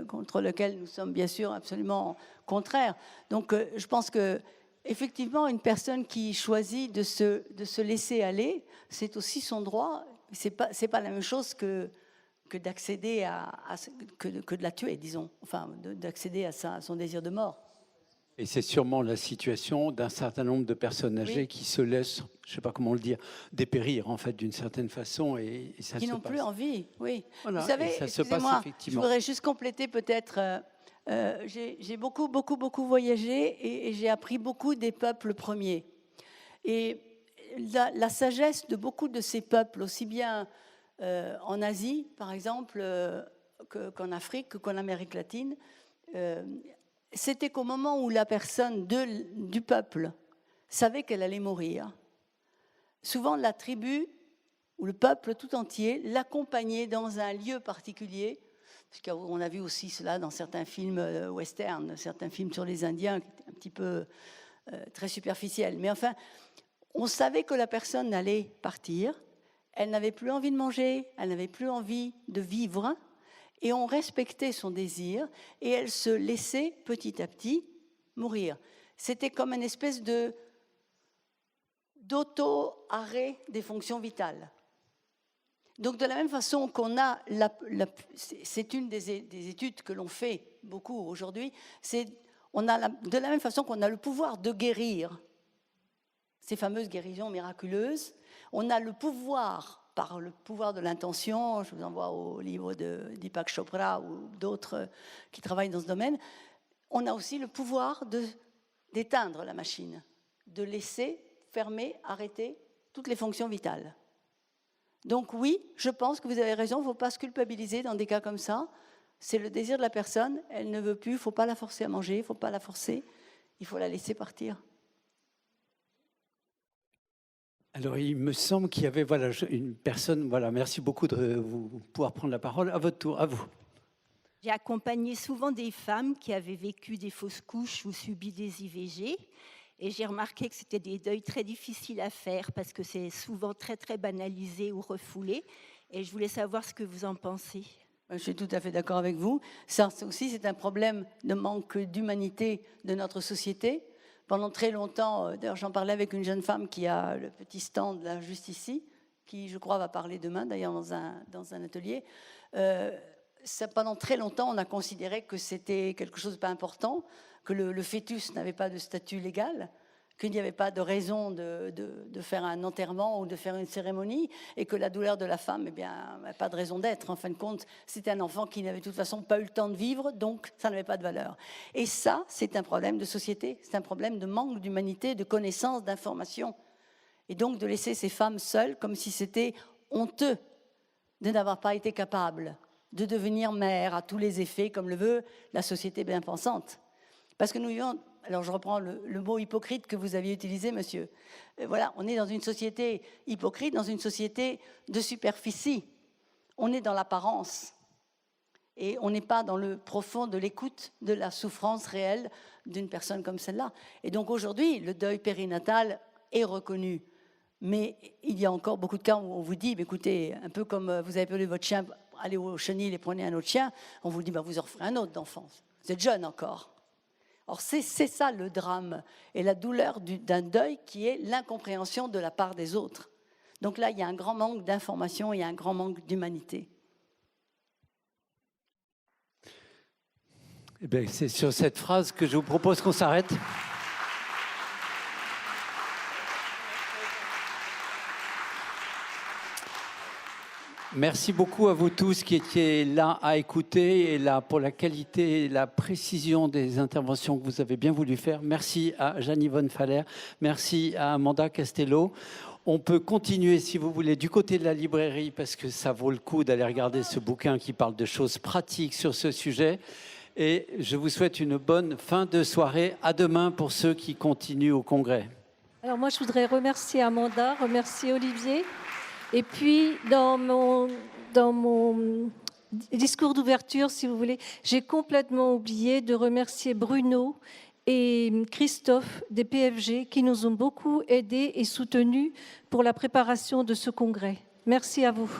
contre lequel nous sommes bien sûr absolument contraires. Donc, je pense que effectivement, une personne qui choisit de se laisser aller, c'est aussi son droit. C'est pas la même chose que d'accéder que de la tuer, disons. Enfin, d'accéder à son désir de mort. Et c'est sûrement la situation d'un certain nombre de personnes âgées qui se laissent, je ne sais pas comment le dire, dépérir en fait d'une certaine façon, et ça qui n'ont plus envie, oui. Voilà, vous savez, ça se passe effectivement. Je voudrais juste compléter peut-être. J'ai beaucoup voyagé et j'ai appris beaucoup des peuples premiers. Et la sagesse de beaucoup de ces peuples, aussi bien en Asie, par exemple, qu'en Afrique, qu'en Amérique latine, c'était qu'au moment où la personne du peuple savait qu'elle allait mourir, souvent la tribu ou le peuple tout entier l'accompagnait dans un lieu particulier. Parce qu'on a vu aussi cela dans certains films western, certains films sur les Indiens, qui étaient un petit peu très superficiels. Mais enfin, on savait que la personne allait partir, elle n'avait plus envie de manger, elle n'avait plus envie de vivre, et on respectait son désir, et elle se laissait petit à petit mourir. C'était comme une espèce d'auto-arrêt des fonctions vitales. Donc de la même façon qu'on a, c'est une des études que l'on fait beaucoup aujourd'hui, de la même façon qu'on a le pouvoir de guérir, ces fameuses guérisons miraculeuses, on a le pouvoir, par le pouvoir de l'intention, je vous envoie au livre de Deepak Chopra ou d'autres qui travaillent dans ce domaine, on a aussi le pouvoir d'éteindre la machine, de laisser fermer, arrêter toutes les fonctions vitales. Donc oui, je pense que vous avez raison, il ne faut pas se culpabiliser dans des cas comme ça. C'est le désir de la personne, elle ne veut plus, il ne faut pas la forcer à manger, il ne faut pas la forcer, il faut la laisser partir. Alors, il me semble qu'il y avait une personne, merci beaucoup de vous pouvoir prendre la parole. À votre tour, à vous. J'ai accompagné souvent des femmes qui avaient vécu des fausses couches ou subi des IVG. Et j'ai remarqué que c'était des deuils très difficiles à faire parce que c'est souvent très, très banalisé ou refoulé. Et je voulais savoir ce que vous en pensez. Je suis tout à fait d'accord avec vous. Ça aussi, c'est un problème de manque d'humanité de notre société. Pendant très longtemps, d'ailleurs, j'en parlais avec une jeune femme qui a le petit stand là, juste ici, qui, je crois, va parler demain, d'ailleurs, dans un atelier. Pendant très longtemps, on a considéré que c'était quelque chose de pas important, que le fœtus n'avait pas de statut légal, qu'il n'y avait pas de raison de faire un enterrement ou de faire une cérémonie, et que la douleur de la femme, pas de raison d'être. En fin de compte, c'était un enfant qui n'avait de toute façon pas eu le temps de vivre, donc ça n'avait pas de valeur. Et ça, c'est un problème de société, c'est un problème de manque d'humanité, de connaissance, d'information. Et donc de laisser ces femmes seules, comme si c'était honteux de n'avoir pas été capable de devenir mère à tous les effets, comme le veut la société bien pensante. Parce que nous vivons, alors je reprends le mot hypocrite que vous aviez utilisé, monsieur. Voilà, on est dans une société hypocrite, dans une société de superficie. On est dans l'apparence. Et on n'est pas dans le profond de l'écoute de la souffrance réelle d'une personne comme celle-là. Et donc aujourd'hui, le deuil périnatal est reconnu. Mais il y a encore beaucoup de cas où on vous dit, écoutez, un peu comme vous avez perdu votre chien, allez au chenil et prenez un autre chien, on vous dit, vous en referez un autre d'enfance. Vous êtes jeune encore. Or, c'est ça le drame et la douleur d'un deuil qui est l'incompréhension de la part des autres. Donc là, il y a un grand manque d'information, il y a un grand manque d'humanité. Eh bien, c'est sur cette phrase que je vous propose qu'on s'arrête. Merci beaucoup à vous tous qui étiez là à écouter et là pour la qualité et la précision des interventions que vous avez bien voulu faire. Merci à Jeanne-Yvonne Faller, merci à Amanda Castello. On peut continuer, si vous voulez, du côté de la librairie parce que ça vaut le coup d'aller regarder ce bouquin qui parle de choses pratiques sur ce sujet. Et je vous souhaite une bonne fin de soirée. À demain pour ceux qui continuent au congrès. Alors moi, je voudrais remercier Amanda, remercier Olivier. Et puis, dans mon discours d'ouverture, si vous voulez, j'ai complètement oublié de remercier Bruno et Christophe des PFG qui nous ont beaucoup aidés et soutenus pour la préparation de ce congrès. Merci à vous.